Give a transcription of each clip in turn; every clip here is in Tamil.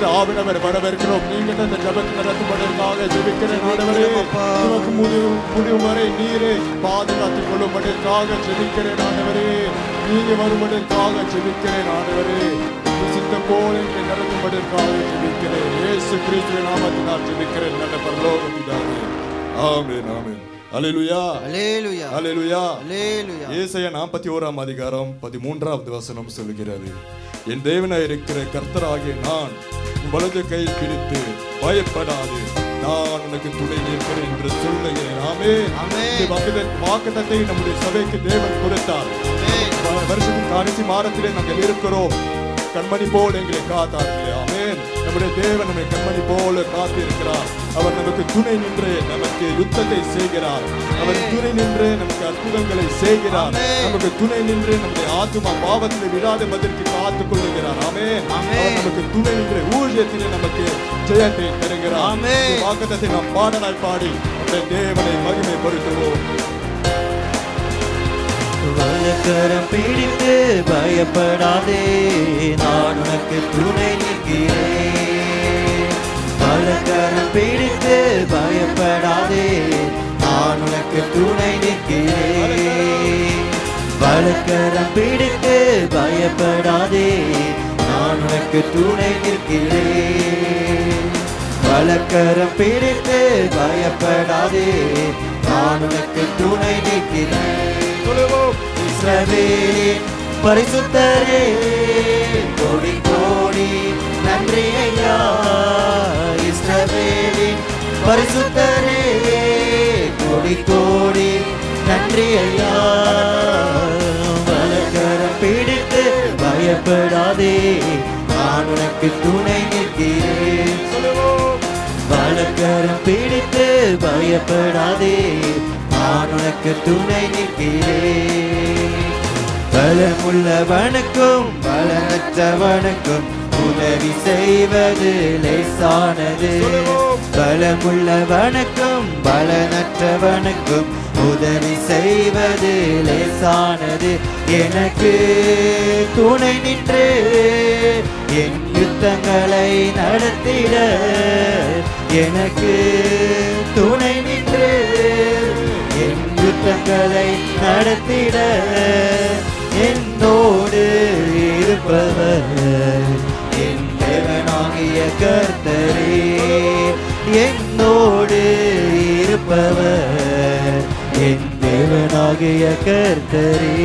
பரிசுத்த ஆவியானவர் வரவேற்கிறோம். நீங்கள் அந்த ஜெபத்தை நடத்துவதற்காக ஜெபிக்கிறேன் ஆண்டவரே. நமக்கு முடிவு வரை நீரே பாதுகாத்துக் கொள்ளும்பதற்காக ஜெபிக்கிறேன் ஆண்டவரே. நீங்க வருவதற்காக ஜெபிக்கிறேன் ஆண்டவரே. சித்த போல நடத்துவதற்காக ஜெபிக்கிறேன். இயேசு கிறிஸ்துவின் நாமத்தினால் ஜெபிக்கிறேன் நல்ல பரலோக பிதாவே. ஆமென் ஆமென். அல்லேலூயா அல்லேலூயா அல்லேலூயா அல்லேலூயா. ஏசாயா 41 அதிகாரம் 13வது வசனம் சொல்கிறது, என் தேவனாய் இருக்கிற கர்த்தராகிய நான் வலது கை பிடித்து பயப்படாது, நான் உனக்கு துணை நிற்கிறேன் என்று சொல்லுகிறேன். ஆமென். வாக்குத்தத்தை நம்முடைய சபைக்கு தேவன் கொடுத்தார். வருஷத்தின் கடைசி மாதத்திலே நாங்கள் இருக்கிறோம். கண்மணி போல் எங்களை காத்தார்களே. ஆமென். நம்முடைய தேவன் நம்மை கண்மணி போல காத்திருக்கிறார். அவர் நமக்கு துணை நின்று நமக்கு யுத்தத்தை செய்கிறார். அவர் துணை நின்று நமக்கு அற்புதங்களை செய்கிறார். நமக்கு துணை நின்று நம்முடைய ஆத்துமா பாவத்தில் விடாத மதிற்கு காத்துக் கொள்ளுகிறார். ஆமென். அவர் நமக்கு துணை நின்று ஊழியத்திலே நமக்கு ஜெயத்தை தருகிறார். வாக்குத்தத்தை நாம் பாடலாய் பாடி நம்முடைய தேவனை மகிமைப்படுத்துவோம். வலக்கரம் பிடித்து பயப்படாதே, நான் உனக்கு துணை நிற்கிறேன். வலக்கரம் பிடித்து பயப்படாதே, நான் உனக்கு துணை நிற்கிறேன். வலக்கரம் பிடித்து பயப்படாதே, நான் உனக்கு துணை நிற்கிறேன். வலக்கரம் பிடித்து பயப்படாதே, நான் உனக்கு துணை நிற்கிறேன். இஸ்ரவேலின் பரிசுத்தரே, கோடி கோடி நன்றி ஐயா. இஸ்ரவேலின் பரிசுத்தரே, கோடி கோடி நன்றி ஐயா. வலக்கரம் பிடித்து பயப்படாதே, நான் உனக்கு துணை நிற்கிறேன். வலக்கரம் பிடித்து பயப்படாதே, நான் உனக்கு துணை நிற்கிறேன். பலமுள்ளவனுக்கும் பலனற்றவனுக்கும் உதவி செய்வது லேசானது. பலமுள்ளவனுக்கும் பலனற்றவனுக்கும் உதவி செய்வது லேசானது. எனக்கு துணை நின்று என் யுத்தங்களை நடத்திட, எனக்கு துணை நின்று என் யுத்தங்களை நடத்திட, என்னோடு இருப்பவர் என் தேவனாகிய கர்த்தரே. என்னோடு இருப்பவர் என் தேவனாகிய கர்த்தரே.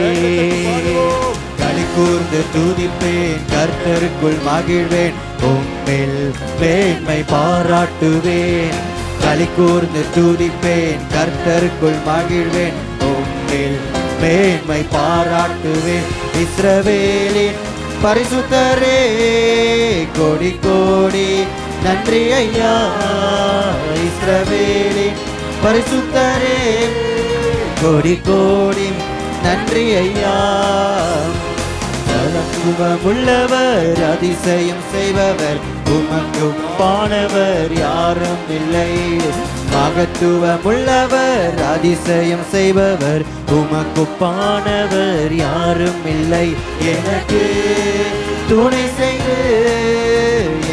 களி கூர்ந்து துதிப்பேன், கர்த்தருக்குள் மகிழ்வேன், உம்மில் மேன்மை பாராட்டுவேன். களி கூர்ந்து துதிப்பேன், கர்த்தருக்குள் மகிழ்வேன், உம்மில் மேன்மை பாராட்டுவேன். இஸ்ரவேலின் பரிசுத்தரே, கோடி கோடி நன்றி ஐயா. இஸ்ரவேலின் பரிசுத்தரே, கோடி கோடி நன்றி ஐயா. மகத்துவமுள்ளவர், அதிசயம் செய்பவர், உமக்கும் பானவர் யாரும் இல்லை. மகத்துவமுள்ளவர், அதிசயம் செய்பவர், உமக்கும் பானவர் யாரும் இல்லை. எனக்கு துணை செய்து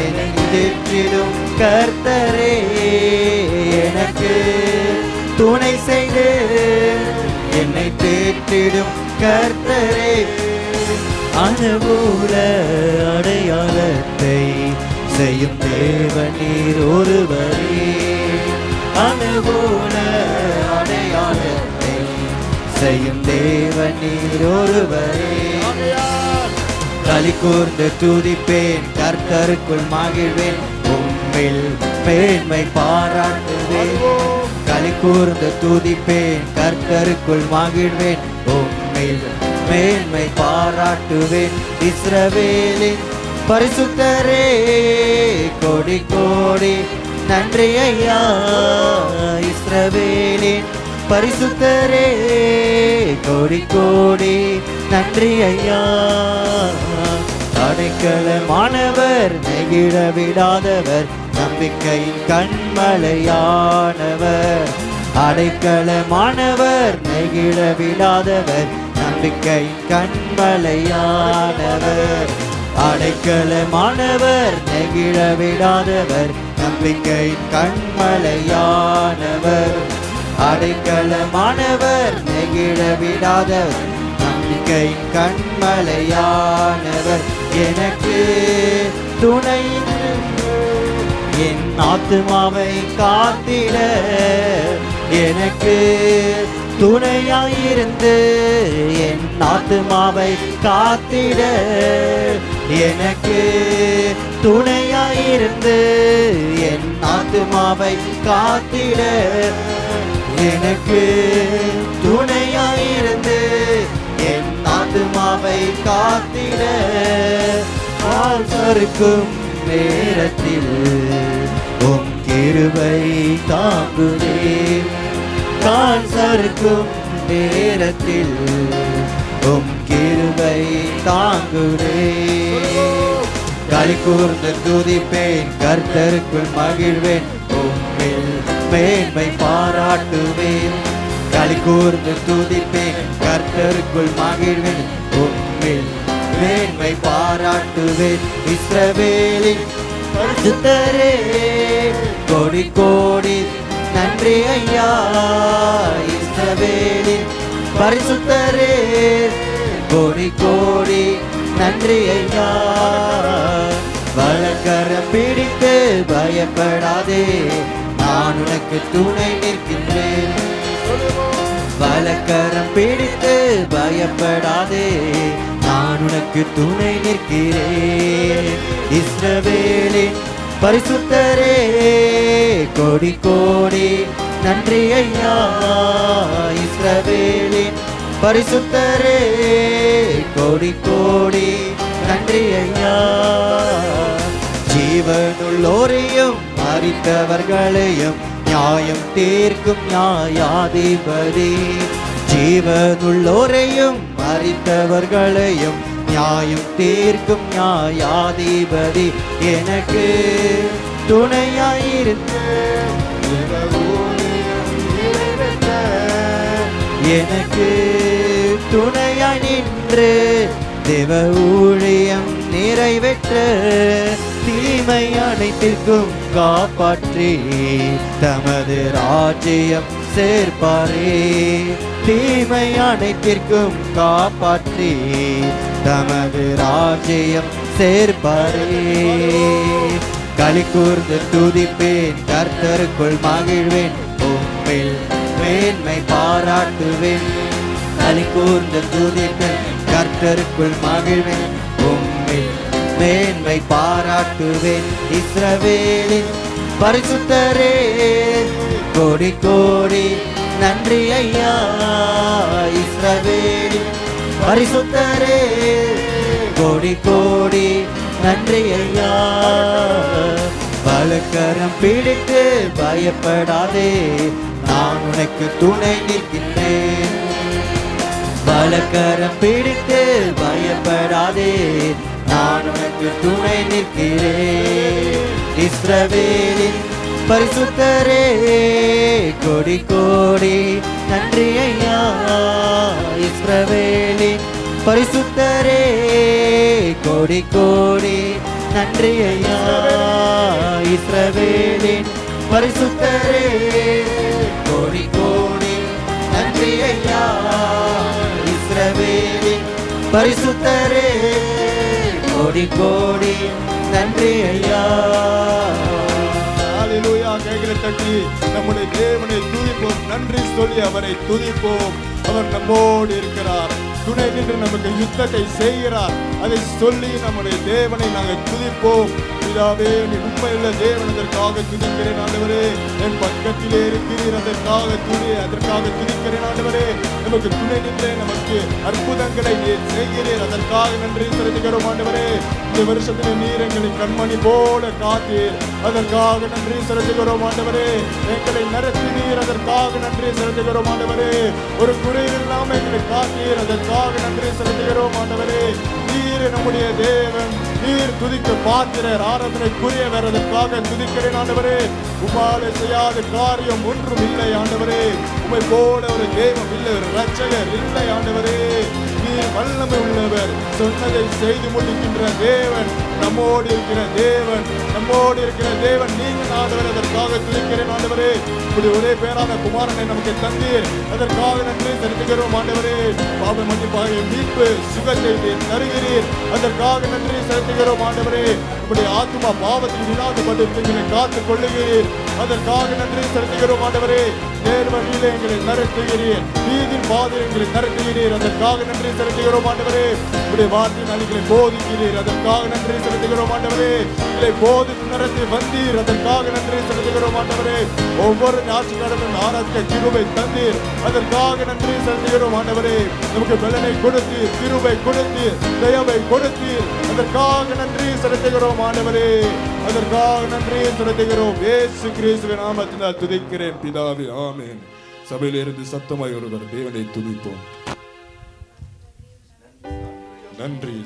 என்னை தேற்றிடும் கர்த்தரே, எனக்கு துணை செய்து என்னை தேற்றிடும் கர்த்தரே. அனுகூல அடையாளத்தை செய்யும் தேவன் நீர் ஒருவரே. அனுகூல அடையாளத்தை செய்யும் தேவன் நீர் ஒருவரே. களி கூர்ந்து துதிப்பேன், கர்த்தருக்குள் மகிழ்வேன், உம்மில் மேன்மை பாராட்டுவேன். களி கூர்ந்து துதிப்பேன், கர்த்தருக்குள் மகிழ்வேன், உம்மில் மேன்மை பாராட்டுவேன். இஸ்ரவேலின் பரிசுத்தரே, கோடி கோடி நன்றி ஐயா. இஸ்ரவேலின் பரிசுத்தரே, கோடி கோடி நன்றி ஐயா. அடைக்கலமானவர், நெகிழ விடாதவர், நம்பிக்கையின் கண்மலையானவர். அடைக்கலமானவர், நெகிழ விடாதவர், நம்பிக்கையின் கண்மலையானவர். அடைக்கலமானவர் நெகிழ விடாதவர் நம்பிக்கை கண்மலையானவர் அடைக்கலமானவர் நெகிழ விடாதவர் நம்பிக்கை கண்மலையானவர் எனக்கு துணை என் ஆத்துமாவை காத்திட எனக்கு துணையாயிருந்து என் ஆத்துமாவை காத்திட எனக்கு துணையாயிருந்து என் ஆத்துமாவை காத்திட எனக்கு துணையாயிருந்து என் ஆத்துமாவை காத்திட ஆசருக்கும் நேரத்தில் உம் கிருபை தாங்குதே காசருக்கும் நேரத்தில் உம் கிருபை தாங்குதே களி கூர்ந்து துதிப்பேன் கர்த்தருக்குள் மகிழ்வேன் உம்மில் மேன்மை பாராட்டுவேன் களி கூர்ந்து துதிப்பேன் கர்த்தருக்குள் மகிழ்வேன் உம்மில் மேன்மை பாராட்டுவேன் இஸ்ரவேலின் பரிசுத்தரே கோடி கோடி நன்றி ஐயா இஸ்ரவேலின் பரிசுத்தரே கோடி கோடி நன்றி ஐயா வலக்கரம் பிடித்து பயப்படாதே நான் உனக்கு துணை நிற்கின்றேன் வலக்கரம் பிடித்து பயப்படாதே நான் உனக்கு துணை நிற்கிறேன் இஸ்ரவேலின் பரிசுத்தரே கோடி கோடி நன்றி ஐயா இஸ்ரவேலின் பரிசுத்தரே கோடி கோடி நன்றி ஐயா ஜீவனுள்ளோரையும் மரித்தவர்களையும் நியாயம் தீர்க்கும் நியாயாதிபதி ஜீவனுள்ளோரையும் மரித்தவர்களையும் நியாயம் தீர்க்கும் நியாயாதிபதி எனக்கு துணையாயிருந்து எனக்கு துணையாய் நின்று தேவ ஊழியம் நிறைவேற்ற தீமை அனைத்திற்கும் காப்பாற்றி தமது ராஜ்யம் சேர்ப்பாரே தீமை அனைத்திற்கும் காப்பாற்றி தமது ராஜ்யம் சேர்ப்பாரே களி கூர்ந்து துதிப்பேன் கர்த்தருக்குள் மகிழ்வேன் உம்மில் மேன்மை பாராட்டுவேன் களி கூர்ந்து துதிப்பேன் கர்த்தருக்குள் மகிழ்வேன் உம்மில் மேன்மை பாராட்டுவேன் இஸ்ரவேலின் பரிசுத்தரே கோடி கோடி நன்றி ஐயா இஸ்ரவேலின் பரிசுத்தரே கோடி கோடி நன்றி ஐயா வலக்கரம் பிடித்து பயப்படாதே நான் உனக்கு துணை நிற்கின்றேன் வலக்கரம் பிடித்து பயப்படாதே நான் உனக்கு துணை நிற்கிறேன் இஸ்ரவேலின் பரிசுத்தரே கோடி கோடி நன்றி ஐயா இஸ்ரவேலின் பரிசுத்தரே கோடி கோடி நன்றி ஐயா இஸ்ரவேலின் பரிசுத்தரே கோடி கோடி நன்றி ஐயா இஸ்ரவேலின் பரிசுத்தரே கோடி கோடி நன்றி ஐயா ஹல்லேலூயா கைகளை தட்டி நம்முடைய தேவனை துதிப்போம் நன்றி சொல்லி அவரை துதிப்போம் அவர் நம்மோடு இருக்கிறார் துணை நின்று நமக்கு யுத்தத்தை செய்கிறார் அதை சொல்லி நம்முடைய தேவனை நாங்கள் துதிப்போம் பிதாவே நீ உண்மையுள்ள தேவன் அதற்காக துதிக்கிறேன் ஆண்டவரே என் பக்கத்திலே இருக்கிறீர் அதற்காக துதிக்கிறேன் ஆண்டவரே நமக்கு துணை நின்று நமக்கு அற்புதங்களை நீர் செய்கிறீர் அதற்காக நன்றி செலுத்துகிறோம் ஆண்டவரே இந்த வருஷத்தில் நீர் எங்களை கண்மணி போல காத்தீர் அதற்காக நன்றி செலுத்துகிறோம் ஆண்டவரே எங்களை நடத்தினீர் அதற்காக நன்றி செலுத்துகிறோம் ஆண்டவரே ஒரு குறையில்லாமல் எங்களை காத்தீர் அதற்காக நன்றி செலுத்துகிறோம் ஆண்டவரே நீர் நம்முடைய தேவன் நீர் துதிக்க பாத்திரர் ஆராதனைக்குரியவர் அதற்காக துதிக்கிறேன் ஆண்டவரே உம்மாலே செய்யாத காரியம் ஒன்றும் இல்லை ஆண்டவரே உம்மை போல ஒரு தெய்வம் இல்லை ஒரு ரட்சகர் இல்லை ஆண்டவரே நீர் வல்லமை உள்ளவர், சொன்னதை செய்து முடிக்கின்ற தேவன், நம்மோடு இருக்கிற தேவன், நம்மோடு இருக்கிற தேவன். நீங்கள் ஆண்டவரே அதற்காக துதிக்கிறேன் ஆண்டவரே. இப்படி ஒரே பேரான குமாரனை நமக்கு தந்தீர், அதற்காக நன்றி செலுத்துகிறோம் ஆண்டவரே. பாவ மன்னிப்பாக மீட்பு சுகத்தை தருகிறீர், அதற்காக நன்றி செலுத்துகிறோம் ஆண்டவரே. இப்படி ஆத்மா பாவத்தில் விழாதுபட்டு காத்துக் கொள்ளுகிறீர், அதற்காக நன்றி செலுத்துகிறோம் ஆண்டவரே. நேர் வழியிலே எங்களை நடத்துகிறீர், நீதின் பாதையில் எங்களை நடத்துகிறீர், அதற்காக நன்றி செலுத்துகிறோம் ஆண்டவரே. இப்படி வார்த்தையின் அடிகளை போதிக்கிறீர், அதற்காக நன்றி செலுத்துகிறோம் ஆண்டவரே. இதை போதித்து நடத்தி வந்தீர், அதற்காக நன்றி செலுத்துகிறோம் ஆண்டவரே. ஒவ்வொரு ஞாயிற்றுக்கிழமையும் ஆராய்ச்சி கிருபை தந்தீர், அதற்காக நன்றி செலுத்துகிறோம் ஆண்டவரே. நமக்கு பலனை கொடுத்தீர், கிருபை கொடுத்தீர், தயவை கொடுத்தீர், அதற்காக நன்றி செலுத்துகிறோம் ஆண்டவரே. அதற்காக நன்றி செலுத்துகிறோம். இயேசு கிறிஸ்துவின் நாமத்தினால் துதிக்கிறேன் பிதாவே, ஆமென். சபையிலிருந்து சத்தமாய் ஒருவர் தேவனை துதிப்போம். நன்றி.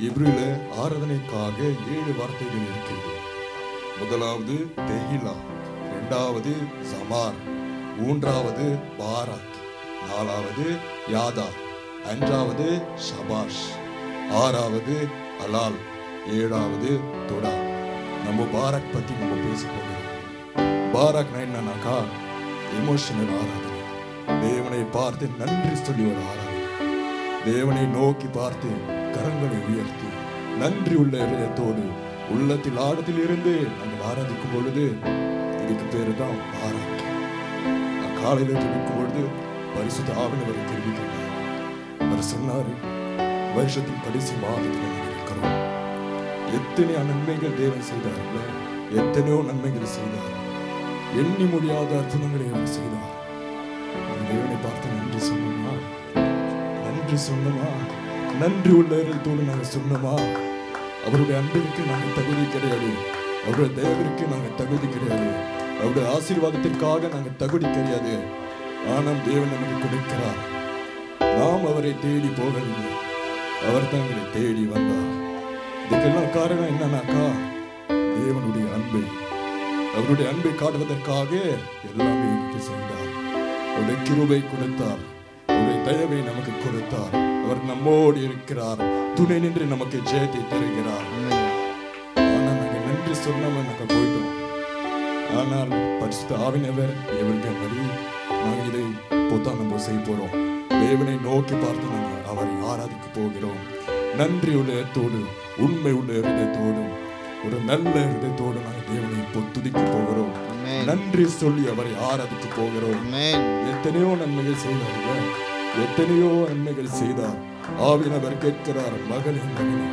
இப்ரில ஆராதனைக்காக 7 வார்த்தைகள் இருக்கிறது. முதலாவது தெஹிலா, இரண்டாவது ஜமார், மூன்றாவது பாராக், நாலாவது யாதா, அஞ்சாவது ஷபாஷ், ஆறாவது அலால், ஏழாவது தொடா. நம்ம பாராக் பத்தி நம்ம பேச போகிறோம். பாராக் என்னன்னாக்கா எமோஷனல் ஆராதனை, தேவனை பார்த்து நன்றி சொல்லி ஒரு ஆராதனை, தேவனை நோக்கி பார்த்து கரங்களை உயர்த்தி நன்றி உள்ள இதயத்தோடு உள்ளத்தில் ஆழத்தில் இருந்து நாங்கள் ஆராதிக்கும் பொழுது இதுக்கு பேரு தான் பாராக். நான் காலையில ஜெபிக்கும் பொழுது பரிசுத்த ஆவியானவரை தெரிவிக்கிறார். அவர் சொன்னாரு, வருஷத்தின் கடைசி மாதத்தில் நாங்கள் இருக்கிறோம். எத்தனையோ நன்மைகள் தேவன் செய்தார்கள், எத்தனையோ நன்மைகள் செய்தார், எண்ணி முடியாத அற்புதங்களை அவர் செய்தார். தேவனை பார்த்து நன்றி சொன்னோமா, நன்றி சொன்னோமா, நன்றி உள்ள இதயத்தோடு நாங்கள் சொன்னோமா. அவருடைய அன்பிற்கு நாங்கள் தகுதி கிடையாது, அவருடைய தயவிற்கு நாங்கள் தகுதி கிடையாது, அவருடைய ஆசீர்வாதத்திற்காக நாங்கள் தகுதி கிடையாது. ஆனால் தேவன் நமக்கு கொடுக்கிறார். நாம் அவரை தேடி போகவில்லை, அவர் தான் எங்களை தேடி வந்தார். இதுக்கெல்லாம் காரணம் என்னன்னாக்கா தேவனுடைய அன்பை, அவருடைய அன்பை காட்டுவதற்காக எல்லாமே எனக்கு செய்தார். அவருடைய கிருபை கொடுத்தார், அவருடைய தயவை நமக்கு கொடுத்தார். அவர் நம்மோடு இருக்கிறார், துணை நின்று நமக்கு ஜெயத்தை தருகிறார். ஆனால் நாங்கள் நன்றி சொல்லாம நாங்கள் போயிட்டோம். ஆனால் பரிசுத்த ஆவியானவர் இவர்கள் வழி நாங்கள் இதை பொத்தான் நம்ம செய்ய போறோம். தேவனை நோக்கி பார்த்து நாங்கள் அவரை ஆராதிக்க போகிறோம். நன்றி உள்ள இதயத்தோடு, உண்மை உள்ள இதயத்தோடு, ஒரு நல்ல இதயத்தோடு நாங்கள் தேவனை துதிக்க போகிறோம். நன்றி சொல்லி அவரை ஆராதிக்க போகிறோம். எத்தனையோ நன்மைகள் செய்தார்கள், எத்தனையோ நன்மைகள் செய்தார். ஆவியானவர் கேட்கிறார், மகளே மகனே,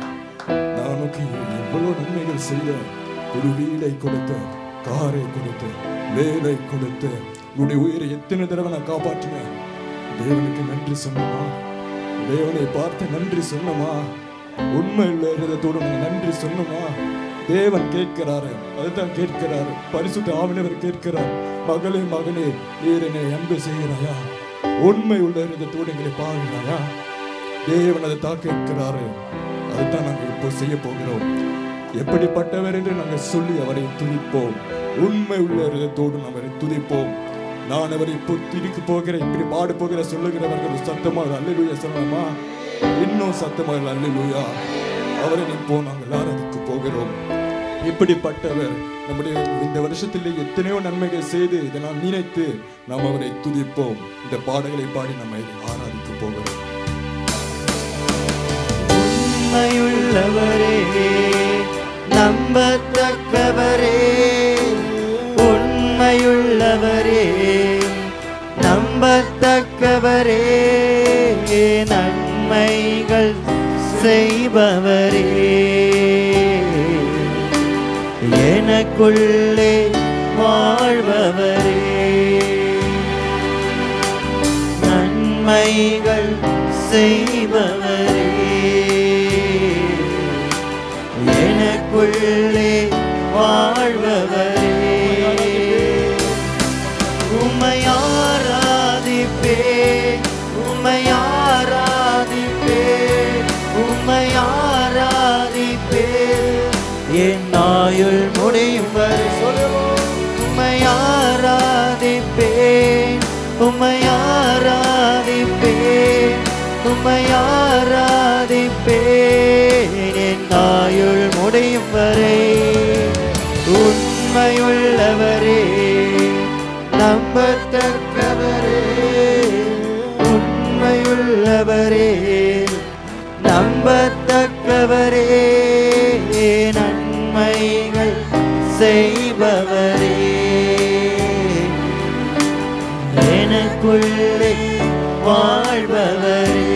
நான் உனக்கு எவ்வளவு நன்மைகள் செய்த, ஒரு வீடை கொடுத்த, காரை கொடுத்த, வேலை கொடுத்த, உன்னுடைய உயிரை எத்தனை தடவை நான் காப்பாற்றினேன். தேவனுக்கு நன்றி சொன்னமா, தேவனை பார்த்து நன்றி சொன்னமா, உண்மை உள்ள இதயத்தோடு நாங்கள் நன்றி சொன்னமா. தேவன் கேட்கிறாரு, அதுதான் கேட்கிறாரு. பரிசுத்த ஆவியானவர் கேட்கிறார், மகளே மகனே, நீர் என்னை அன்பு செய்கிறாயா, உண்மை உள்ள இதயத்தோடு எங்களை பாருகிறாயா. தேவன் அதை தான் கேட்கிறாரு. அதுதான் நாங்கள் இப்போ செய்ய போகிறோம். எப்படிப்பட்டவர் என்று நாங்கள் சொல்லி அவரை துதிப்போம். உண்மை உள்ள இதயத்தோடு அவரை துதிப்போம். நான் அவரை திருப்பி போகிறேன், இப்படி பாடு போகிற சொல்லுகிறவர்கள் சத்தமாக அல்லேலூயா சொல்லலாமா? இன்னும் சத்தமாக அல்லேலூயா. அவரை இப்போ நாங்கள் ஆராதிக்க போகிறோம். இப்படிப்பட்டவர் நம்முடைய இந்த வருஷத்திலே எத்தனையோ நன்மைகள் செய்து இதை நாம் நினைத்து நாம் அவரை துதிப்போம். இந்த பாடல்களை பாடி நம்ம ஆராதிக்க போகிறோம். உண்மையுள்ளவரே, நம்பத்தக்கவரே, உண்மையுள்ளவரே, நம்பத்தக்கவரே, நன்மைகள் செய்பவரே, எனக்குள்ளே வாழ்பவரே, நன்மைகள் செய்பவரே, எனக்குள்ளே வாழ்பவரே, உம்மை ஆராதிப்பேன், உம்மை ஆராதிப்பேன், உம்மை ஆராதிப்பேன், என் ஆயுள் முடியும் வரை சொல்லுவோம். உம்மை ஆராதிப்பேன், உம்மை ஆராதிப்பேன், உம்மை ஆராதிப்பேன், என் ஆயுள் முடியும் வரை. உண்மையுள்ளவரே, நம்பத்தக்கவரே, உண்மையுள்ளவரே, நம்பத்தக்கவரே, நன்மைகள் செய்பவரே, எனக்குள்ளே வாழ்பவரே,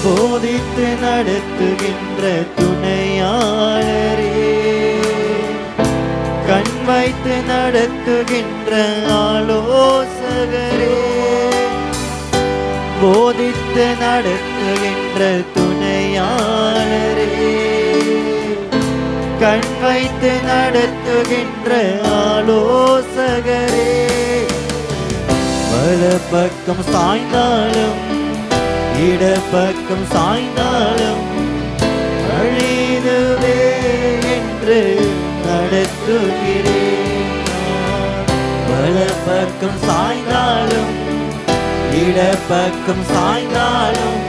போதித்து நடத்துகின்ற துணையாளரே, கண் வைத்து நடத்துகின்ற ஆலோசகரே, போதித்து நடத்துகின்ற துணையாளரே, கண் வைத்து நடத்துகின்ற ஆலோசகரே, வலப்பக்கம் சாய்ந்தாலும் இடப்பக்கம் சாய்ந்தாலும் அழிதுவே என்று நடத்துகிறேன். வலப்பக்கம் சாய்ந்தாலும் இடப்பக்கம் சாய்ந்தாலும்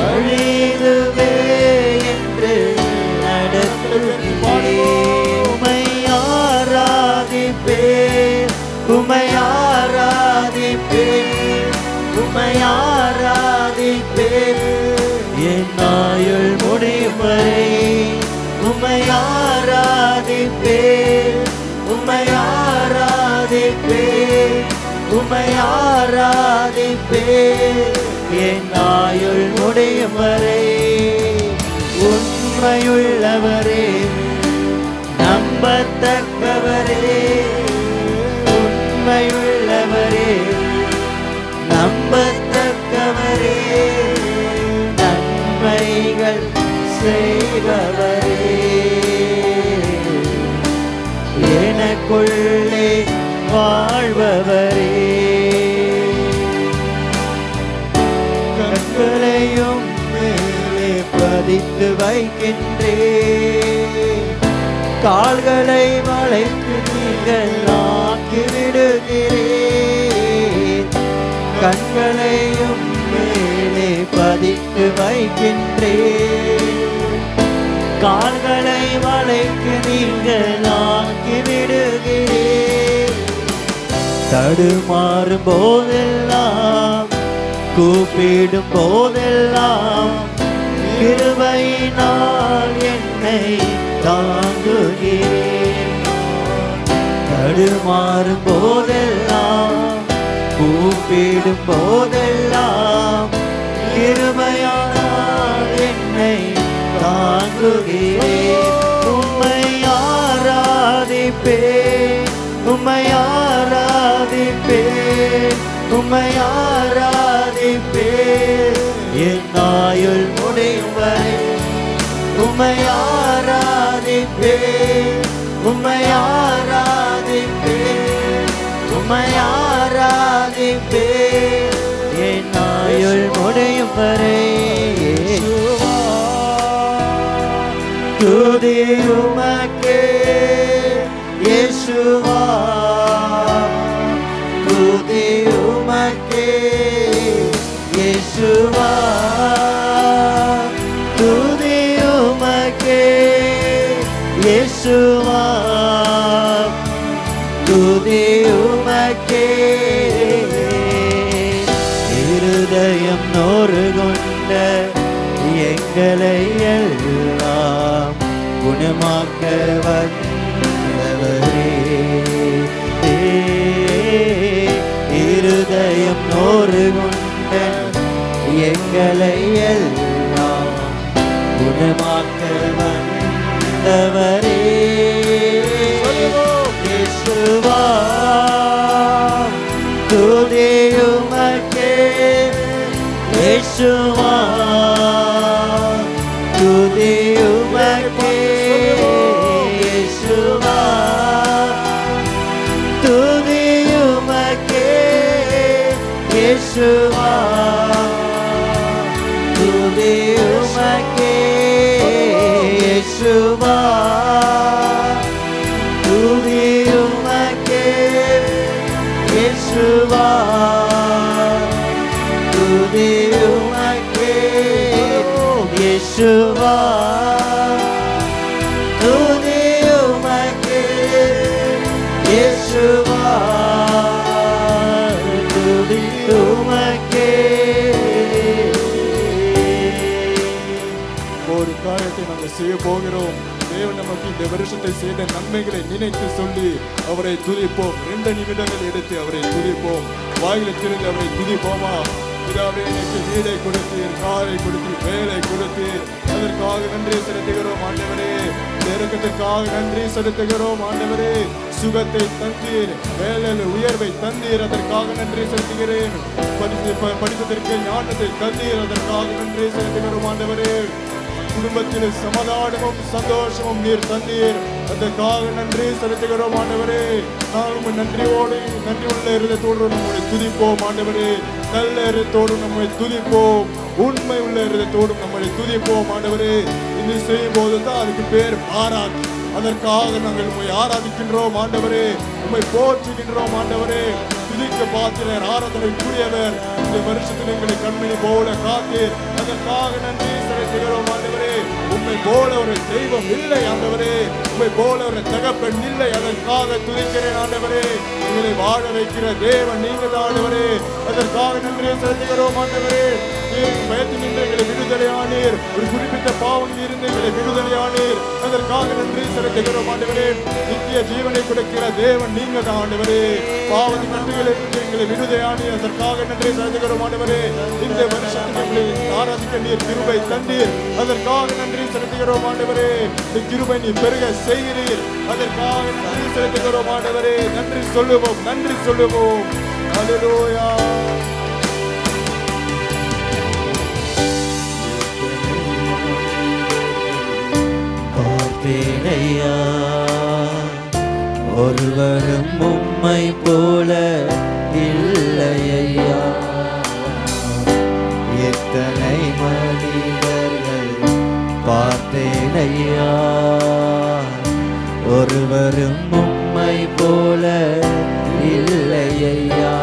அழிதுவே என்று நடத்துகிறேன். உம்மை ஆராதிப்பேன், உம்மை ஆராதிப்பேன், உம்மை ஆராதிப்பேன், என் ஆயுள் முடியும் வரை. உம்மை ஆராதிப்பேன், உம்மை ஆராதிப்பேன், உம்மை ஆராதிப்பேன், என் ஆயுள் முடியும் வரை. உண்மையுள்ளவரே, நம்பத்தக்கவரே, உண்மையுள்ளவரே, நம்பத்தக்கவரே, நன்மைகள் செய்பவரே, எனக்குள்ளே வாழ்பவரே, கண்களையும் மேலே பதித்து வைக்கின்றேன், கால்களை வளைத்து நீங்கள் ஆக்கி விடுகிறேன், கண்களையும் மேலே பதித்து வைக்கின்றேன், கால்களை வளைக்கு நீங்கள் ஆக்கி விடுகிறேன், தடுமாறும் போதெல்லாம் கூப்பிடும் போதெல்லாம் கிருபையினால் என்னை தாங்குகிறேன், தடுமாறும் போதெல்லாம் கூப்பிடும் போதெல்லாம் கிருபையால் என்னை தாங்குகிறேன். உம்மை ஆராதிப்பேன், உம்மை ஆராதிப்பேன், உம்மை ஆராதிப்பேன், என் ஆயுள் முடியும் வரை. உம்மை ஆராதிப்பேன், உம்மை ஆராதிப்பேன், உம்மை ஆராதிப்பேன், என் ஆயுள் முடியும் வரை. துதி உமக்கே இயேசுவா துதி உமக்கே இயேசுவா துதி உமக்கே இயேசுவா துதி உமக்கே இருதயம் நோறு கொண்ட எங்களை எல்லாம் குணமாக்க வந்தவரே இருதயம் நோறு கொண்ட எங்களை எல்லாம் குணமாக்க வந்தவரே இயேசுவா துதி உமக்கே இயேசுவா துதி உமக்கே இயேசுவா துதி உமக்கே இயேசுவா துதி உமக்கே இயேசுவா துதி உமக்கே இயேசுவா துதி உமக்கே இயேசுவா துதி உமக்கே இயேசுவா துதி உமக்கே. ஒரு காரியத்தை நாங்கள் செய்ய போகிறோம். தேவன் நமக்கு இந்த வருஷத்தை செய்த நன்மைகளை நினைத்து சொல்லி அவரை துதிப்போம். 2 நிமிடங்கள் எடுத்து அவரை துதிப்போம். வாயில திறந்து அவரை துதிப்போமா? பிதாவே, எனக்கு வீடை கொடுத்தீர், காரை கொடுத்தீர், வேலை கொடுத்தீர், அதற்காக நன்றி செலுத்துகிறோம் ஆண்டவரே. நெருக்கத்திற்காக நன்றி செலுத்துகிறோம் ஆண்டவரே. சுகத்தை தந்தீர், வேலையில் உயர்வை தந்தீர், அதற்காக நன்றி செலுத்துகிறேன். படித்ததற்கு ஞானத்தை தந்தீர், அதற்காக நன்றி செலுத்துகிறோம் ஆண்டவரே. குடும்பத்தில் சமாதானமும் சந்தோஷமும் நீர் தந்தீர், அதற்காக நன்றி செலுத்துகிறோம் ஆண்டவரே. நாங்கள் நன்றியோடு நன்றி உள்ள இருதயத்தோடு நம்மை துதிப்போம் ஆண்டவரே. நல்ல இருதயத்தோடு நம்மை துதிப்போம், உண்மை உள்ள இருதயத்தோடு நம்மை துதிப்போம் ஆண்டவரே. இது செய்யும் போது தான் அதுக்கு பேர் ஆராதனை. அதற்காக நாங்கள் உண்மை ஆராதிக்கின்றோம் ஆண்டவரே, உண்மை போற்றுகின்றோம் ஆண்டவரே. துதிக்க பாத்திரர், ஆராதனைக்குரியவர். இந்த வருஷத்தில் எங்களை கண்மணி போல காத்தீர், அதற்காக நன்றி செலுத்துகிறோம் ஆண்டவரே. உண்மை போல ஒரு தெய்வம் இல்லை ஆண்டவரே, உண்மை போல ஒரு தகப்பன் இல்லை, அதற்காக துதிக்கிறேன் ஆண்டவரே. எங்களை வாழ வைக்கிற தேவன் நீங்க தான் ஆண்டவரே, அதற்காக நன்றி செலுத்துகிறோம் ஆண்டவரே. பயத்தில் நின்று எங்களை விடுதலையானீர், ஒரு குறிப்பிட்ட பாவம் இருந்து எங்களை விடுதலையானீர், அதற்காக நன்றி செலுத்துகிறோம் ஆண்டவரே. நித்திய ஜீவனை கொடுக்கிற தேவன் நீங்க தான் ஆண்டவரே. பாவத்தின் கட்டுகளிலிருந்து எங்களை விடுதலையானீர், அதற்காக நன்றி செலுத்துகிறோம் ஆண்டவரே. இந்த வருஷத்தில் எங்களை ஆராதிக்க நீர் கிருபை தந்தீர், அதற்காக நன்றி செலுத்துகிறோம் ஆண்டவரே. இந்த கிருபை நீ பெருக செய்கிறீர், அதற்காக நன்றி செலுத்துகிறோம் ஆண்டவரே. நன்றி சொல்லுவோம், நன்றி சொல்லுவோம். அல்லேலூயா. பார்த்தேனையா ஒருவரும் உம்மை போல இல்லையா. எத்தனை மனிதர்கள் பார்த்தேனையா, ஒருவரும் உம்மை போல இல்லையா.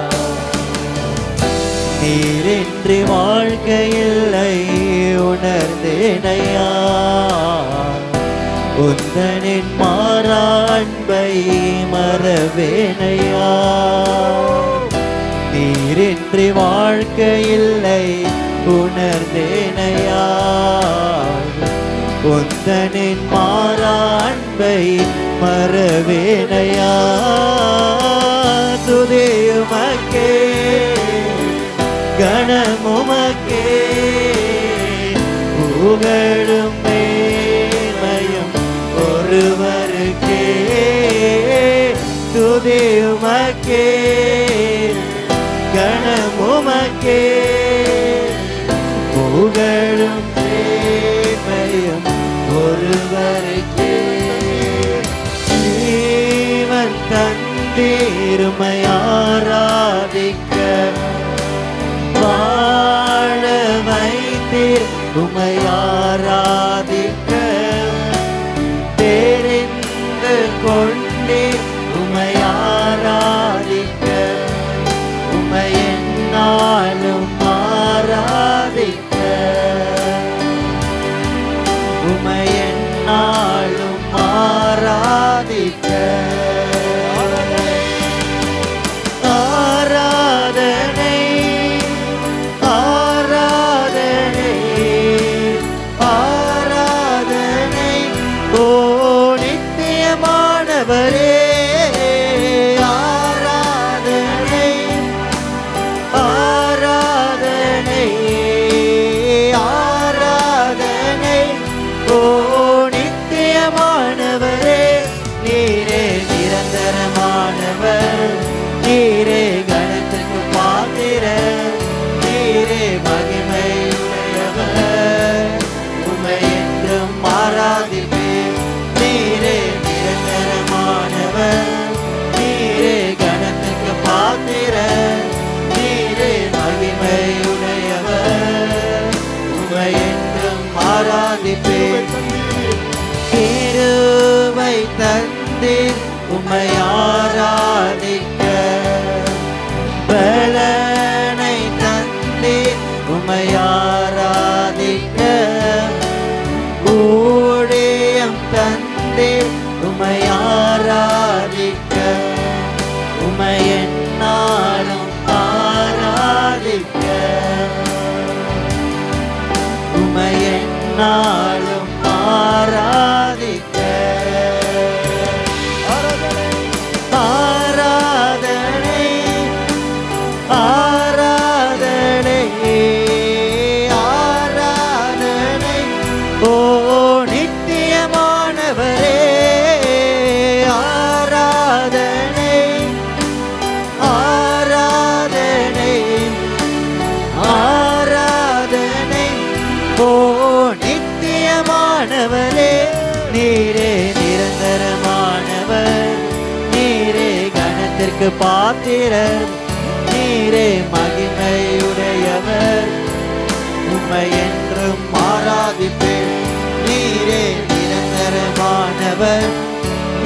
நீரின்றி வாழ்க்கையில்லை உணர்ந்தேனையா, உந்தனின் மாறா அன்பை மறவேனையா. நீரின்றி வாழ்க்கையில்லை உணர்ந்தேனையா, உந்தனின் மாறா அன்பை மறவேனையா. துதியுமக்கே கணமுமக்கே புகழும் மேன்மையும் ஒருவருக்கே. துதியுமக்கே கணமுமக்கே புகழும் மேன்மையும் ஒருவருக்கே. ஜீவன் தந்தீருமை ஆராதிக்க வாழ வைத்தீர், உமை ஆராதிக்க மகிமையுடையவர் உம்மை என்றும் ஆராதிப்பேன் நீரே நிரந்தரமானவர் நீரே கணத்துக்கு பாத்திரர் நீரே மகிமையுடையவர் உம்மை என்றும் ஆராதிப்பேன் கிருபை தந்தீர் உம்மை ஆராதிக்க பலனை தந்தீர் உம்மை ஆராதிக்க ஊழியம் தந்தீர் உம்மை ஆராதிக்க உம்மை எந்நாளும் ஆராதிக்க உம்மை எந்நாளும் ஆராதிக்க ஆராதனை ஆராதனை ஆராதனை ஓ நித்தியமானவரே ஆராதனை ஆராதனை ஆராதனை ஓ நித்தியமானவரே நீரே நிரந்தரமானவர் நீரே கணத்திற்கு பாத்திரர் நீரே மகிமையுடையவர் உம்மை என்றும் ஆராதிப்பேன் நீரே நிரந்தரமானவர்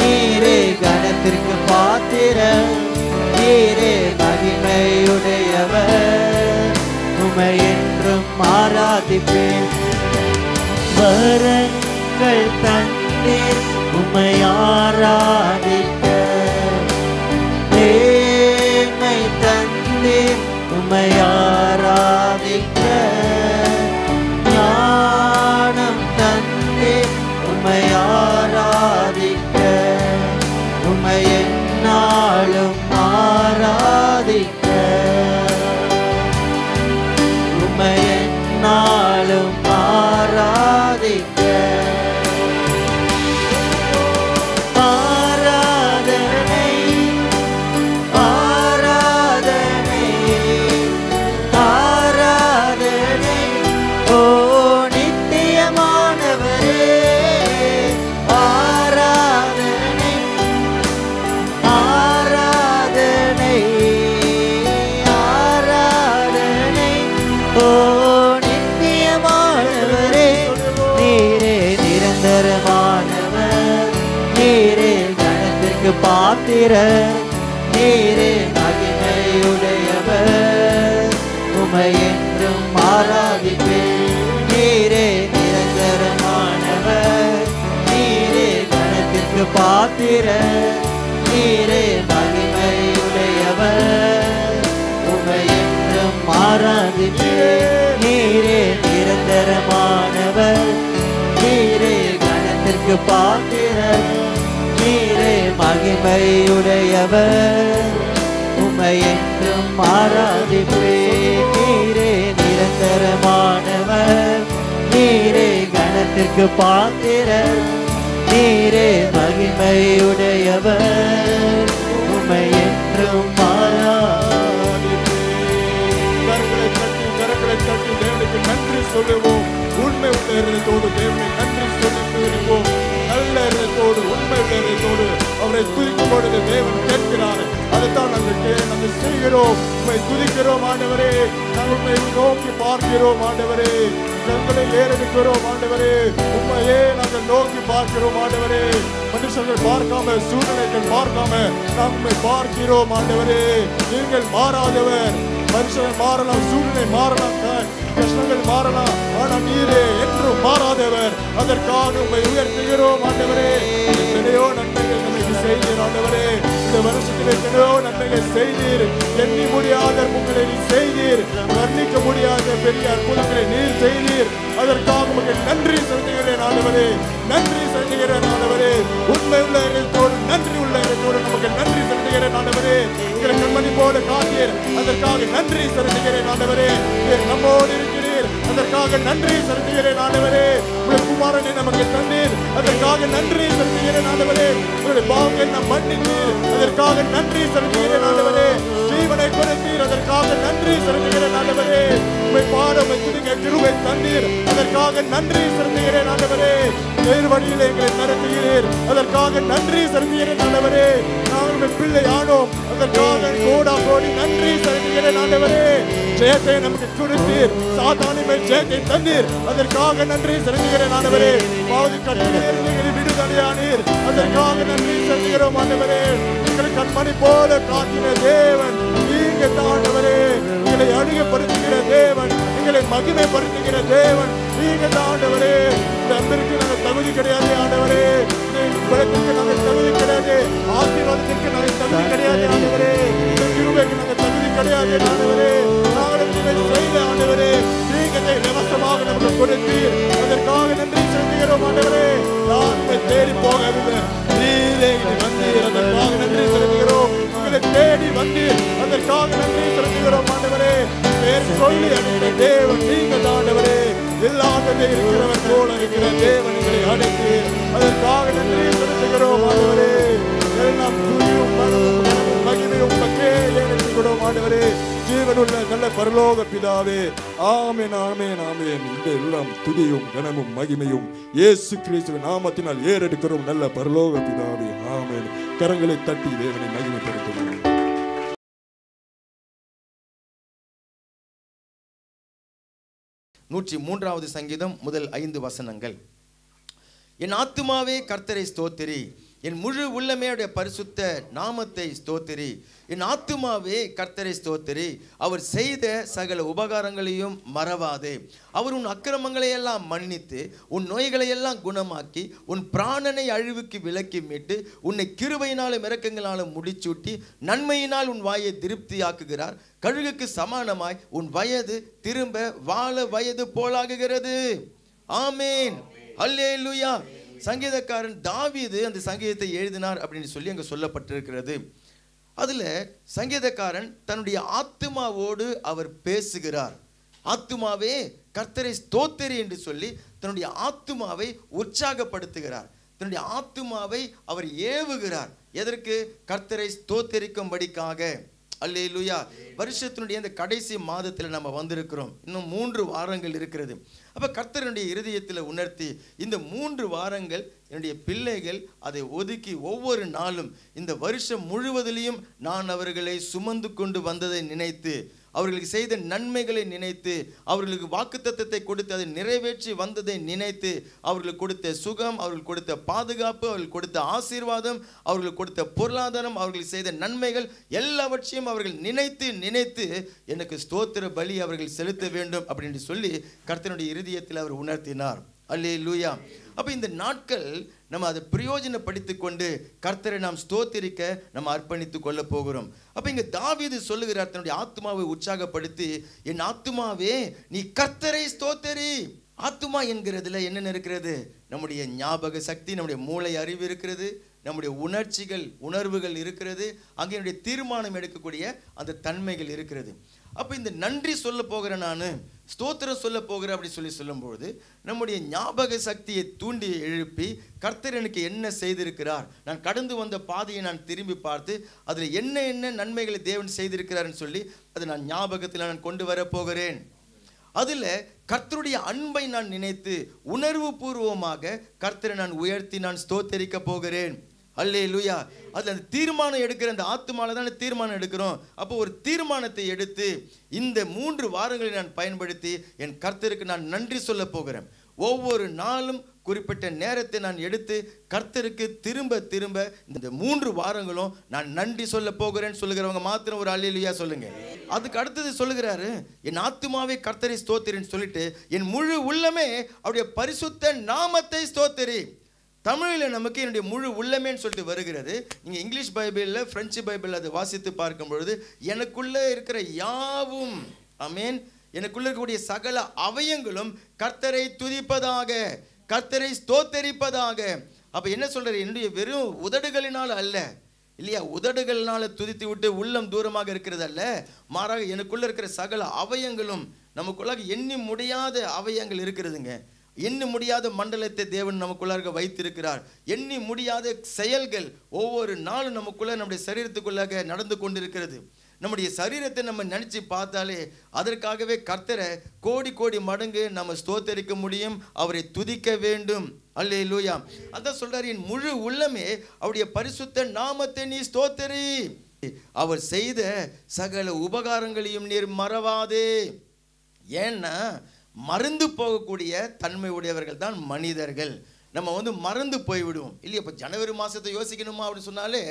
நீரே கணத்திற்கு பாத்திரர் நீரே மகிமையுடையவர் உம்மை என்றும் ஆராதிப்பேன் வரங்கள் தந்தீர் உம்மை ஆராதிக்க மேன்மை தந்தீர் உம்மை ஆராதிக்க ஞானம் தந்தீர் உம்மை ஆராதிக்க உம்மை எந்நாளும் ஆராதிக்க உம்மை எந்நாளும் ஆராதிக்க ஆராதனை ஆராதனை ஆராதனை ஓ நித்தியமானவரே ஆராதனை ஆராதனை ஆராதனை ஓ நித்தியமானவரே நீரே நிரந்தரமானவர் நீரே கணத்திற்கு பாத்திரர் நீரே மகிமையுடையவர் உம்மை என்றும் ஆராதிப்பேன் நீரே நிரந்தரமானவர் நீரே கணத்திற்கு பாத்திரர் நீரே மகிமையுடையவர் உம்மை என்றும் ஆராதிப்பேன் நீரே நிரந்தரமானவர் நீரே கணத்திற்கு பாத்திரர் நீரே மகிமையுடையவர் உம்மை என்றும் ஆராதிப்பேன் நீரே நிரந்தரமானவர் நீரே கணத்திற்கு பாத்திரர் நீரே மகிமையுடையவர் உம்மை என்றும் கரங்களை தட்டி தேவனுக்கு நன்றி சொல்லுவோம் உண்மை உள்ள இருந்தோடு தேவனை நன்றி சொல்லிவிடுவோம் நல்ல இருந்தோடு உண்மை உள்ள இருந்தோடு அவரை துதிக்கும் பொழுது தேவன் கேட்கிறார் அதைத்தான் நாங்கள் செய்கிறோம் உண்மை துதிக்கிறோம் ஆண்டவரே நாங்கள் உண்மை நோக்கி பார்க்கிறோம் ஆண்டவரே கண்களை ஏறெடுக்கிறோம் ஆண்டவரே உண்மையே நாங்கள் நோக்கி பார்க்கிறோம் ஆண்டவரே மனுஷர்கள் பார்க்காம சூழ்நிலைகள் பார்க்காம நாங்கள் பார்க்கிறோம் ஆண்டவரே நீங்கள் மாறாதவர் மனுஷன் மாறலாம் சூழ்நிலை மாறலாம் கஷ்டங்கள் மாறலாம் ஆனால் நீரே என்றும் மாறாதவர் அதற்காக உண்மை உயர்த்துகிறோம் ஆண்டவரே எத்தனையோ நன்மைகள் நமக்கு செய்தீர் ஆண்டவரே இந்த வருஷத்தில் எத்தனையோ நன்மைகள் செய்தீர் எண்ணி முடியாத உங்களை நீ செய்தீர் வர்ணிக்க முடியாத பெரிய அற்புதங்களை நீர் செய்தீர் அதற்காக உங்களுக்கு நன்றி செலுத்துகிறேன் ஆண்டவரே நன்றி செலுத்துகிறேன் ஆண்டவரே உண்மை உள்ள இடத்தோடு நன்றி உள்ள இடத்தோடு நமக்கு நன்றி செலுத்துகிறேன் ஆண்டவரே எங்களை கண்மணி போல காத்தீர் அதற்காக நன்றி செலுத்துகிறேன் ஆண்டவரே நம்மோடு இருக்கிறீர் அதற்காக நன்றி செலுத்துகிறேன் ஆண்டவரே உங்களுடைய குமாரனை நமக்கு தந்தீர் அதற்காக நன்றி செலுத்துகிறேன் ஆண்டவரே உங்களுடைய பாவங்களை நாம் மன்னித்தீர் அதற்காக நன்றி செலுத்துகிறேன் ஆண்டவரே ஜீவனை கொடுத்தீர், அதற்காக நன்றி செலுத்துகிறேன் ஆண்டவரே. உம்மை பாட உம்மை துதிக்க கிருபை தந்தீர், அதற்காக நன்றி செலுத்துகிறேன் ஆண்டவரே. நேர் வழியில் எங்களை நடத்துகிறீர், அதற்காக நன்றி செலுத்துகிறேன் ஆண்டவரே. நாங்கள் பிள்ளை ஆனோம், அதற்காக கோடி நன்றி செலுத்துகிறேன் ஆண்டவரே. ஜெயத்தை நமக்கு கொடுத்தீர், சாத்தானை மேல் ஜெயத்தை தந்தீர், அதற்காக நன்றி செலுத்துகிறேன் ஆண்டவரே. பாவதி கட்டிலிருந்து எங்களை விடுதலையானீர், அதற்காக நன்றி செலுத்துகிறோம் ஆண்டவரே. எங்களை கண்மணி போல காத்தின தேவன் நீங்க ஆண்டவரே. எங்களை அழுகப்படுத்துகிற தேவன், எங்களை மகிமைப்படுத்துகிற தேவன் நீங்க ஆண்டவரே. இந்த அன்பிற்கு நாங்கள் தகுதி கிடையாது ஆண்டவரே, பலத்திற்கு நாங்கள் தகுதி கிடையாது, ஆசீர்வாதத்திற்கு நாங்கள் தகுதி கிடையாது ஆண்டவரே, கிருபைக்கு நாங்கள் தகுதி கிடையாது ஆண்டவரே. நாங்கள் செய்த ஆண்டவரே, நீங்க இலவசமாக நமக்கு கொடுத்தீர், அதற்காக நன்றி செலுத்துகிறோம் ஆண்டவரே. நாங்கள் தேடி போகவில்லை, நீரே வந்தீர், அதற்காக நன்றி செலுத்துகிறோம். உங்களை தேடி வந்தீர், அதற்காக நன்றி செலுத்துகிறோம் ஆண்டவரே. பேர் சொல்லி அழைத்த தேவன் நீங்க ஆண்டவரே. இல்லாததை இருக்கிறவர் போல இருக்கிற தேவன் எங்களை அழைத்தீர், அதற்காக நன்றி செலுத்துகிறோம் ஆண்டவரே. எல்லாம் துதியும் மகிமையும் உமக்கே ஏறெடுத்துக்கிறோம் ஆண்டவரே. ஜீவனுள்ள நல்ல பரலோக பிதாவே, ஆமென் ஆமென் ஆமென். இந்த எல்லாம் துதியும் கனமும் மகிமையும் இயேசு கிறிஸ்துவின் நாமத்தினால் ஏறெடுக்கிறோம் நல்ல பரலோக பிதாவே, ஆமென். கரங்களை தட்டி தேவனை மகிமைப்படுத்துகிறோம். 103வது சங்கீதம் முதல் 5 வசனங்கள். என் ஆத்துமாவே கர்த்தரை ஸ்தோத்திரி, என் முழு உள்ளமே பரிசுத்த நாமத்தை ஸ்தோத்திரி. என் ஆத்துமாவே கர்த்தரை ஸ்தோத்திரி, அவர் செய்த சகல உபகாரங்களையும் மறவாதே. அவர் உன் அக்கிரமங்களை எல்லாம் மன்னித்து உன் நோய்களை எல்லாம் குணமாக்கி உன் பிராணனை அழிவுக்கு விலக்கி மீட்டு உன்னை கிருபையினாலும் இரக்கங்களாலும் முடிச்சூட்டி நன்மையினால் உன் வாயை திருப்தியாக்குகிறார். கழுகுக்கு சமானமாய் உன் வயது திரும்ப வாழ வயது போலாகுகிறது. ஆமேன், அல்லேலூயா. சங்கீதக்காரன் தாவீது அந்த சங்கீதத்தை எழுதினார் அப்படின்னு சொல்லி அங்கே சொல்லப்பட்டிருக்கிறது. அதுல சங்கீதக்காரன் தன்னுடைய ஆத்துமாவோடு அவர் பேசுகிறார். ஆத்துமாவே கர்த்தரை ஸ்தோத்திரி என்று சொல்லி தன்னுடைய ஆத்துமாவை உற்சாகப்படுத்துகிறார். தன்னுடைய ஆத்துமாவை அவர் ஏவுகிறார். எதற்கு? கர்த்தரை ஸ்தோத்திரிக்கும்படிக்காக. அல்லேலூயா. வருஷத்தினுடைய இந்த கடைசி மாதத்தில் நம்ம வந்திருக்கிறோம். இன்னும் 3 வாரங்கள் இருக்கிறது. அப்போ கர்த்தருடைய இருதயத்தில் உணர்த்தி இந்த 3 வாரங்கள் என்னுடைய பிள்ளைகள் அதை ஒதுக்கி ஒவ்வொரு நாளும் இந்த வருஷம் முழுவதிலையும் நான் அவர்களை சுமந்து கொண்டு வந்ததை நினைத்து, அவர்களுக்கு செய்த நன்மைகளை நினைத்து, அவர்களுக்கு வாக்குத்தத்தத்தை கொடுத்து அதை நிறைவேற்றி வந்ததை நினைத்து, அவர்களுக்கு கொடுத்த சுகம், அவர்களுக்கு கொடுத்த பாதுகாப்பு, அவர்களுக்கு கொடுத்த ஆசீர்வாதம், அவர்களுக்கு கொடுத்த பொருளாதாரம், அவர்களுக்கு செய்த நன்மைகள் எல்லாவற்றையும் அவர்கள் நினைத்து நினைத்து எனக்கு ஸ்தோத்திர பலி அவர்கள் செலுத்த வேண்டும் அப்படின்னு சொல்லி கர்த்தருடைய இருதயத்தில் அவர் உணர்த்தினார். அல்லேலூயா. அப்போ இந்த நாட்கள் நம்ம அதை பிரயோஜனப்படுத்தி கொண்டு கர்த்தரை நாம் ஸ்தோத்திரிக்க நம்ம அர்ப்பணித்து கொள்ள போகிறோம். அப்போ இங்கே தாவீது சொல்லுகிறார், தன்னுடைய ஆத்துமாவை உற்சாகப்படுத்தி, என் ஆத்துமாவே நீ கர்த்தரை ஸ்தோத்திரி. ஆத்துமா என்கிறதுல என்னென்ன இருக்கிறது? நம்முடைய ஞாபக சக்தி, நம்முடைய மூளை அறிவு இருக்கிறது, நம்முடைய உணர்ச்சிகள் உணர்வுகள் இருக்கிறது, அங்கே என்னுடைய தீர்மானம் எடுக்கக்கூடிய அந்த தன்மைகள் இருக்கிறது. அப்போ இந்த நன்றி சொல்ல போகிறேன், நான் ஸ்தோத்திரம் சொல்ல போகிறேன் அப்படி சொல்லும்போது நம்முடைய ஞாபக சக்தியை தூண்டி எழுப்பி கர்த்தர் எனக்கு என்ன செய்திருக்கிறார், நான் கடந்து வந்த பாதையை நான் திரும்பி பார்த்து அதில் என்ன என்ன நன்மைகளை தேவன் செய்திருக்கிறார்னு சொல்லி அதை நான் ஞாபகத்தில் நான் கொண்டு வர போகிறேன். அதில் கர்த்தருடைய அன்பை நான் நினைத்து உணர்வு பூர்வமாக கர்த்தரை நான் உயர்த்தி நான் ஸ்தோத்தரிக்க போகிறேன். அல்லேலூயா. அதில் அந்த தீர்மானம் எடுக்கிற அந்த ஆத்துமால தானே தீர்மானம் எடுக்கிறோம். அப்போ ஒரு தீர்மானத்தை எடுத்து இந்த 3 வாரங்களை நான் பயன்படுத்தி என் கர்த்தருக்கு நான் நன்றி சொல்ல போகிறேன். ஒவ்வொரு நாளும் குறிப்பிட்ட நேரத்தை நான் எடுத்து கர்த்தருக்கு திரும்ப திரும்ப இந்த 3 வாரங்களும் நான் நன்றி சொல்ல போகிறேன்னு சொல்லுகிறவங்க மாத்திரம் ஒரு அல்லேலூயா சொல்லுங்க. அதுக்கு அடுத்தது சொல்லுகிறாரு, என் ஆத்துமாவே கர்த்தரை ஸ்தோத்திரின்னு சொல்லிட்டு என் முழு உள்ளமே அவருடைய பரிசுத்த நாமத்தை ஸ்தோத்திரி. தமிழில் நமக்கு என்னுடைய முழு உள்ளமேன்னு சொல்லிட்டு வருகிறது. நீங்கள் இங்கிலீஷ் பைபிளில், பிரெஞ்சு பைபிளில் அதை வாசித்து பார்க்கும் பொழுது எனக்குள்ளே இருக்கிற யாவும், ஆமென், எனக்குள்ள இருக்கக்கூடிய சகல அவயங்களும் கர்த்தரை துதிப்பதாக, கர்த்தரை ஸ்தோத்தரிப்பதாக. அப்போ என்ன சொல்றாரு? என்னுடைய வெறும் உதடுகளினால் அல்ல, இல்லையா, உதடுகளினால துதித்து விட்டு உள்ளம் தூரமாக இருக்கிறது அல்ல, மாறாக எனக்குள்ள இருக்கிற சகல அவயங்களும், நமக்குள்ளாக எண்ணி முடியாத அவயங்கள் இருக்கிறதுங்க. எண்ணி முடியாத மண்டலத்தை தேவன் நமக்குள்ளாக வைத்திருக்கிறார். எண்ணி முடியாத செயல்கள் ஒவ்வொரு நாளும் நமக்குள்ள நம்முடைய சரீரத்துக்குள்ளாக நடந்து கொண்டிருக்கிறது. நம்முடைய சரீரத்தை நம்ம நினச்சி பார்த்தாலே அதற்காகவே கர்த்தரை கோடி கோடி மடங்கு நம்ம ஸ்தோத்தரிக்க முடியும், அவரை துதிக்க வேண்டும். அல்லேலூயா. அதான் சொல்றாரு, என் முழு உள்ளமே அவருடைய பரிசுத்த நாமத்தை நீ ஸ்தோத்தரி, அவர் செய்த சகல உபகாரங்களையும் நீர் மறவாதே. ஏன்னா மறந்து போகக்கூடிய தன்மை உடையவர்கள் தான் மனிதர்கள். நம்ம மறந்து போய்விடுவோம் இல்லையா? இப்போ ஜனவரி மாதத்தை யோசிக்கணுமா அப்படின்னு சொன்னாலே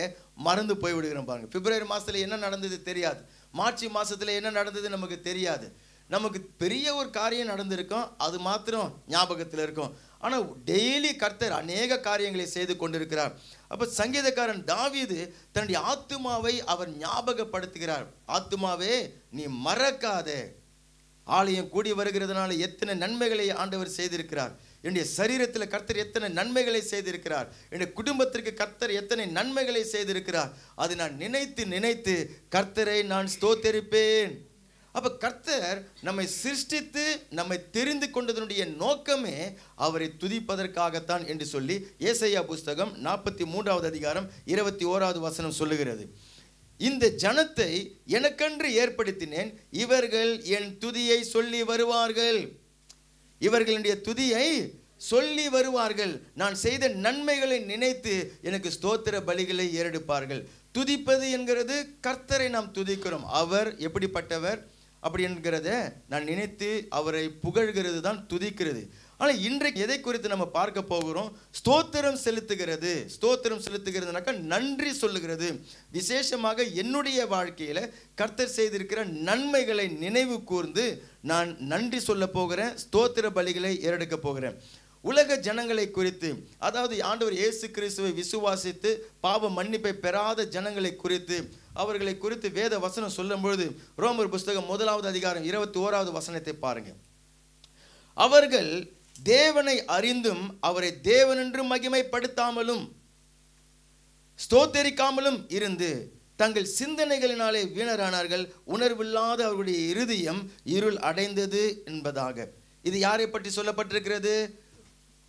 மறந்து போய்விடுகிறோம் பாருங்க. பிப்ரவரி மாதத்தில் என்ன நடந்தது தெரியாது, மார்ச் மாதத்தில் என்ன நடந்தது நமக்கு தெரியாது. நமக்கு பெரிய ஒரு காரியம் நடந்திருக்கும், அது மாத்திரம் ஞாபகத்தில் இருக்கும். ஆனால் டெய்லி கர்த்தர் அநேக காரியங்களை செய்து கொண்டிருக்கிறார். அப்போ சங்கீதக்காரன் தாவீது தன்னுடைய ஆத்துமாவை அவர் ஞாபகப்படுத்துகிறார். ஆத்துமாவே நீ மறக்காதே, ஆலயம் கூடி வருகிறதுனால எத்தனை நன்மைகளை ஆண்டவர் செய்திருக்கிறார், என்னுடைய சரீரத்தில் கர்த்தர் எத்தனை நன்மைகளை செய்திருக்கிறார், என்னுடைய குடும்பத்திற்கு கர்த்தர் எத்தனை நன்மைகளை செய்திருக்கிறார், அது நான் நினைத்து நினைத்து கர்த்தரை நான் ஸ்தோத்தரிப்பேன். அப்போ கர்த்தர் நம்மை சிருஷ்டித்து நம்மை தெரிந்து கொண்டதனுடைய நோக்கமே அவரை துதிப்பதற்காகத்தான் என்று சொல்லி ஏசாயா புஸ்தகம் 43வது அதிகாரம் 21வது வசனம் சொல்லுகிறது. இந்த ஜனத்தை எனக்கென்று ஏற்படுத்தினேன், இவர்கள் என் துதியை சொல்லி வருவார்கள். இவர்களுடைய துதியை சொல்லி வருவார்கள். நான் செய்த நன்மைகளை நினைத்து எனக்கு ஸ்தோத்திர பலிகளை ஏறெடுப்பார்கள். துதிப்பது என்கிறது கர்த்தரை நாம் துதிக்கிறோம். அவர் எப்படிப்பட்டவர் அப்படி என்கிறத நான் நினைத்து அவரை புகழ்கிறது தான் துதிக்கிறது. ஆனால் இன்றைக்கு எதை குறித்து நம்ம பார்க்க போகிறோம்? ஸ்தோத்திரம் செலுத்துகிறது. ஸ்தோத்திரம் செலுத்துகிறதுனாக்கா நன்றி சொல்லுகிறது. விசேஷமாக என்னுடைய வாழ்க்கையில் கர்த்தர் செய்திருக்கிற நன்மைகளை நினைவு கூர்ந்து நான் நன்றி சொல்ல போகிறேன், ஸ்தோத்திர பலிகளை ஏறெடுக்க போகிறேன். உலக ஜனங்களை குறித்து, அதாவது ஆண்டவர் இயேசு கிறிஸ்துவை விசுவாசித்து பாவ மன்னிப்பை பெறாத ஜனங்களை குறித்து, அவர்களை குறித்து வேத வசனம் சொல்லும் பொழுது ரோமர் புஸ்தகம் 1வது அதிகாரம் 21வது வசனத்தை பாருங்க. அவர்கள் தேவனை அறிந்தும் அவரை தேவனென்று மகிமைப்படுத்தாமலும் ஸ்தோத்தரிக்காமலும் இருந்து தங்கள் சிந்தனைகளினாலே வீணரானார்கள், உணர்வில்லாத அவர்களுடைய இருதயம் இருள் அடைந்தது என்பதாக. இது யாரை பற்றி சொல்லப்பட்டிருக்கிறது?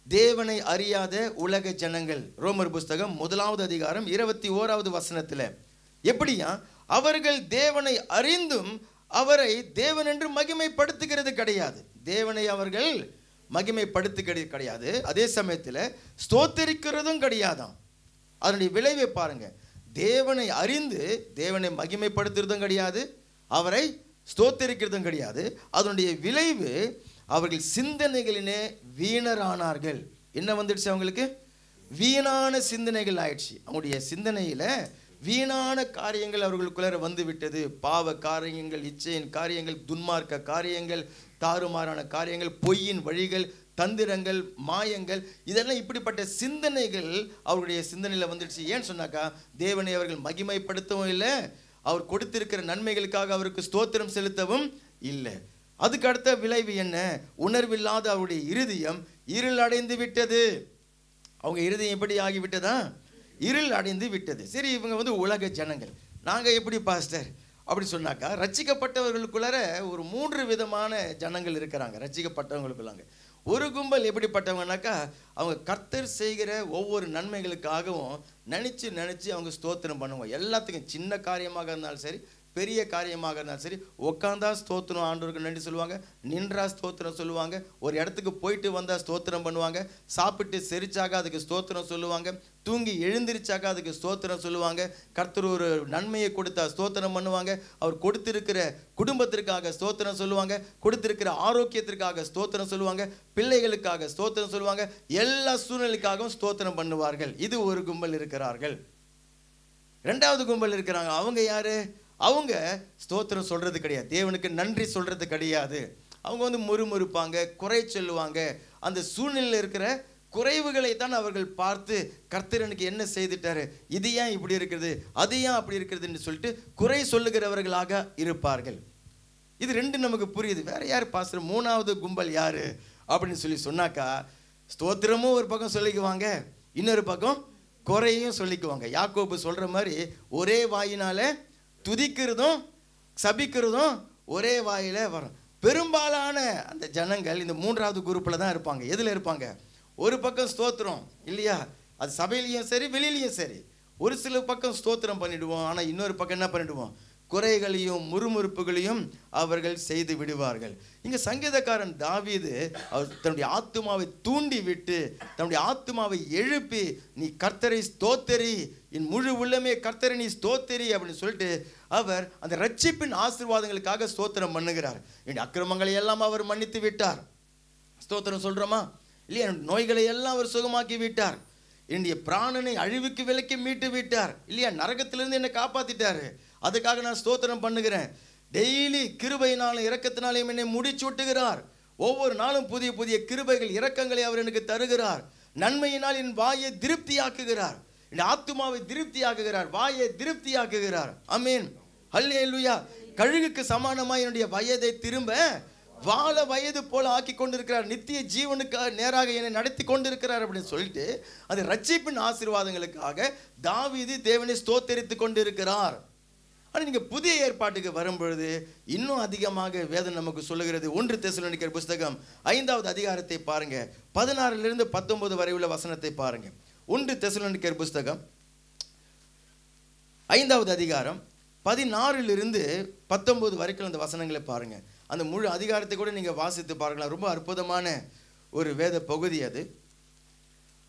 தேவனை அறியாத உலக ஜனங்கள். ரோமர் புஸ்தகம் 1வது அதிகாரம் 21வது வசனத்தில் எப்படியா? அவர்கள் தேவனை அறிந்தும் அவரை தேவன் என்று மகிமைப்படுத்துகிறது கிடையாது. தேவனை அவர்கள் மகிமைப்படுத்துகிறது கிடையாது. அதே சமயத்தில் ஸ்தோத்தரிக்கிறதும் கிடையாதாம். அதனுடைய விளைவை பாருங்க. தேவனை அறிந்து தேவனை மகிமைப்படுத்துறதும் கிடையாது, அவரை ஸ்தோத்தரிக்கிறதும் கிடையாது. அதனுடைய விளைவு அவர்கள் சிந்தனைகளினே வீணரானார்கள். என்ன வந்துடுச்சு? அவங்களுக்கு வீணான சிந்தனைகள் ஆயிடுச்சு. அவங்களுடைய சிந்தனையில் வீணான காரியங்கள் அவர்களுக்குள்ள வந்து விட்டது. பாவ காரியங்கள், இச்சையின் காரியங்கள், துன்மார்க்க காரியங்கள், தாறுமாறான காரியங்கள், பொய்யின் வழிகள், தந்திரங்கள், மாயங்கள், இதெல்லாம் இப்படிப்பட்ட சிந்தனைகள் அவருடைய சிந்தனையில் வந்துடுச்சு. ஏன்னு சொன்னாக்கா தேவனை அவர்கள் மகிமைப்படுத்தவும் இல்லை, அவர் கொடுத்திருக்கிற நன்மைகளுக்காக அவருக்கு ஸ்தோத்திரம் செலுத்தவும் இல்லை. அதுக்கு அடுத்த விளைவு என்ன? உணர்வில்லாத அவருடைய இருதயம் இருள் அடைந்து விட்டது. அவங்க இருதயம் எப்படி ஆகிவிட்டதா? இருள் அடைந்து விட்டது. சரி, இவங்க உலக ஜனங்கள். நாங்கள் எப்படி பாஸ்டர் அப்படி சொன்னாக்கா, ரட்சிக்கப்பட்டவர்களுக்குள்ளார ஒரு 3 விதமான ஜனங்கள் இருக்கிறாங்க. ரட்சிக்கப்பட்டவங்களுக்குள்ளாங்க ஒரு கும்பல் எப்படிப்பட்டவங்கனாக்கா, அவங்க கர்த்தர் செய்கிற ஒவ்வொரு நன்மைகளுக்காகவும் நினச்சி அவங்க ஸ்தோத்திரம் பண்ணுவாங்க. எல்லாத்துக்கும் சின்ன காரியமாக இருந்தாலும் சரி, பெரிய காரியமாக இருந்தாலும் சரி, உட்காந்தா ஸ்தோத்திரம் ஆண்டவருக்கு நன்றி சொல்லுவாங்க, நின்றா ஸ்தோத்திரம் சொல்லுவாங்க, ஒரு இடத்துக்கு போயிட்டு வந்தால் ஸ்தோத்திரம் பண்ணுவாங்க, சாப்பிட்டு செரிச்சாக அதுக்கு ஸ்தோத்திரம் சொல்லுவாங்க, தூங்கி எழுந்திரிச்சாக்க அதுக்கு ஸ்தோத்திரம் சொல்லுவாங்க, கர்த்தர் ஒரு நன்மையை கொடுத்தா ஸ்தோத்திரம் பண்ணுவாங்க, அவர் கொடுத்திருக்கிற குடும்பத்திற்காக ஸ்தோத்திரம் சொல்லுவாங்க, கொடுத்திருக்கிற ஆரோக்கியத்திற்காக ஸ்தோத்திரம் சொல்லுவாங்க, பிள்ளைகளுக்காக ஸ்தோத்திரம் சொல்லுவாங்க, எல்லா சூழ்நிலைக்காகவும் ஸ்தோத்திரம் பண்ணுவார்கள். இது ஒரு கும்பல் இருக்கிறார்கள். 2வது கும்பல் இருக்கிறாங்க. அவங்க யாரு? அவங்க ஸ்தோத்திரம் சொல்றது கிடையாது, தேவனுக்கு நன்றி சொல்றது கிடையாது. அவங்க முறுமுறுப்பாங்க, குறை சொல்லுவாங்க. அந்த சூழ்நிலையில் இருக்கிற குறைவுகளை தான் அவர்கள் பார்த்து கர்த்தர் எனக்கு என்ன செய்துட்டாரு, இது ஏன் இப்படி இருக்கிறது, அது ஏன் அப்படி இருக்கிறதுன்னு சொல்லிட்டு குறை சொல்லுகிறவர்களாக இருப்பார்கள். இது 2 நமக்கு புரியுது. வேற யார் பாஸ்டர்? 3வது கும்பல் யாரு அப்படின்னு சொல்லி சொன்னாக்கா, ஸ்தோத்திரமும் ஒரு பக்கம் சொல்லிக்குவாங்க, இன்னொரு பக்கம் குறையும் சொல்லிக்குவாங்க. யாக்கோபு சொல்ற மாதிரி ஒரே வாயினால துதிக்கிறதும் சபிக்கிறதும் ஒரே வாயில வரும். பெரும்பாலான அந்த ஜனங்கள் இந்த 3வது குரூப்பில் தான் இருப்பாங்க. எதில் இருப்பாங்க? ஒரு பக்கம் ஸ்தோத்திரம் இல்லையா, அது சபையிலையும் சரி வெளியிலையும் சரி. ஒரு சில பக்கம் ஸ்தோத்திரம் பண்ணிடுவோம், ஆனால் இன்னொரு பக்கம் என்ன பண்ணிடுவோம்? குறைகளையும் முறுமுறுப்புகளையும் அவர்கள் செய்து விடுவார்கள். இங்க சங்கீதக்காரன் தாவீது அவர் தன்னுடைய ஆத்துமாவை தூண்டி விட்டு தன்னுடைய ஆத்துமாவை எழுப்பி, நீ கர்த்தரை ஸ்தோத்திரி, என் முழு உள்ளமே கர்த்தரை நீ ஸ்தோத்திரி அப்படின்னு சொல்லிட்டு அவர் அந்த ரட்சிப்பின் ஆசீர்வாதங்களுக்காக ஸ்தோத்திரம் பண்ணுகிறார். என்னுடைய அக்கிரமங்களை எல்லாம் அவர் மன்னித்து விட்டார். ஸ்தோத்திரம் சொல்றோமா இல்லையா? நோய்களை எல்லாம் அவர் சுகமாக்கி விட்டார். என்னுடைய பிராணனை அழிவுக்கு விலக்கி மீட்டு விட்டார் இல்லையா? நரகத்திலிருந்து என்னை காப்பாத்திட்டாரு. அதுக்காக நான் ஸ்தோத்திரம் பண்ணுகிறேன். டெய்லி கிருபையினாலும் இரக்கத்தினாலும் என்னை முடிச்சூட்டுகிறார். ஒவ்வொரு நாளும் புதிய புதிய கிருபைகள் இரக்கங்களை அவர் எனக்கு தருகிறார். நன்மையினால் என் வாயை திருப்தியாக்குகிறார், என் ஆத்துமாவை திருப்தியாக்குகிறார், வாயை திருப்தியாக்குகிறார். ஆமென், ஹல்லேலூயா. கழுகுக்கு சமானமாய் என்னுடைய வயதை திரும்ப வாழ வயது போல ஆக்கி கொண்டிருக்கிறார். நித்திய ஜீவனுக்கு நேராக என்னை நடத்தி கொண்டிருக்கிறார் அப்படின்னு சொல்லிட்டு அது ரட்சிப்பின் ஆசீர்வாதங்களுக்காக தாவீது தேவனை ஸ்தோத்தரித்து கொண்டிருக்கிறார். ஆனால் நீங்கள் புதிய ஏற்பாட்டுக்கு வரும்பொழுது இன்னும் அதிகமாக வேதம் நமக்கு சொல்லுகிறது. 1 தெசலோனிக்கர் புஸ்தகம் 5வது அதிகாரத்தை பாருங்க, 16 to 19 வரை உள்ள வசனத்தை பாருங்க. 1 தெசலோனிக்கர் புஸ்தகம் 5வது அதிகாரம் 16 to 19 வரைக்கும் அந்த வசனங்களை பாருங்க. அந்த முழு அதிகாரத்தை கூட நீங்கள் வாசித்து பார்க்கலாம். ரொம்ப அற்புதமான ஒரு வேத பகுதி அது.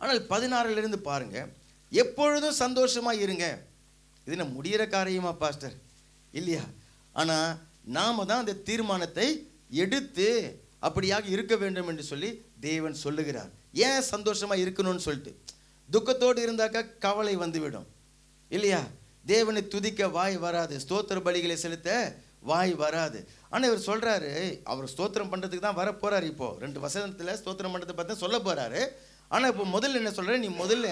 ஆனால் 16 பாருங்க, எப்பொழுதும் சந்தோஷமாக இருங்க. இது என்ன முடிகிற காரியமா பாஸ்டர்? இல்லையா? ஆனால் நாம தான் அந்த தீர்மானத்தை எடுத்து அப்படியாக இருக்க வேண்டும் என்று சொல்லி தேவன் சொல்லுகிறார். ஏன் சந்தோஷமாக இருக்கணும்னு சொல்லிட்டு, துக்கத்தோடு இருந்தாக்கா கவலை வந்துவிடும் இல்லையா? தேவனை துதிக்க வாய் வராது, ஸ்தோத்திர பலிகளை செலுத்த வாய் வராது. ஆனால் இவர் சொல்கிறாரு, அவர் ஸ்தோத்திரம் பண்ணுறதுக்கு தான் வர போகிறார். இப்போது 2 வசனத்தில் ஸ்தோத்திரம் பண்ணுறதை பார்த்தா சொல்ல போகிறாரு. ஆனால் இப்போ முதல்ல என்ன சொல்கிறார்? நீ முதல்ல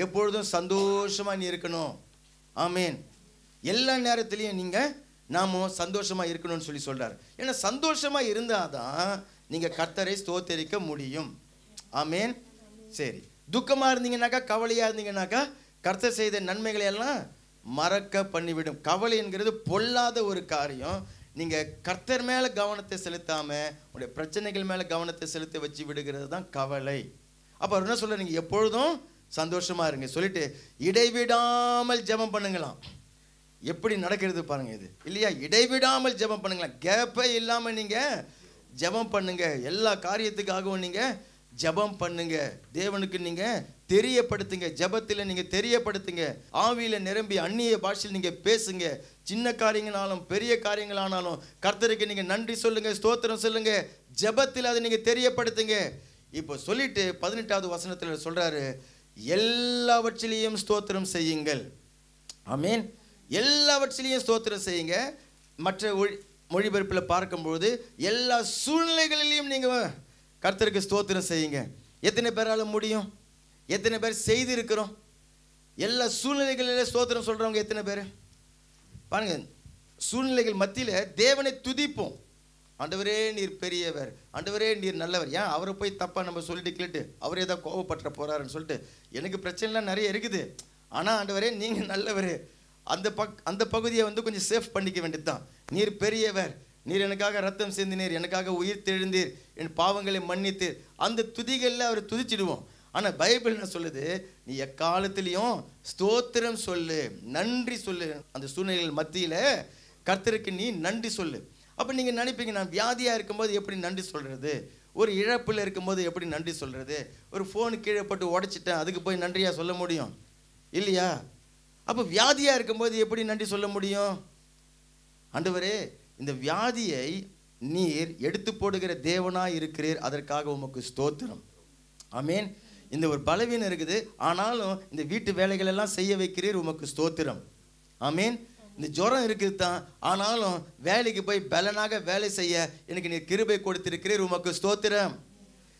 எப்பொழுதும் சந்தோஷமாக நீ இருக்கணும். ஆமேன். எல்லா நேரத்துலையும் நீங்கள் நாம சந்தோஷமாக இருக்கணும்னு சொல்லி சொல்கிறார். ஏன்னா சந்தோஷமாக இருந்தால் தான் நீங்கள் கர்த்தரை ஸ்தோத்தரிக்க முடியும். ஆமேன். சரி, துக்கமாக இருந்தீங்கன்னாக்கா, கவலையாக இருந்தீங்கன்னாக்கா கர்த்தர் செய்த நன்மைகளை எல்லாம் மறக்க பண்ணிவிடும். கவலை என்கிறது பொல்லாத ஒரு காரியம். நீங்கள் கர்த்தர் மேலே கவனத்தை செலுத்தாமல் உங்களுடைய பிரச்சனைகள் மேலே கவனத்தை செலுத்த வச்சு விடுகிறது தான் கவலை. அப்போ என்ன சொல்ல, நீங்கள் எப்பொழுதும் சந்தோஷமாக இருங்க சொல்லிட்டு இடைவிடாமல் ஜெபம் பண்ணுங்களாம். எப்படி நடக்கிறது பாருங்க இது இல்லையா? இடைவிடாமல் ஜெபம் பண்ணுங்களாம். கேப்பே இல்லாமல் நீங்கள் ஜெபம் பண்ணுங்க. எல்லா காரியத்துக்காகவும் நீங்கள் ஜெபம் பண்ணுங்க. தேவனுக்கு நீங்கள் தெரியப்படுத்துங்க. ஜெபத்தில் நீங்கள் தெரியப்படுத்துங்க. ஆவியில் நிரம்பி அந்நிய பாஷையில் நீங்கள் பேசுங்க. சின்ன காரியங்களாலும் பெரிய காரியங்களானாலும் கர்த்தருக்கு நீங்கள் நன்றி சொல்லுங்க, ஸ்தோத்திரம் சொல்லுங்க. ஜெபத்தில் அதை நீங்கள் தெரியப்படுத்துங்க. இப்போ சொல்லிட்டு 18வது வசனத்தில் சொல்றாரு, எல்லாவற்றிலையும் ஸ்தோத்திரம் செய்யுங்கள். ஆமீன். எல்லாவற்றிலையும் ஸ்தோத்திரம் செய்யுங்க. மற்ற மொழிபெயர்ப்பில் பார்க்கும்போது எல்லா சூழ்நிலைகளிலையும் நீங்கள் கர்த்தருக்கு ஸ்தோத்திரம் செய்யுங்க. எத்தனை பேரால முடியும்? எத்தனை பேர் செய்திருக்கிறோம்? எல்லா சூழ்நிலைகளில் ஸ்தோத்திரம் சொல்கிறவங்க எத்தனை பேர் பாருங்க. சூழ்நிலைகள் மத்தியில் தேவனை துதிப்போம். ஆண்டவரே நீர் பெரியவர், ஆண்டவரே நீர் நல்லவர். ஏன் அவரை போய் தப்பாக நம்ம சொல்லிட்டு கேட்டு அவரே தான் கோவப்பட்ட போகிறாருன்னு சொல்லிட்டு எனக்கு பிரச்சனைலாம் நிறைய இருக்குது. ஆனால் ஆண்டவரே நீங்கள் நல்லவர், அந்த பகுதியை கொஞ்சம் சேஃப் பண்ணிக்க வேண்டியது தான். நீர் பெரியவர், நீர் எனக்காக ரத்தம் சிந்தினீர், எனக்காக உயிர் தெழுந்தீர், என் பாவங்களை மன்னித்தீர். அந்த துதிகளில் அவரை துதிச்சிடுவோம். ஆனால் பைபிள் என்ன சொல்லுது? நீ எக்காலத்திலையும் ஸ்தோத்திரம் சொல்லு, நன்றி சொல்லு. அந்த சூழ்நிலைகள் மத்தியில் கர்த்தருக்கு நீ நன்றி சொல்லு. அப்போ நீங்கள் நினைப்பீங்க, நான் வியாதியாக இருக்கும்போது எப்படி நன்றி சொல்கிறது, ஒரு இழப்பில் இருக்கும்போது எப்படி நன்றி சொல்கிறது, ஒரு ஃபோனு கீழே போட்டு உடைச்சிட்டேன் அதுக்கு போய் நன்றியாக சொல்ல முடியும் இல்லையா? அப்போ வியாதியாக இருக்கும்போது எப்படி நன்றி சொல்ல முடியும்? ஆண்டவரே இந்த வியாதியை நீர் எடுத்து போடுகிற தேவனாக இருக்கிறீர், அதற்காக உமக்கு ஸ்தோத்திரம். ஆமீன். இந்த ஒரு பலவீனம் இருக்குது, ஆனாலும் இந்த வீட்டு வேலைகள் எல்லாம் செய்ய வைக்கிறீர், உமக்கு ஸ்தோத்திரம். ஆமீன். இந்த ஜுரம் இருக்குது தான், ஆனாலும் வேலைக்கு போய் பலனாக வேலை செய்ய எனக்கு நீர் கிருபை கொடுத்திருக்கிறீர், உமக்கு ஸ்தோத்திரம்.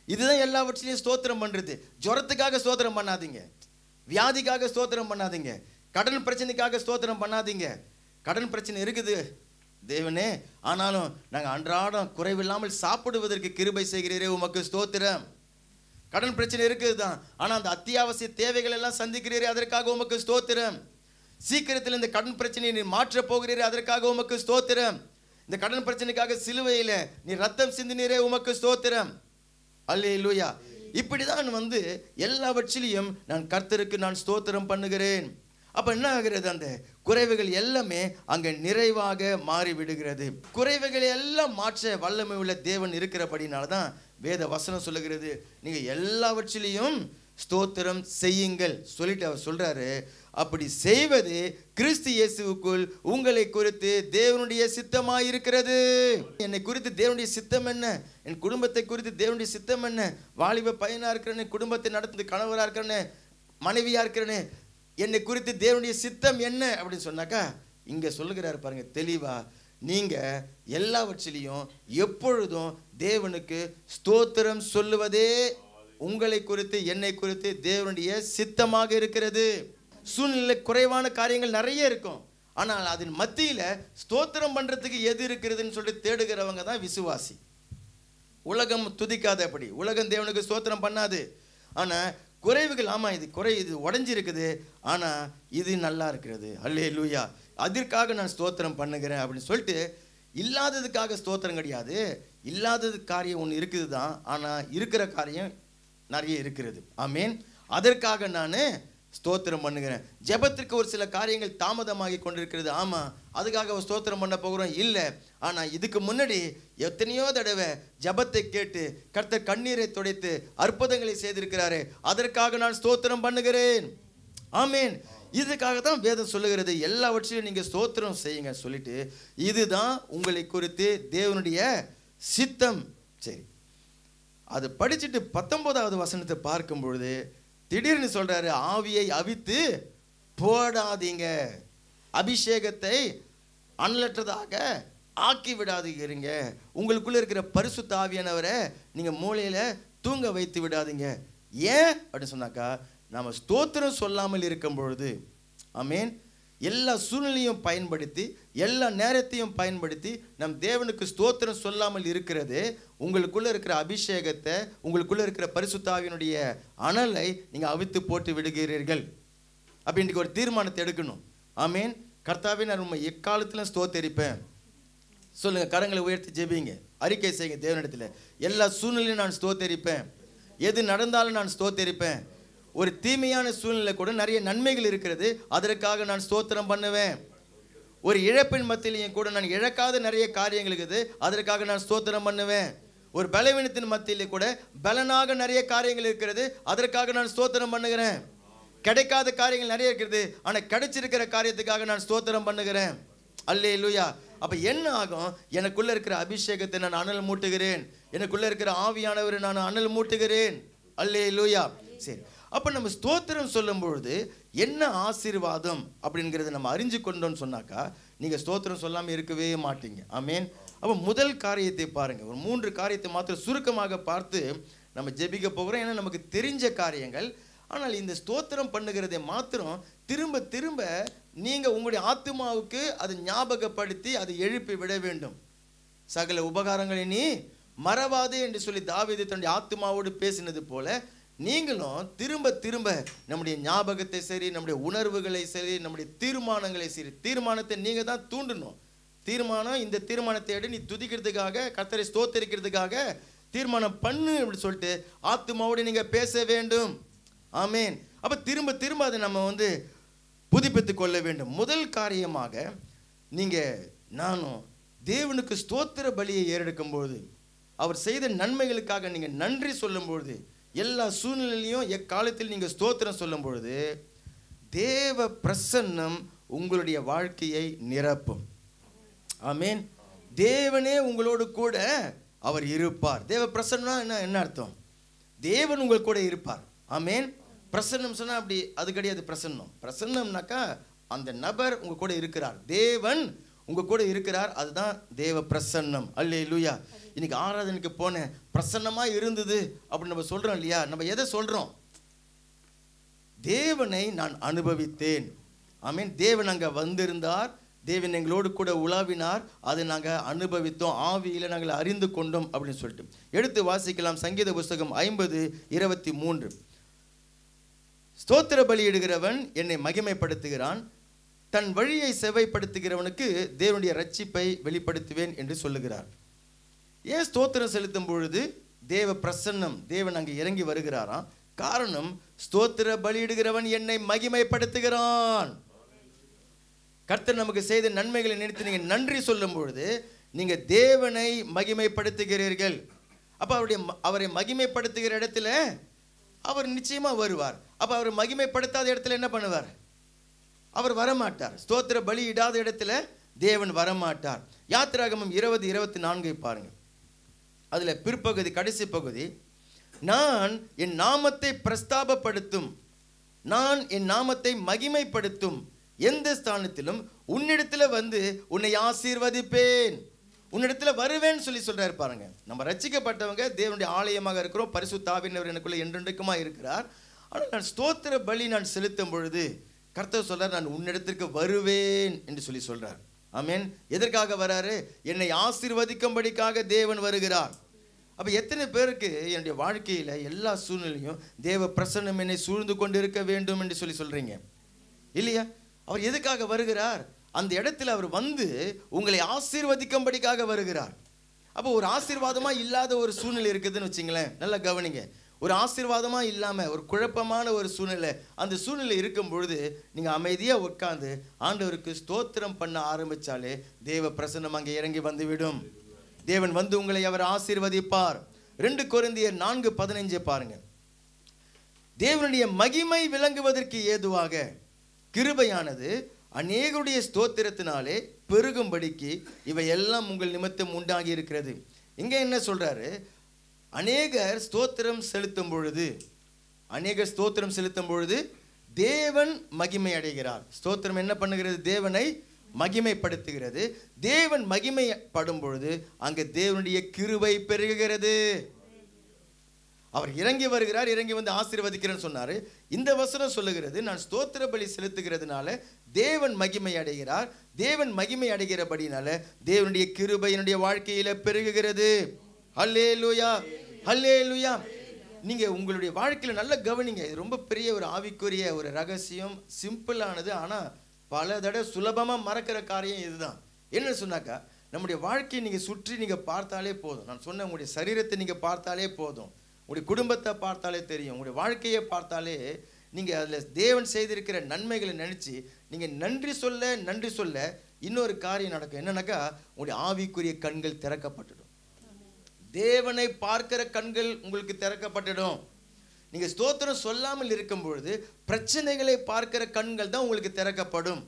இதுதான் எல்லாவற்றிலையும் ஸ்தோத்திரம் பண்ணுறது. ஜுரத்துக்காக ஸ்தோத்திரம் பண்ணாதீங்க, வியாதிக்காக ஸ்தோத்திரம் பண்ணாதீங்க, கடன் பிரச்சனைக்காக ஸ்தோத்திரம் பண்ணாதீங்க. கடன் பிரச்சனை இருக்குது தேவனே, ஆனாலும் நாங்கள் அன்றாடம் குறைவில்லாமல் சாப்பிடுவதற்கு கிருபை செய்கிறீரே, உமக்கு ஸ்தோத்திரம். கடன் பிரச்சனை இருக்குது தான், ஆனால் அந்த அத்தியாவசிய தேவைகள் எல்லாம் சந்திக்கிறீரே, அதற்காக உமக்கு ஸ்தோத்திரம். சீக்கிரத்தில் இந்த கடன் பிரச்சனையை நீ மாற்ற போகிறீரே, அதற்காக உமக்கு ஸ்தோத்திரம். இந்த கடன் பிரச்சனைக்காக சிலுவையில் நீ ரத்தம் சிந்தினீரே, உமக்கு ஸ்தோத்திரம். அல்லேலூயா. இப்படிதான் எல்லாவற்றிலையும் நான் கர்த்தருக்கு நான் ஸ்தோத்திரம் பண்ணுகிறேன். அப்ப என்ன ஆகிறது? அந்த குறைவுகள் எல்லாமே அங்க நிறைவாக மாறி விடுகிறது. குறைவுகளை எல்லாம் மாற்ற வல்லமை உள்ள தேவன் இருக்கிறபடினால்தான் வேத வசனம் சொல்லுகிறது, நீங்க எல்லாவற்றிலையும் ஸ்தோத்திரம் செய்யுங்கள் சொல்லிட்டு அவர் சொல்றாரு. அப்படி செய்வது கிறிஸ்து இயேசுவுக்குள் உங்களை குறித்து தேவனுடைய சித்தமாய் இருக்கிறது. என்னை குறித்து தேவனுடைய சித்தம் என்ன? என் குடும்பத்தை குறித்து தேவனுடைய சித்தம் என்ன? வாலிப பையனா இருக்கிறேன்னு, குடும்பத்தை நடத்துது கணவரா இருக்கிறேன்னு, மனைவியா இருக்கிறேன்னு, என்னை குறித்து தேவனுடைய சித்தம் என்ன அப்படின்னு சொன்னாக்கா இங்க சொல்லுகிறாரு பாருங்க தெளிவா, நீங்க எல்லாவற்றிலையும் எப்பொழுதும் தேவனுக்கு ஸ்தோத்திரம் சொல்லுவதே உங்களை குறித்து என்னை குறித்து தேவனுடைய சித்தமாக இருக்கிறது. சூழ்நிலை குறைவான காரியங்கள் நிறைய இருக்கும், ஆனால் அதன் மத்தியில ஸ்தோத்திரம் பண்றதுக்கு எது இருக்கிறதுன்னு சொல்லிட்டு தேடுகிறவங்க தான் விசுவாசி. உலகம் துதிக்காதபடி, உலகம் தேவனுக்கு ஸ்தோத்திரம் பண்ணாது. ஆனா குறைவுகள், ஆமா இது இது உடைஞ்சிருக்குது, ஆனா இது நல்லா இருக்கிறது, அல்லேலூயா, அதற்காக நான் ஸ்தோத்திரம் பண்ணுகிறேன் அப்படின்னு சொல்லிட்டு, இல்லாததுக்காக ஸ்தோத்திரம் கிடையாது. இல்லாதது காரியம் ஒன்று இருக்குது தான், ஆனா இருக்கிற காரியம் நிறைய இருக்கிறது. ஆமேன். அதற்காக நான் ஸ்தோத்திரம் பண்ணுகிறேன். ஜெபத்திற்கு ஒரு சில காரியங்கள் தாமதமாகி கொண்டிருக்கிறது, ஆமா அதுக்காக ஸ்தோத்திரம் பண்ண போகிறோம் இல்லை. ஆனா இதுக்கு முன்னாடி எத்தனையோ தடவை ஜெபத்தை கேட்டு கர்த்தர் கண்ணீரை துடைத்து அற்புதங்களை செய்திருக்கிறாரு, அதற்காக நான் ஸ்தோத்திரம் பண்ணுகிறேன். ஆமேன். இதுக்காக தான் வேதம் சொல்லுகிறது, எல்லாவற்றையும் நீங்க ஸ்தோத்திரம் செய்யுங்க சொல்லிட்டு, இதுதான் உங்களை குறித்து தேவனுடைய சித்தம். சரி, அது படிச்சுட்டு 19வது வசனத்தை பார்க்கும் பொழுது திடீர்னு சொல்றாரு, ஆவியை அவித்து போடாதீங்க, அபிஷேகத்தை அனலற்றதாக ஆக்கி விடாதீங்க, உங்களுக்குள்ள இருக்கிற பரிசுத்த ஆவியானவரை நீங்க மூளையில தூங்க வைத்து விடாதீங்க. ஏன் அப்படின்னு சொன்னாக்கா, நாம ஸ்தோத்திரம் சொல்லாமல் இருக்கும் பொழுது, ஆமேன், எல்லா சூழ்நிலையும் பயன்படுத்தி எல்லா நேரத்தையும் பயன்படுத்தி நம் தேவனுக்கு ஸ்தோத்திரம் சொல்லாமல் இருக்கிறது உங்களுக்குள்ள இருக்கிற அபிஷேகத்தை, உங்களுக்குள்ள இருக்கிற பரிசுத்த ஆவியினுடைய அனலை நீங்க அவித்து போட்டு விடுகிறீர்கள். அப்ப இன்னைக்கு ஒரு தீர்மானத்தை எடுக்கணும். ஆமேன். கர்த்தாவே, நான் உண்மை எக்காலத்திலும் ஸ்தோத்தரிப்பேன் சொல்லுங்க. கரங்களை உயர்த்தி ஜெபிங்க, அறிக்கை செய்யுங்க தேவனிடத்தில். எல்லா சூழ்நிலையும் நான் ஸ்தோத்தரிப்பேன், எது நடந்தாலும் நான் ஸ்தோத்தரிப்பேன். ஒரு தீமையான சூழ்நிலை கூட நிறைய நன்மைகள் இருக்கிறது, அதற்காக நான் ஸ்தோத்திரம் பண்ணுவேன். ஒரு இழப்பின் மத்தியிலையும் கூட நான் இழக்காத நிறைய காரியங்கள் இருக்குது, அதற்காக நான் ஸ்தோத்திரம் பண்ணுவேன். ஒரு பலவீனத்தின் மத்தியிலே கூட பலனாக நிறைய காரியங்கள் இருக்கிறது, அதற்காக நான் ஸ்தோத்திரம் பண்ணுகிறேன். கிடைக்காத காரியங்கள் நிறைய இருக்கிறது, ஆனா கிடைச்சிருக்கிற காரியத்துக்காக நான் ஸ்தோத்திரம் பண்ணுகிறேன். அல்லேலூயா. அப்ப என்ன ஆகும்? எனக்குள்ள இருக்கிற அபிஷேகத்தை நான் அனல் மூட்டுகிறேன், எனக்குள்ள இருக்கிற ஆவியானவரை நான் அனல் மூட்டுகிறேன். அல்லேலூயா. சரி, அப்ப நம்ம ஸ்தோத்திரம் சொல்லும் பொழுது என்ன ஆசீர்வாதம் அப்படிங்கிறத நம்ம அறிஞ்சு கொண்டோம்னு சொன்னாக்கா நீங்க ஸ்தோத்திரம் சொல்லாம இருக்கவே மாட்டீங்க. ஆமேன். அப்ப முதல் காரியத்தை பாருங்க, ஒரு 3 காரியத்தை மாத்திரம் சுருக்கமாக பார்த்து நம்ம ஜெபிக்க போகிறோம். ஏன்னா நமக்கு தெரிஞ்ச காரியங்கள். ஆனால் இந்த ஸ்தோத்திரம் பண்ணுகிறதை மாத்திரம் திரும்ப திரும்ப நீங்க உங்களுடைய ஆத்துமாவுக்கு அது ஞாபகப்படுத்தி அதை எழுப்பி விட வேண்டும். சகல உபகாரங்களை நீ மறவாதே என்று சொல்லி தாவீது தன்னுடைய ஆத்துமாவோடு பேசினது போல நீங்களும் திரும்ப திரும்ப நம்முடைய ஞாபகத்தை சரி, நம்முடைய உணர்வுகளை சரி, நம்முடைய தீர்மானங்களை சரி, தீர்மானத்தை நீங்க தான் தூண்டணும். தீர்மானம், இந்த தீர்மானத்தை எடு, நீ துதிக்கிறதுக்காக கர்த்தரை ஸ்தோத்தரிக்கிறதுக்காக தீர்மானம் பண்ணு அப்படி சொல்லிட்டு ஆத்துமாவோடு நீங்க பேச வேண்டும். ஆமேன். அப்ப திரும்ப திரும்ப அதை நம்ம புதுப்பித்துக் கொள்ள வேண்டும். முதல் காரியமாக நீங்க நானும் தேவனுக்கு ஸ்தோத்திர பலியை ஏறெடுக்கும் பொழுது, அவர் செய்த நன்மைகளுக்காக நீங்க நன்றி சொல்லும் பொழுது, எல்லா சூழ்நிலையிலையும் எக்காலத்தில் நீங்க ஸ்தோத்திரம் சொல்லும் பொழுது தேவ பிரசன்னம் உங்களுடைய வாழ்க்கையை நிரப்பும். ஆமேன். தேவனே உங்களோடு கூட அவர் இருப்பார். தேவ பிரசன்னா என்ன அர்த்தம்? தேவன் உங்கள் கூட இருப்பார். ஆமேன். பிரசன்னம் சொன்னா அப்படி அது கிடையாது. பிரசன்னம், பிரசன்னம்னாக்கா அந்த நபர் உங்க கூட இருக்கிறார், தேவன் உங்க கூட இருக்கிறார், அதுதான் தேவ பிரசன்னம். அல்லேலூயா. இன்னைக்கு ஆராதனைக்கு போனேன், பிரசன்னமா இருந்தது அப்படின்னு நம்ம சொல்றோம் இல்லையா? நம்ம எதை சொல்றோம்? தேவனை நான் அனுபவித்தேன். ஆமீன். தேவன் அங்க வந்திருந்தார், தேவன் எங்களோடு கூட உலாவினார், அதை நாங்கள் அனுபவித்தோம், ஆவியில நாங்கள் அறிந்து கொண்டோம் அப்படின்னு சொல்லிட்டு எடுத்து வாசிக்கலாம். சங்கீத புஸ்தகம் 50:23. ஸ்தோத்திர பலியிடுகிறவன் என்னை மகிமைப்படுத்துகிறான், தன் வழியை செவ்வைப்படுத்துகிறவனுக்கு தேவனுடைய ரட்சிப்பை வெளிப்படுத்துவேன் என்று சொல்லுகிறார். ஏன் ஸ்தோத்திரம் செலுத்தும் பொழுது தேவ பிரசன்னம், தேவன் அங்கே இறங்கி வருகிறாராம். காரணம், ஸ்தோத்திர பலியிடுகிறவன் என்னை மகிமைப்படுத்துகிறான். கர்த்தர் நமக்கு செய்த நன்மைகளை நினைத்து நீங்க நன்றி சொல்லும் பொழுது நீங்க தேவனை மகிமைப்படுத்துகிறீர்கள். அப்ப அவரை மகிமைப்படுத்துகிற இடத்துல அவர் நிச்சயமா வருவார். அப்ப அவர் மகிமைப்படுத்தாத இடத்துல என்ன பண்ணுவார்? அவர் வரமாட்டார். ஸ்தோத்திர பலி இடாத இடத்துல தேவன் வரமாட்டார். யாத்திராகமம் 20:24 பாருங்க. அதுல பிற்பகுதி, கடைசி பகுதி, நான் என் நாமத்தை பிரஸ்தாபப்படுத்தும், நான் என் நாமத்தை மகிமைப்படுத்தும் எந்த ஸ்தானத்திலும் உன்னிடத்துல வந்து உன்னை ஆசீர்வதிப்பேன், உன்னிடத்துல வருவேன்னு சொல்றாரு பாருங்க. நம்ம ரட்சிக்கப்பட்டவங்க தேவனுடைய ஆலயமாக இருக்கிறோம். பரிசுத்த ஆவியானவர் எனக்குள்ள என்றென்றைக்குமா இருக்கிறார். ஆனால் நான் ஸ்தோத்திர பலி நான் செலுத்தும் பொழுது கர்த்தர் சொல்றார், நான் உன்னிடத்திற்கு வருவேன் என்று சொல்றார். ஆமென். எதற்காக வராரு? என்னை ஆசீர்வதிக்கும்படிக்காக தேவன் வருகிறார். அப்ப எத்தனை பேருக்கு என்னுடைய வாழ்க்கையில எல்லா சூழ்நிலையும் தேவ பிரசன்னம் என்னை சூழ்ந்து கொண்டு இருக்க வேண்டும் என்று சொல்றீங்க இல்லையா? அவர் எதுக்காக வருகிறார்? அந்த இடத்துல அவர் வந்து உங்களை ஆசீர்வதிக்கும்படிக்காக வருகிறார். அப்போ ஒரு ஆசீர்வாதமா இல்லாத ஒரு சூழ்நிலை இருக்குதுன்னு வச்சுங்களேன், நல்லா கவனிங்க. ஒரு ஆசீர்வாதமா இல்லாம ஒரு குழப்பமான ஒரு சூழ்நிலை, அந்த சூழ்நிலை இருக்கும் பொழுது நீங்க அமைதியா உட்கார்ந்து ஆண்டவருக்கு ஸ்தோத்திரம் பண்ண ஆரம்பிச்சாலே தேவ பிரசன்னம் அங்கே இறங்கி வந்துவிடும். தேவன் வந்து உங்களை அவர் ஆசீர்வதிப்பார். 2 கொரிந்தியர் 4:15 பாருங்க. தேவனுடைய மகிமை விளங்குவதற்கு ஏதுவாக கிருபையானது அநேகருடைய ஸ்தோத்திரத்தினாலே பெருகும்படிக்கு இவை எல்லாம் உங்கள் நிமித்தம் உண்டாகி இருக்கிறது. இங்க என்ன சொல்றாரு? அநேகர் ஸ்தோத்திரம் செலுத்தும் பொழுது தேவன் மகிமை அடைகிறார். ஸ்தோத்திரம் என்ன பண்ணுகிறது? தேவனை மகிமைப்படுத்துகிறது. தேவன் மகிமைப்படும் பொழுது அங்கே தேவனுடைய கிருபை பெருகுகிறது. அவர் இறங்கி வருகிறார், இறங்கி வந்து ஆசீர்வதிக்கிறேன்னு சொன்னாரு. இந்த வசனம் சொல்லுகிறது, நான் ஸ்தோத்திர பலி செலுத்துகிறதுனால தேவன் மகிமை அடைகிறார். தேவன் மகிமை அடைகிறபடினால தேவனுடைய கிருபை என்னுடைய வாழ்க்கையில பெருகுகிறது. ஹல்லேலூயா, ஹல்லேலூயா. நீங்க உங்களுடைய வாழ்க்கையில நல்ல கவனிங்க. இது ரொம்ப பெரிய ஒரு ஆவிக்குரிய ஒரு ரகசியம், சிம்பிளானது, ஆனா பல தடவை சுலபமா மறக்கிற காரியம் இதுதான். என்ன சொன்னாக்கா, நம்முடைய வாழ்க்கையை நீங்க சுற்றி நீங்க பார்த்தாலே போதும். நான் சொன்ன உங்களுடைய சரீரத்தை நீங்க பார்த்தாலே போதும், உங்களுடைய குடும்பத்தை பார்த்தாலே தெரியும், உங்களுடைய வாழ்க்கையை பார்த்தாலே நீங்க அதுல தேவன் செய்திருக்கிற நன்மைகளை நினைச்சு நீங்க நன்றி சொல்ல இன்னொரு காரியம் நடக்கும். என்னன்னாக்கா, உங்களுடைய ஆவிக்குரிய கண்கள் திறக்கப்பட்டுடும். தேவனை பார்க்கிற கண்கள் உங்களுக்கு திறக்கப்பட்டுடும். நீங்க ஸ்தோத்திரம் சொல்லாமல் இருக்கும் பொழுது பிரச்சனைகளை பார்க்கிற கண்கள் தான் உங்களுக்கு திறக்கப்படும்.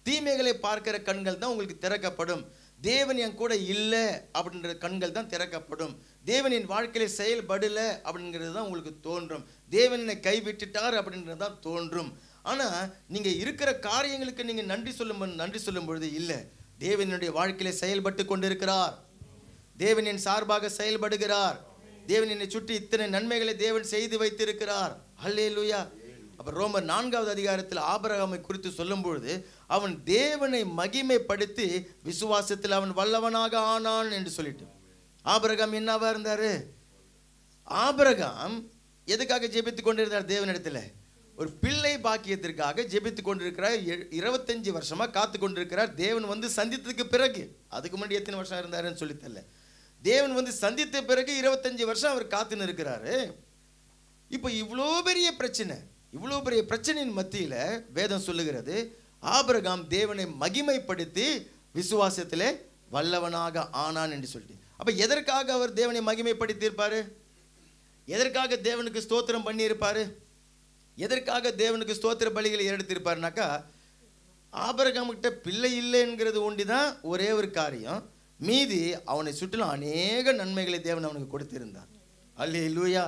தீமைகளை பார்க்கிற கண்கள் தான் உங்களுக்கு திறக்கப்படும். தேவன் என் கூட இல்லை அப்படின்ற கண்கள் தான் திறக்கப்படும். தேவன் என் வாழ்க்கையில செயல்படல அப்படிங்கிறது தான் உங்களுக்கு தோன்றும். தேவன் என்னை கைவிட்டுட்டார் அப்படின்றது தான் தோன்றும். ஆனா நீங்க இருக்கிற காரியங்களுக்கு நீங்க நன்றி சொல்லும் பொழுது இல்லை, தேவன் என்னுடைய வாழ்க்கையில செயல்பட்டு கொண்டிருக்கிறார், தேவன் என் சார்பாக செயல்படுகிறார், தேவன் என்னை சுற்றி இத்தனை நன்மைகளை தேவன் செய்து வைத்திருக்கிறார். அல்லேலூயா. அப்ப ரோமர் 4வது அதிகாரத்தில் ஆபிரகாமை குறித்து சொல்லும் பொழுது அவன் தேவனை மகிமைப்படுத்தி விசுவாசத்தில் அவன் வல்லவனாக ஆனான் என்று சொல்லிட்டு. ஆபிரகாம் என்னவா இருந்தாரு? ஆபிரகாம் எதுக்காக ஜெபித்துக் கொண்டிருந்தார்? தேவனிடத்துல ஒரு பிள்ளை பாக்கியத்திற்காக ஜெபித்துக் கொண்டிருக்கிறார். 25 வருஷமா காத்து கொண்டிருக்கிறார். தேவன் வந்து சந்தித்ததுக்கு பிறகு, அதுக்கு முன்னாடி எத்தனை வருஷம் இருந்தாருன்னு சொல்லி தெரியல. தேவன் வந்து சந்தித்த பிறகு 25 வருஷம் அவர் காத்துன்னு இருக்கிறாரு. இப்போ இவ்வளோ பெரிய பிரச்சனையின் மத்தியில வேதம் சொல்லுகிறது, ஆபிரகாம் தேவனை மகிமைப்படுத்தி விசுவாசத்திலே வல்லவனாக ஆனான் என்று சொல்லிட்டு. அப்ப எதற்காக அவர் தேவனை மகிமைப்படுத்தி இருப்பாரு? எதற்காக தேவனுக்கு ஸ்தோத்திரம் பண்ணி இருப்பாரு? எதற்காக தேவனுக்கு ஸ்தோத்திர பலிகளை எடுத்திருப்பாருனாக்கா, ஆபிரகாம் கிட்ட பிள்ளை இல்லை என்கிறது ஒண்டிதான் ஒரே ஒரு காரியம். மீதி அவனை சுற்றிலும் அநேக நன்மைகளை தேவன் அவனுக்கு கொடுத்திருந்தார். அல்லேலூயா.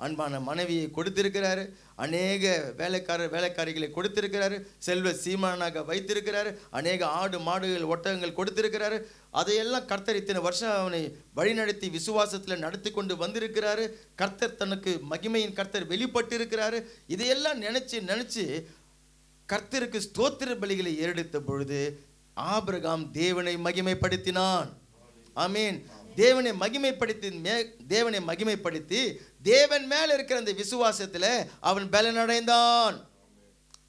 அன்பான மனைவியை கொடுத்திருக்கிறாரு, அநேக வேலைக்காரிகளை கொடுத்திருக்கிறாரு, செல்வ சீமானாக வைத்திருக்கிறாரு, அநேக ஆடு மாடுகள் ஒட்டகங்கள் கொடுத்திருக்கிறாரு. அதையெல்லாம் கர்த்தர் இத்தனை வருஷம் அவனை வழிநடத்தி விசுவாசத்தில் நடத்தி கொண்டு வந்திருக்கிறாரு. கர்த்தர் தனக்கு மகிமையின் கர்த்தர் வெளிப்பட்டு இருக்கிறாரு. இதையெல்லாம் நினைச்சு கர்த்தருக்கு ஸ்தோத்திர பலிகளை ஏறெடுத்த பொழுது ஆபிரகாம் தேவனை மகிமைப்படுத்தினான். ஆமீன். தேவனை மகிமைப்படுத்தி தேவன் மேல இருக்கிற அந்த விசுவாசத்துல அவன் பலனடைந்தான்.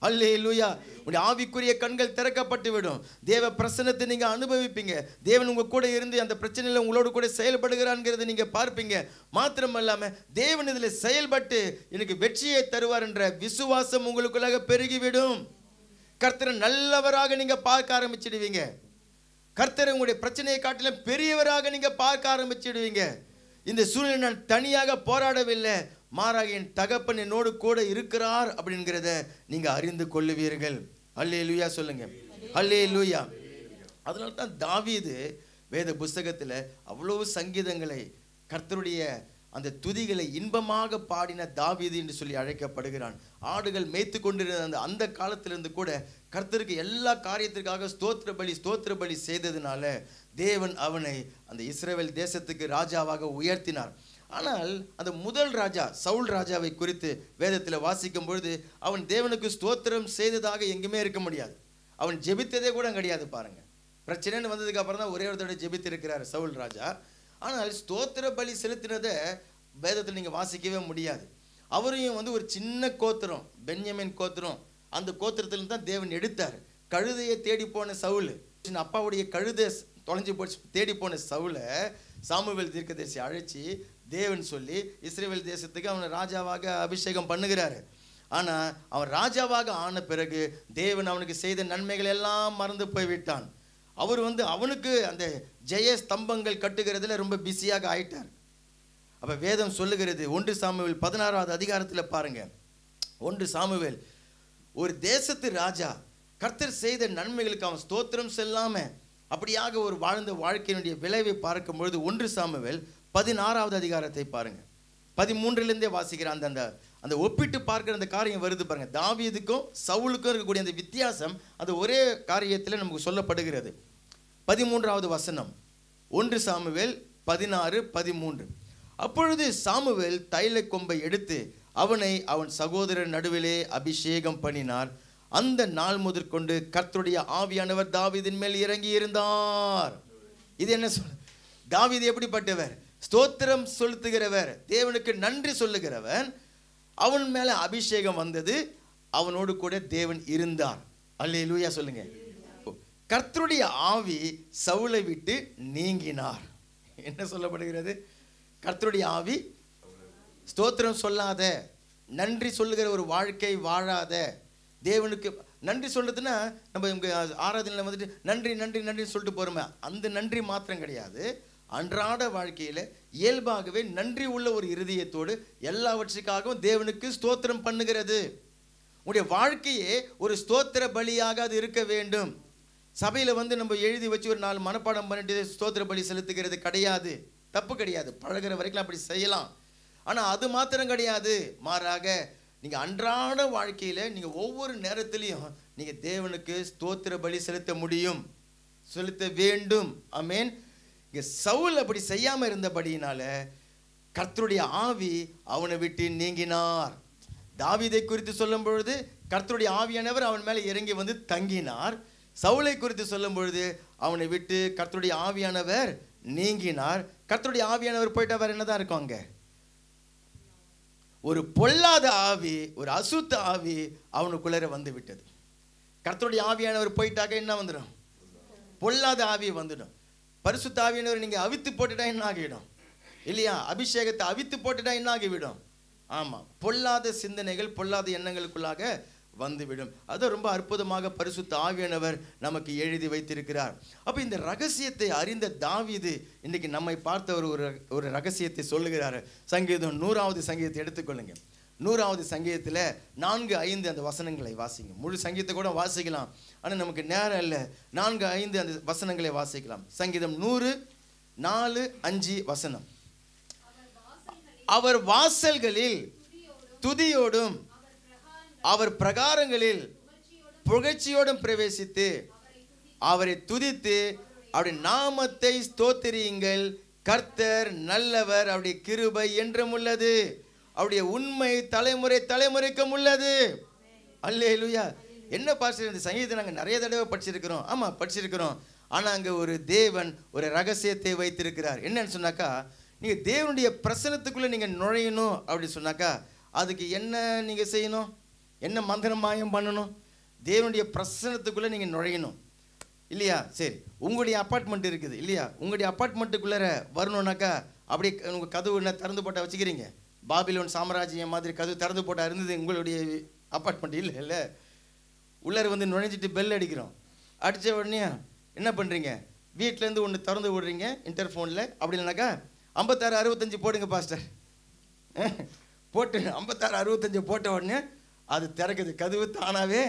அல்லேலூயா. உங்களுடைய ஆவிக்குரிய கண்கள் திறக்கப்பட்டு விடும். தேவ பிரசன்னத்தை நீங்க அனுபவிப்பீங்க. தேவன் உங்க கூட இருந்து அந்த பிரச்சனையில உங்களோடு கூட செயல்படுகிறான்ங்கிறத நீங்க பார்ப்பீங்க. மாத்திரமல்லாம தேவன் இதுல செயல்பட்டு எனக்கு வெற்றியை தருவார் என்ற விசுவாசம் உங்களுக்குள்ளாக பெருகிவிடும். கர்த்தரை நல்லவராக நீங்க பார்க்க ஆரம்பிச்சிடுவீங்க. கர்த்தரை உங்களுடைய பிரச்சனையை காட்டிலும் பெரியவராக நீங்க பார்க்க ஆரம்பிச்சிடுவீங்க. இந்த சூழ்நிலை நான் தனியாக போராடவில்லை, மாறாக என் தகப்பன் என்னோடு கூட இருக்கிறார் அப்படிங்கிறத நீங்க அறிந்து கொள்ளுவீர்கள். அல்லேலூயா சொல்லுங்க. அல்லேலூயா. அதனால தான் தாவீது வேத புஸ்தகத்தில் அவ்வளவு சங்கீதங்களை, கர்த்தருடைய அந்த துதிகளை இன்பமாக பாடின தாவீது என்று சொல்லி அழைக்கப்படுகிறான். ஆடுகள் மேய்த்து கொண்டிருந்த அந்த காலத்திலிருந்து கூட கர்த்தருக்கு எல்லா காரியத்திற்காக ஸ்தோத்திர பலி செய்ததுனால தேவன் அவனை அந்த இஸ்ரவேல் தேசத்துக்கு ராஜாவாக உயர்த்தினார். ஆனால் அந்த முதல் ராஜா சவுல் ராஜாவை குறித்து வேதத்தில் வாசிக்கும் பொழுது அவன் தேவனுக்கு ஸ்தோத்திரம் செய்ததாக எங்குமே இருக்க முடியாது. அவன் ஜெபித்ததே கூட கிடையாது. பாருங்க, பிரச்சனைன்னு வந்ததுக்கு அப்புறம் தான் ஒரே ஒரு தடவை ஜெபித்து இருக்கிறார் சவுல் ராஜா. ஆனால் ஸ்தோத்திர பலி செலுத்தினதை வேதத்தில் நீங்கள் வாசிக்கவே முடியாது. அவரையும் ஒரு சின்ன கோத்திரம், பென்யமின் கோத்திரம், அந்த கோத்திரத்திலிருந்து தான் தேவன் எடுத்தார். கழுதையை தேடி போன சவுல், அப்பாவுடைய கழுதை தொலைஞ்சு போச்சு தேடி போன சவுலை சாமுவேல் தீர்க்கதரிசி அழைச்சி தேவன் சொல்லி இஸ்ரவேல் தேசத்துக்கு அவனை ராஜாவாக அபிஷேகம் பண்ணுகிறாரு. ஆனால் அவன் ராஜாவாக ஆன பிறகு தேவன் அவனுக்கு செய்த நன்மைகள் எல்லாம் மறந்து போய்விட்டான். அவர் அவனுக்கு அந்த ஜெய ஸ்தம்பங்கள் கட்டுகிறதுல ரொம்ப பிஸியாக ஆயிட்டார். அப்போ வேதம் சொல்லுகிறது 1 சாமுவேல் 16வது அதிகாரத்தில் பாருங்க. 1 சாமுவேல், ஒரு தேசத்து ராஜா கர்த்தர் செய்த நன்மைகளுக்கு அவன் ஸ்தோத்திரம் செல்லாம அப்படியாக ஒரு வாழ்ந்த வாழ்க்கையினுடைய விளைவை பார்க்கும் பொழுது 1 சாமுவேல் 16வது அதிகாரத்தை பாருங்க. 13லேருந்தே வாசிக்கிற அந்த அந்த ஒப்பிட்டு பார்க்கிற அந்த காரியம் வருது பாருங்க. தாவீதுக்கும் சவுலுக்கும் இருக்கக்கூடிய அந்த வித்தியாசம் அந்த ஒரே காரியத்தில் நமக்கு சொல்லப்படுகிறது. 13வது வசனம் 1 சாமுவேல் 16:13. அப்பொழுது சாமுவேல் தைல கொம்பை எடுத்து அவனை அவன் சகோதரர் நடுவிலே அபிஷேகம் பண்ணினார். அந்த நாள் முதற்கொண்டு கர்த்தருடைய ஆவியானவர் தாவீதின் மேல் இறங்கி இருந்தார். இது என்ன சொல்ல? தாவீது எப்படிப்பட்டவர்? ஸ்தோத்திரம் செலுத்துகிறவர், தேவனுக்கு நன்றி சொல்லுகிறவன். அவன் மேல அபிஷேகம் வந்தது, அவனோடு கூட தேவன் இருந்தார். அல்லேலூயா சொல்லுங்க. கர்த்தருடைய ஆவி சவுலை விட்டு நீங்கினார். என்ன சொல்லப்படுகிறது? கர்த்தருடைய ஆவி ஸ்தோத்திரம் சொல்லாத, நன்றி சொல்லுகிற ஒரு வாழ்க்கை வாழாத, தேவனுக்கு நன்றி சொல்றதுன்னா நம்ம இங்கே ஆராதனையில் நன்றி நன்றி நன்றின்னு சொல்லிட்டு போகிறோமே, அந்த நன்றி மாத்திரம் கிடையாது. அன்றாட வாழ்க்கையில் இயல்பாகவே நன்றி உள்ள ஒரு இருதயத்தோடு எல்லாவற்றுக்காகவும் தேவனுக்கு ஸ்தோத்திரம் பண்ணுகிறது. உங்களுடைய வாழ்க்கையே ஒரு ஸ்தோத்திர பலியாக அது இருக்க வேண்டும். சபையில் நம்ம எழுதி வச்சு ஒரு 4 மனப்பாடம் பண்ணிட்டு ஸ்தோத்திர பலி செலுத்துகிறது கிடையாது, தப்பு கிடையாது. பழகிற வரைக்கும் அப்படி செய்யலாம். ஆனால் அது மாத்திரம் கிடையாது. மாறாக நீங்கள் அன்றாட வாழ்க்கையில் நீங்கள் ஒவ்வொரு நேரத்திலையும் நீங்கள் தேவனுக்கு ஸ்தோத்திர பலி செலுத்த முடியும், செலுத்த வேண்டும். ஆமென். இங்கே சவுல் அப்படி செய்யாமல் இருந்தபடியினால கர்த்தருடைய ஆவி அவனை விட்டு நீங்கினார். தாவீதை குறித்து சொல்லும் பொழுது கர்த்தருடைய ஆவியானவர் அவன் மேலே இறங்கி தங்கினார். சவுலை குறித்து சொல்லும் பொழுது அவனை விட்டு கர்த்தருடைய ஆவியானவர் நீங்கினார். கர்த்தருடைய ஆவியானவர் போயிட்டு வேற என்னதான் இருக்கும்? அங்கே ஒரு பொல்லாத ஆவி, ஒரு அசுத்த ஆவி அவனுக்குள்ளே வந்து விட்டது. கர்த்தருடைய ஆவியானவர் போயிட்டாக்க என்ன வந்துடும்? பொல்லாத ஆவி வந்துடும். பரிசுத்த ஆவியானவர் நீங்கள் அவித்து போட்டுட்டா என்ன ஆகிவிடும் இல்லையா? அபிஷேகத்தை அவித்து போட்டுட்டா என்ன ஆகிவிடும்? ஆமாம், பொல்லாத சிந்தனைகள், பொல்லாத எண்ணங்களுக்குள்ளாக வந்துவிடும். அது ரொம்ப அற்புதமாக பரிசுத்த ஆவியானவர் நமக்கு எழுதி வைத்திருக்கிறார். அப்போ இந்த ரகசியத்தை அறிந்த தாவீது இன்னைக்கு நம்மை பார்த்த ஒரு ரகசியத்தை சொல்லுகிறார். சங்கீதம் 100வது சங்கீதத்தை எடுத்துக்கொள்ளுங்க. 100வது சங்கீதத்தில் 4-5 அந்த வசனங்களை வாசிங்க. முழு சங்கீதத்தை கூட வாசிக்கலாம், ஆனால் நமக்கு நேரம் இல்லை. 4-5 அந்த வசனங்களை வாசிக்கலாம். சங்கீதம் 100:4-5 வசனம். அவர் வாசல்களில் துதியோடும் அவர் பிரகாரங்களில் புகழ்ச்சியோடும் பிரவேசித்து அவரை துதித்து அவருடைய நாமத்தை ஸ்தோத்திரியுங்கள். கர்த்தர் நல்லவர், அவருடைய கிருபை என்றும் உள்ளது, அவருடைய உண்மை தலைமுறை தலைமுறைக்கும் உள்ளது. அல்லேலூயா. என்ன பாஸ்டர், இந்த சங்கீதத்தை நாங்கள் நிறைய தடவை படிச்சிருக்கிறோம். ஆமாம், படிச்சிருக்கிறோம். ஆனால் அங்கே ஒரு தேவன் ஒரு ரகசியத்தை வைத்திருக்கிறார். என்னன்னு சொன்னாக்கா, நீங்கள் தேவனுடைய பிரசனத்துக்குள்ளே நீங்கள் நுழையணும் அப்படின்னு சொன்னாக்கா அதுக்கு என்ன நீங்கள் செய்யணும்? என்ன மந்திரம் மாயம் பண்ணணும்? தேவனுடைய பிரசன்னத்துக்குள்ளே நீங்கள் நுழையணும் இல்லையா? சரி, உங்களுடைய அப்பார்ட்மெண்ட் இருக்குது இல்லையா? உங்களுடைய அப்பார்ட்மெண்ட்டுக்குள்ளே வரணுன்னாக்கா அப்படியே உங்கள் கதவு என்ன திறந்து போட்டால் வச்சுக்கிறீங்க? பாபிலோன் சாம்ராஜ்யம் மாதிரி கதவு திறந்து போட்டால் இருந்தது உங்களுடைய அப்பார்ட்மெண்ட் இல்லை இல்லை. உள்ளார வந்து நுழைஞ்சிட்டு பெல் அடிக்கிறோம். அடித்த உடனே என்ன பண்ணுறீங்க? வீட்டிலேருந்து ஒன்று திறந்து விடுறீங்க இன்டர்ஃபோனில். அப்படி இல்லைனாக்கா 5665 போடுங்க பாஸ்டர், போட்டு 5665 போட்ட உடனே அது திறக்குது, கதவு தானாகவே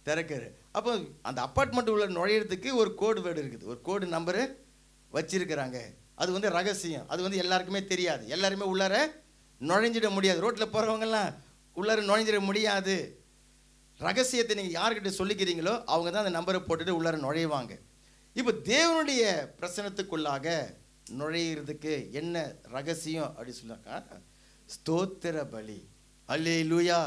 திறக்குது. அப்போ அந்த அப்பார்ட்மெண்ட் உள்ள நுழையிறதுக்கு ஒரு கோடு வேர்டு இருக்குது, ஒரு கோடு நம்பரு வச்சிருக்கிறாங்க. அது வந்து ரகசியம், அது வந்து எல்லாருக்குமே தெரியாது. எல்லாருமே உள்ளார நுழைஞ்சிட முடியாது. ரோட்டில் போகிறவங்கெல்லாம் உள்ளார நுழைஞ்சிட முடியாது. ரகசியத்தை நீங்கள் யார்கிட்ட சொல்லிக்கிறீங்களோ அவங்க தான் அந்த நம்பரை போட்டுட்டு உள்ளார நுழைவாங்க. இப்போ தேவனுடைய பிரசனத்துக்குள்ளாக நுழையிறதுக்கு என்ன ரகசியம் அப்படி சொன்னாக்கா ஸ்தோத்திர பலி. அல்லேலூயா,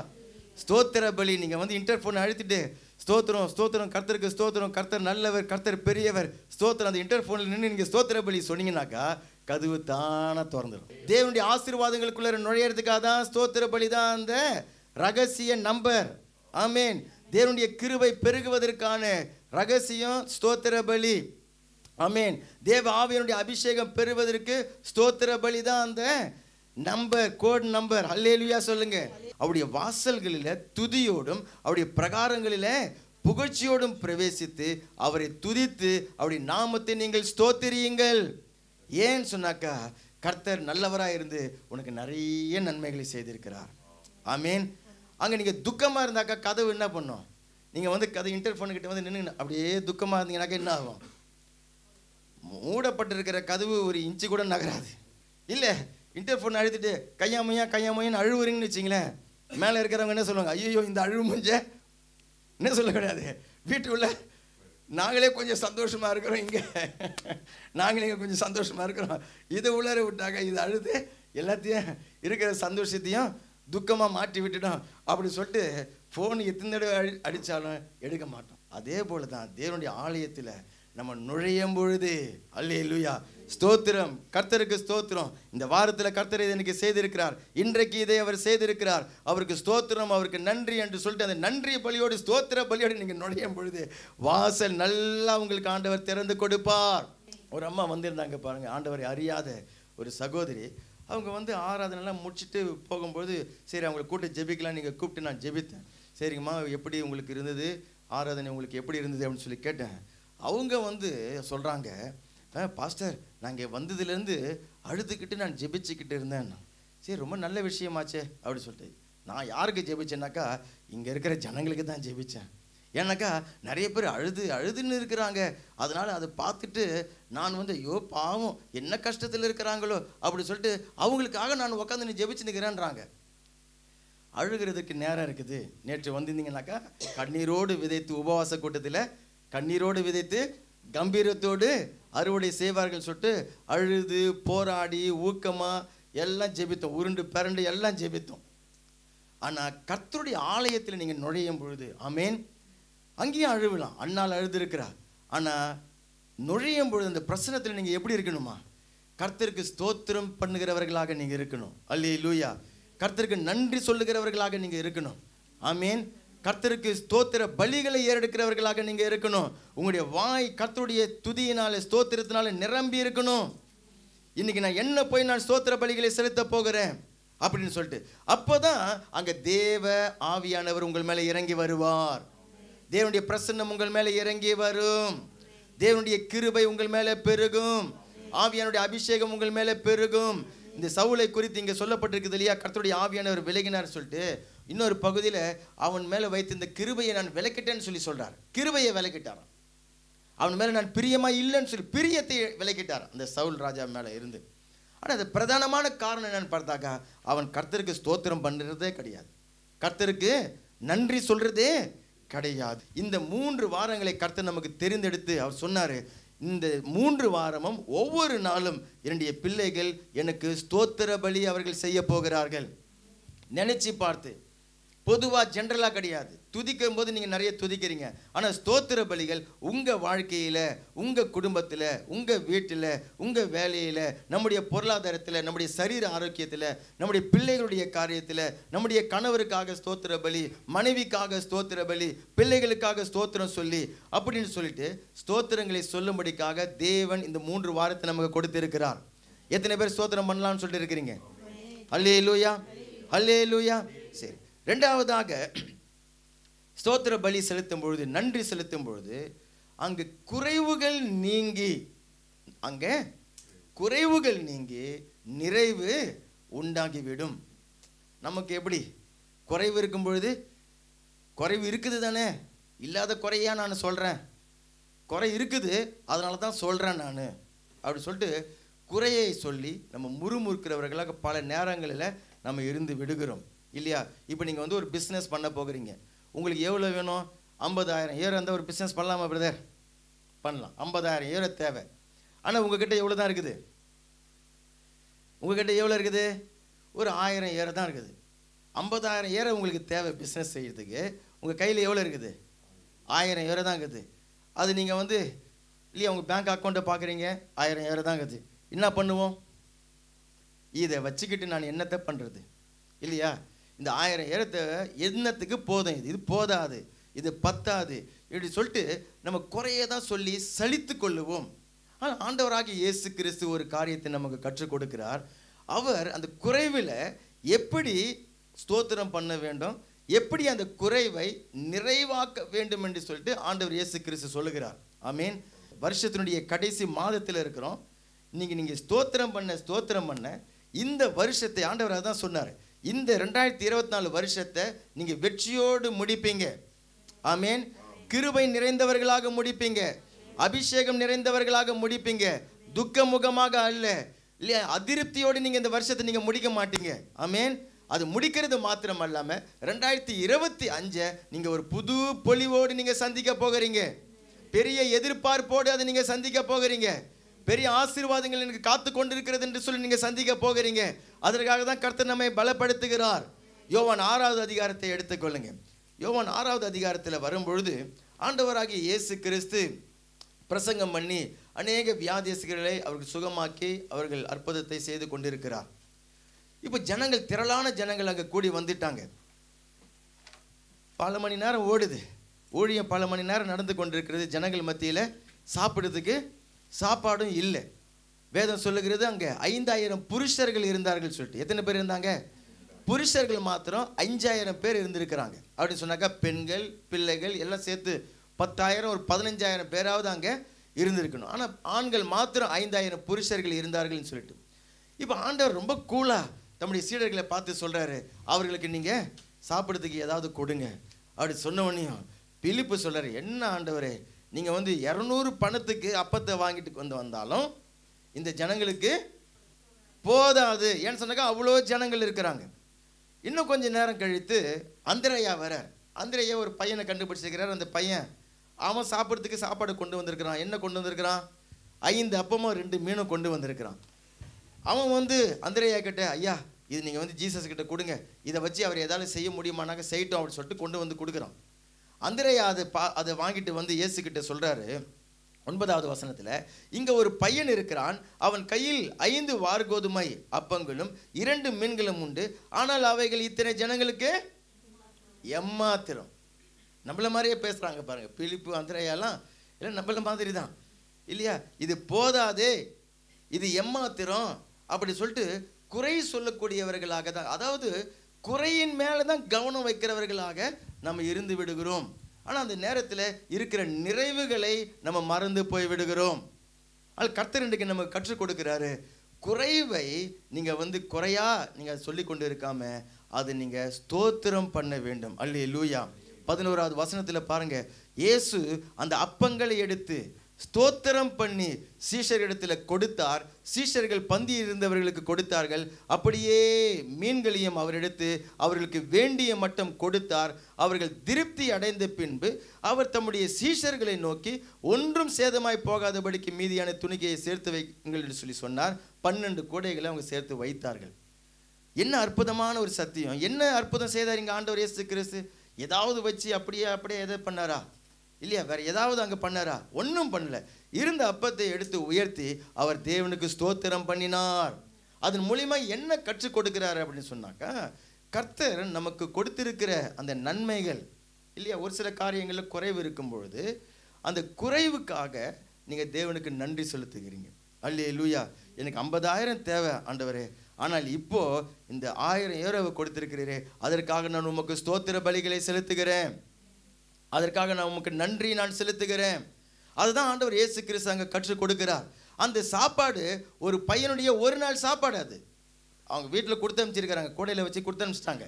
ஸ்தோத்திர பலி. நீங்கள் வந்து இன்டர்ஃபோன் அழுத்திட்டு ஸ்தோத்திரம் ஸ்தோத்திரம் கர்த்தருக்கு ஸ்தோத்திரம், கர்த்தர் நல்லவர், கர்த்தர் பெரியவர், ஸ்தோத்திரம் அந்த இன்டர்ஃபோனில் நின்று நீங்கள் ஸ்தோத்திர பலி சொன்னீங்கன்னாக்கா கதவு தானாக திறந்துடும். தேவனுடைய ஆசீர்வாதங்களுக்குள்ள நுழையிறதுக்காக தான் ஸ்தோத்திர பலி தான் அந்த ரகசிய நம்பர். ஆமேன். தேவனுடைய கிருபை பெருகுவதற்கான ரகசியம் ஸ்தோத்திர பலி. ஆமேன். தேவ ஆவியனுடைய அபிஷேகம் பெறுவதற்கு ஸ்தோத்திர பலி தான் அந்த நம்பர், கோட் நம்பர். அல்லேலூயா சொல்லுங்க. அவருடைய வாசல்களில் துதியோடும் அவருடைய பிரகாரங்களில் புகழ்ச்சியோடும் பிரவேசித்து அவரை துதித்து அவருடைய நாமத்தை நீங்கள் ஸ்தோத்திரியுங்கள். ஏன்னு சொன்னாக்கா கர்த்தர் நல்லவராக இருந்து உனக்கு நிறைய நன்மைகளை செய்திருக்கிறார். ஆமேன். அங்கே நீங்கள் துக்கமாக இருந்தாக்கா கதவு என்ன பண்ணும்? நீங்கள் வந்து கதை இன்டர்ஃபோனுக்கிட்ட வந்து நின்று அப்படியே துக்கமாக இருந்தீங்கன்னாக்கா என்ன ஆகும்? மூடப்பட்டிருக்கிற கதவு ஒரு இன்ச்சு கூட நகராது. இல்லை, இன்டர்ஃபோன் அழுத்திட்டு கையாமையான்னு அழுவுறீங்கன்னு வச்சிங்களேன், மேலே இருக்கிறவங்க என்ன சொல்லுவாங்க? ஐயோ இந்த அழுவு முடிஞ்ச என்ன சொல்ல கிடையாது. வீட்டுக்குள்ள நாங்களே கொஞ்சம் சந்தோஷமாக இருக்கிறோம், இங்கே நாங்களே கொஞ்சம் சந்தோஷமாக இருக்கிறோம், இதை உள்ளார விட்டாங்க இது அழுது எல்லாத்தையும் இருக்கிற சந்தோஷத்தையும் துக்கமாக மாற்றி விட்டுட்டோம் அப்படி சொல்லிட்டு ஃபோன் எத்தனை தடவை அடித்தாலும் எடுக்க மாட்டோம். அதே போல தான் தேவனுடைய ஆலயத்தில் நம்ம நுழையும் பொழுது அல்லேலூயா ஸ்தோத்திரம், கர்த்தருக்கு ஸ்தோத்திரம். இந்த வாரத்தில் கர்த்தர் இதை எனக்கு செய்திருக்கிறார், இன்றைக்கு இதை அவர் செய்திருக்கிறார், அவருக்கு ஸ்தோத்திரம், அவருக்கு நன்றி என்று சொல்லிட்டு அந்த நன்றி பலியோடு ஸ்தோத்திர பலியோடு நீங்கள் நுழையும் பொழுது வாசல் நல்லா உங்களுக்கு ஆண்டவர் திறந்து கொடுப்பார். ஒரு அம்மா வந்திருந்தாங்க பாருங்க, ஆண்டவரை அறியாத ஒரு சகோதரி. அவங்க வந்து ஆராதனைலாம் முடிச்சுட்டு போகும்போது சரி அவங்களை கூப்பிட்டு ஜெபிக்கலாம் நீங்கள் கூப்பிட்டு நான் ஜெபித்தேன். சரிங்கம்மா எப்படி உங்களுக்கு இருந்தது, ஆராதனை உங்களுக்கு எப்படி இருந்தது அப்படின்னு சொல்லி கேட்டேன். அவங்க வந்து சொல்கிறாங்க, பாஸ்டர் நாங்கள் வந்ததுலேருந்து அழுதுகிட்டு நான் ஜெபிச்சுக்கிட்டு இருந்தேன். சரி ரொம்ப நல்ல விஷயமாச்சே அப்படின்னு சொல்லிட்டு நான் யாருக்கு ஜெபிச்சேன்னாக்கா இங்கே இருக்கிற ஜனங்களுக்கு தான் ஜெபித்தேன். ஏன்னாக்கா நிறைய பேர் அழுதுன்னு இருக்கிறாங்க. அதனால் அதை பார்த்துட்டு நான் வந்து ஐயோ பாவம் என்ன கஷ்டத்தில் இருக்கிறாங்களோ அப்படி சொல்லிட்டு அவங்களுக்காக நான் உட்காந்து நீ ஜெபிச்சு நிற்கிறேன்றாங்க. அழுகிறதுக்கு நேரம் இருக்குது. நேற்று வந்திருந்தீங்கன்னாக்கா கண்ணீரோடு விதைத்து உபவாச கூட்டத்தில் கண்ணீரோடு விதைத்து கம்பீரத்தோடு அறுவடை செய்வார்கள் சொல்லிட்டு அழுது போராடி ஊக்கமாக எல்லாம் ஜெபித்தோம், உருண்டு பிறண்டு எல்லாம் ஜெபித்தோம். ஆனால் கர்த்தருடைய ஆலயத்தில் நீங்கள் நுழையும் பொழுது ஆமேன் அங்கேயும் அழுவலாம். அண்ணால் அழுதுருக்கிறார். ஆனால் நுழையும் பொழுது அந்த பிரசனத்தில் நீங்கள் எப்படி இருக்கணுமா? கர்த்தருக்கு ஸ்தோத்திரம் பண்ணுகிறவர்களாக நீங்கள் இருக்கணும். அல்லேலூயா. கர்த்தருக்கு நன்றி சொல்லுகிறவர்களாக நீங்கள் இருக்கணும். ஆமேன். கர்த்தருக்கு ஸ்தோத்திர பலிகளை ஏறெடுக்கிறவர்களாக நீங்கள் இருக்கணும். உங்களுடைய வாய் கர்த்தருடைய துதியினால ஸ்தோத்திரத்தினால நிரம்பி இருக்கணும். இன்னைக்கு நான் என்ன போய் நான் ஸ்தோத்திர பலிகளை செலுத்த போகிறேன் அப்படின்னு சொல்லிட்டு அப்போதான் அங்கே தேவ ஆவியானவர் உங்கள் மேலே இறங்கி வருவார். தேவனுடைய பிரசன்னம் உங்கள் மேலே இறங்கி வரும். தேவனுடைய கிருபை உங்கள் மேலே பெருகும். ஆவியானுடைய அபிஷேகம் உங்கள் மேலே பெருகும். இந்த சவுலை குறித்து இங்கே சொல்லப்பட்டிருக்குது இல்லையா, கர்த்தருடைய ஆவியானவர் விலகினார் சொல்லிட்டு இன்னொரு பகுதியில் அவன் மேலே வைத்து இந்த கிருபையை நான் விலக்கிட்டேன்னு சொல்லி சொல்கிறார். கிருபையை விலக்கிட்டாரான். அவன் மேலே நான் பிரியமாக இல்லைன்னு சொல்லி பிரியத்தை விலக்கிட்டார் அந்த சவுல் ராஜா மேலே இருந்து. ஆனால் அது பிரதானமான காரணம் என்னன்னு பார்த்தாக்கா அவன் கர்த்தருக்கு ஸ்தோத்திரம் பண்ணுறதே கிடையாது, கர்த்தருக்கு நன்றி சொல்கிறதே கிடையாது. இந்த 3 வாரங்களை கர்த்தர் நமக்கு தெரிந்தெடுத்து அவர் சொன்னார், இந்த 3 வாரமும் ஒவ்வொரு நாளும் என்னுடைய பிள்ளைகள் எனக்கு ஸ்தோத்திர பலி அவர்கள் செய்ய போகிறார்கள். நினைச்சு பார்த்து பொதுவாக ஜென்ரலாக கிடையாது. துதிக்கும் போது நீங்கள் நிறைய துதிக்கிறீங்க. ஆனால் ஸ்தோத்திர பலிகள் உங்கள் வாழ்க்கையில், உங்கள் குடும்பத்தில், உங்கள் வீட்டில், உங்கள் வேலையில், நம்முடைய பொருளாதாரத்தில், நம்முடைய சரீர ஆரோக்கியத்தில், நம்முடைய பிள்ளைகளுடைய காரியத்தில், நம்முடைய கணவருக்காக ஸ்தோத்திர பலி, மனைவிக்காக ஸ்தோத்திர பலி, பிள்ளைகளுக்காக ஸ்தோத்திரம் சொல்லி அப்படின்னு சொல்லிட்டு ஸ்தோத்திரங்களை சொல்லும்படிக்காக தேவன் இந்த 3 வாரத்தை நமக்கு கொடுத்திருக்கிறார். எத்தனை பேர் ஸ்தோத்திரம் பண்ணலாம்னு சொல்லிட்டு இருக்கிறீங்க? அல்லேலூயா, அல்லேலூயா. சரி, ரெண்டாவதாக ஸ்தோத்திர பலி செலுத்தும் பொழுது, நன்றி செலுத்தும் பொழுது அங்கு குறைவுகள் நீங்கி நிறைவு உண்டாகிவிடும். நமக்கு எப்படி குறைவு இருக்கும் பொழுது, குறைவு இருக்குது தானே, இல்லாத குறையா நான் சொல்கிறேன், குறை இருக்குது அதனால தான் சொல்கிறேன் நான் அப்படி சொல்லிட்டு குறையை சொல்லி நம்ம முறுமுறுக்கிறவர்களாக பல நேரங்களில் நம்ம இருந்து விடுகிறோம் இல்லையா? இப்போ நீங்கள் வந்து ஒரு பிஸ்னஸ் பண்ண போகிறீங்க. உங்களுக்கு எவ்வளோ வேணும்? 50,000 ஏரோ இருந்தால் ஒரு பிஸ்னஸ் பண்ணலாமா பிரதர்? பண்ணலாம். 50,000 ஏரோ தேவை. ஆனால் உங்ககிட்ட எவ்வளோ தான் இருக்குது? உங்ககிட்ட எவ்வளோ இருக்குது? ஒரு 1000 ஏரோ தான் இருக்குது. 50,000 ஏரோ உங்களுக்கு தேவை பிஸ்னஸ் செய்கிறதுக்கு. உங்கள் கையில் எவ்வளோ இருக்குது? 1000 ஏரோ தான் இருக்குது. அது நீங்கள் வந்து இல்லையா உங்கள் பேங்க் அக்கௌண்ட்டை பார்க்குறீங்க, 1000 ஏரோ தான் இருக்குது. என்ன பண்ணுவோம்? இதை வச்சுக்கிட்டு நான் என்னத்தை பண்ணுறது இல்லையா? இந்த 1000 ஏரத்தை என்னத்துக்கு போதும், இது போதாது, இது பத்தாது இப்படி சொல்லிட்டு நம்ம குறைய தான் சொல்லி சலித்து கொள்ளுவோம். ஆனால் ஆண்டவராகிய இயேசு கிறிஸ்து ஒரு காரியத்தை நமக்கு கற்றுக் கொடுக்கிறார். அவர் அந்த குறைவில் எப்படி ஸ்தோத்திரம் பண்ண வேண்டும், எப்படி அந்த குறைவை நிறைவாக்க வேண்டும் என்று சொல்லிட்டு ஆண்டவர் இயேசு கிறிஸ்து சொல்லுகிறார். ஆமீன். வருஷத்தினுடைய கடைசி மாதத்தில் இருக்கிறோம். நீங்கள் ஸ்தோத்திரம் பண்ண இந்த வருஷத்தை ஆண்டவர் தான் சொன்னார். இந்த 2024 வருஷத்தை நீங்கள் வெற்றியோடு முடிப்பீங்க. ஆமேன். கிருபை நிறைந்தவர்களாக முடிப்பீங்க, அபிஷேகம் நிறைந்தவர்களாக முடிப்பீங்க. துக்க முகமாக அல்ல இல்லையா, அதிருப்தியோடு நீங்கள் இந்த வருஷத்தை நீங்கள் முடிக்க மாட்டீங்க. ஆமேன். அது முடிக்கிறது மாத்திரம் அல்லாமல் 2025 நீங்கள் ஒரு புது பொலிவோடு நீங்கள் சந்திக்க போகிறீங்க. பெரிய எதிர்பார்ப்போடு அதை நீங்கள் சந்திக்க போகிறீங்க. பெரிய ஆசீர்வாதங்கள் எனக்கு காத்து கொண்டிருக்கிறது என்று சொல்லி நீங்கள் சந்திக்க போகிறீங்க. அதற்காக தான் கர்த்தர் நம்மை பலப்படுத்துகிறார். யோவான் 6வது அதிகாரத்தை எடுத்துக்கொள்ளுங்க. யோவான் 6வது அதிகாரத்தில் வரும்பொழுது ஆண்டவராகிய இயேசு கிறிஸ்து பிரசங்கம் பண்ணி அநேக வியாதியஸ்களை அவர்கள் சுகமாக்கி அவர்கள் அற்புதத்தை செய்து கொண்டிருக்கிறார். இப்போ ஜனங்கள், திரளான ஜனங்கள் அங்கே கூடி வந்துட்டாங்க. பல மணி நேரம் ஓடுது ஊழியம், பல மணி நேரம் நடந்து கொண்டிருக்கிறது. ஜனங்கள் மத்தியில் சாப்பிடுறதுக்கு சாப்பாடும் இல்லை. வேதம் சொல்லுகிறது அங்கே 5000 புருஷர்கள் இருந்தார்கள் சொல்லிட்டு. எத்தனை பேர் இருந்தாங்க? புருஷர்கள் மாத்திரம் 5000 பேர் இருந்திருக்கிறாங்க. அப்படின்னு சொன்னாக்கா பெண்கள் பிள்ளைகள் எல்லாம் சேர்த்து 10,000, ஒரு 15,000 பேராவது அங்கே இருந்திருக்கணும். ஆனால் ஆண்கள் மாத்திரம் 5000 புருஷர்கள் இருந்தார்கள்னு சொல்லிட்டு. இப்போ ஆண்டவர் ரொம்ப கூலாக தம்முடைய சீடர்களை பார்த்து சொல்கிறாரு, அவர்களுக்கு நீங்கள் சாப்பிட்றதுக்கு ஏதாவது கொடுங்க அப்படி சொன்னவனையும் பிலிப்பு சொல்கிறார், என்ன ஆண்டவரே, நீங்கள் வந்து 200 பணத்துக்கு அப்பத்தை வாங்கிட்டு வந்தாலும் இந்த ஜனங்களுக்கு போதாது. ஏன்னு சொன்னாக்கா அவ்வளோ ஜனங்கள் இருக்கிறாங்க. இன்னும் கொஞ்சம் நேரம் கழித்து அந்திரேயா வர, அந்திரேயா ஒரு பையனை கண்டுபிடிச்சிருக்கிறார். அந்த பையன் அவன் சாப்பிட்றதுக்கு சாப்பாடு கொண்டு வந்திருக்கிறான். என்ன கொண்டு வந்திருக்கிறான்? 5 அப்பமும் 2 மீனும் கொண்டு வந்திருக்கிறான். அவன் வந்து அந்திரேயா கிட்ட, ஐயா இது நீங்கள் வந்து ஜீசஸ் கிட்ட கொடுங்க, இதை வச்சு அவர் ஏதாவது செய்ய முடியுமானாக்க செய்யட்டும் அப்படின்னு சொல்லிட்டு கொண்டு வந்து கொடுக்குறான். அந்திரேயா அதை வாங்கிட்டு வந்து இயேசு கிட்ட சொல்கிறாரு. 9வது வசனத்தில், இங்கே ஒரு பையன் இருக்கிறான், அவன் கையில் 5 வார்கோதுமை அப்பங்களும் 2 மீன்களும் உண்டு, ஆனால் அவைகள் இத்தனை ஜனங்களுக்கு எம்மாத்திரம். நம்மள மாதிரியே பேசுகிறாங்க பாருங்க, பிலிப்பு அந்திரேயாலாம் இல்லை நம்மள மாதிரி தான் இல்லையா. இது போதாதே, இது எம்மாத்திரம் அப்படி சொல்லிட்டு குறை சொல்லக்கூடியவர்களாக தான், அதாவது குறையின் மேலே தான் கவனம் வைக்கிறவர்களாக நம்ம இருந்து விடுகிறோம். ஆனால் அந்த நேரத்தில் இருக்கிற நிறைவுகளை நம்ம மறந்து போய் விடுகிறோம். அது கர்த்தர் இன்றைக்கு நமக்கு கற்றுக் கொடுக்கிறாரு. குறைவை நீங்கள் வந்து குறையா நீங்கள் சொல்லி கொண்டு இருக்காம அது நீங்கள் ஸ்தோத்திரம் பண்ண வேண்டும். அல்லேலூயா. 11வது வசனத்தில் பாருங்க, இயேசு அந்த அப்பங்களை எடுத்து ஸ்தோத்திரம் பண்ணி சீஷரிடத்தில் கொடுத்தார். சீஷர்கள் பந்தி இருந்தவர்களுக்கு கொடுத்தார்கள். அப்படியே மீன்களையும் அவர் எடுத்து அவர்களுக்கு வேண்டிய மட்டும் கொடுத்தார். அவர்கள் திருப்தி அடைந்த பின்பு அவர் தம்முடைய சீஷர்களை நோக்கி, ஒன்றும் சேதமாய் போகாதபடிக்கு மீதியான துணிக்கையை சேர்த்து வைங்கள் என்று சொல்லி சொன்னார். 12 கூடைகளை அவங்க சேர்த்து வைத்தார்கள். என்ன அற்புதமான ஒரு சத்தியம்! என்ன அற்புதம் செய்தார் இங்கே ஆண்டவர் இயேசு கிறிஸ்து? ஏதாவது வச்சு அப்படியே எதை பண்ணாரா? இல்லையா? வேற ஏதாவது அங்கே பண்ணாரா? ஒன்றும் பண்ணல. இருந்த அப்பத்தை எடுத்து உயர்த்தி அவர் தேவனுக்கு ஸ்தோத்திரம் பண்ணினார். அதன் மூலிமா என்ன கற்றுக் கொடுக்கிறார் அப்படின்னு சொன்னாக்கா, கர்த்தர் நமக்கு கொடுத்திருக்கிற அந்த நன்மைகள் இல்லையா, ஒரு சில காரியங்களில் குறைவு இருக்கும் பொழுது அந்த குறைவுக்காக நீங்கள் தேவனுக்கு நன்றி செலுத்துகிறீங்க. அல்லேலூயா. எனக்கு 50,000 தேவை ஆண்டவரே, ஆனால் இப்போ இந்த 1000 யூரோவை கொடுத்திருக்கிறீரே, அதற்காக நான் உமக்கு ஸ்தோத்திர பலிகளை செலுத்துகிறேன், அதற்காக நான் உமக்கு நன்றி நான் செலுத்துகிறேன். அதுதான் ஆண்டவர் இயேசு கிறிஸ்து அங்கே கற்றுக் கொடுக்கிறார். அந்த சாப்பாடு ஒரு பையனுடைய ஒரு நாள் சாப்பாடு. அது அவங்க வீட்டில் கொடுத்து அனுப்பிச்சிருக்கிறாங்க, கூடையில் வச்சு கொடுத்து அனுப்பிச்சிட்டாங்க.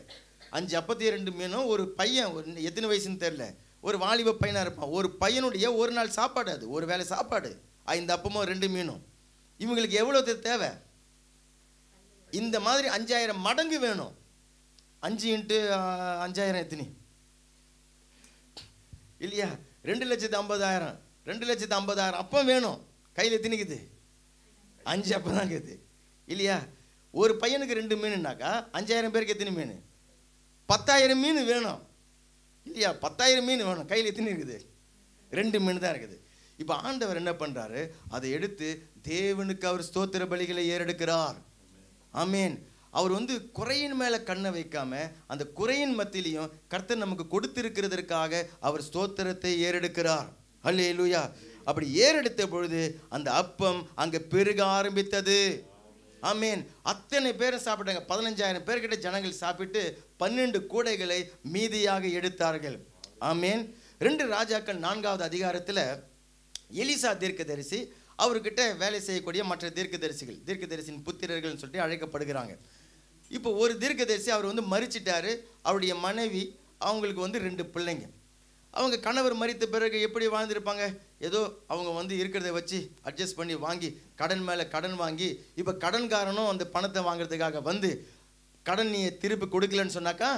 5 அப்பத்தி 2 மீனும். ஒரு பையன், எத்தனை வயசுன்னு தெரில, ஒரு வாலிப பையனாக இருப்பான். ஒரு பையனுடைய ஒரு நாள் சாப்பாடு அது, ஒரு வேளை சாப்பாடு. 5 அப்பமும் 2 மீனும். இவங்களுக்கு எவ்வளோ தேவை? இந்த மாதிரி 5000 மடங்கு வேணும். 5 × 5000 எத்தனை இல்லையா? 2,50,000. 2,50,000 அப்பம் வேணும். கையில் எத்தனைக்குது? 5 அப்பம் தான் இருக்குது இல்லையா? ஒரு பையனுக்கு 2 மீனுனாக்கா 5000 பேருக்கு எத்தனை மீன்? 10,000 மீன் வேணும் இல்லையா? 10,000 மீன் வேணும். கையில் எத்தனை இருக்குது? 2 மீன் தான் இருக்குது. இப்போ ஆண்டவர் என்ன பண்ணுறாரு? அதை எடுத்து தேவனுக்கு அவர் ஸ்தோத்திர பலிகளை ஏறெடுக்கிறார். ஆமேன். அவர் குறையின் மேலே கண்ணை வைக்காம அந்த குறையின் மத்தியிலையும் கர்த்தர் நமக்கு கொடுத்திருக்கிறதற்காக அவர் ஸ்தோத்திரத்தை ஏறெடுக்கிறார். அல்லேலூயா. அப்படி ஏறெடுத்த பொழுது அந்த அப்பம் அங்கே பெருக ஆரம்பித்தது. ஆமேன். அத்தனை பேரும் சாப்பிட்டாங்க. 15,000 பேர்கிட்ட ஜனங்கள் சாப்பிட்டு 12 கூடைகளை மீதியாக எடுத்தார்கள். ஆமேன். 2 ராஜாக்கள் 4வது அதிகாரத்தில் எலிசா தீர்க்கதரிசி, அவர்கிட்ட வேலை செய்யக்கூடிய மற்ற தீர்க்கதரிசியின் புத்திரர்கள்னு சொல்லிட்டு அழைக்கப்படுகிறாங்க. இப்போ ஒரு தீர்க்கதரிசி அவர் மரிச்சிட்டாரு. அவருடைய மனைவி, அவங்களுக்கு 2 பிள்ளைங்க. அவங்க கணவர் மரித்த பிறகு எப்படி வாழ்ந்திருப்பாங்க? ஏதோ அவங்க இருக்கிறத வச்சு அட்ஜஸ்ட் பண்ணி வாங்கி கடன் மேலே கடன் வாங்கி, இப்போ கடன்காரனும் அந்த பணத்தை வாங்குறதுக்காக கடன் நீ திருப்பி கொடுக்கலன்னு சொன்னாக்கா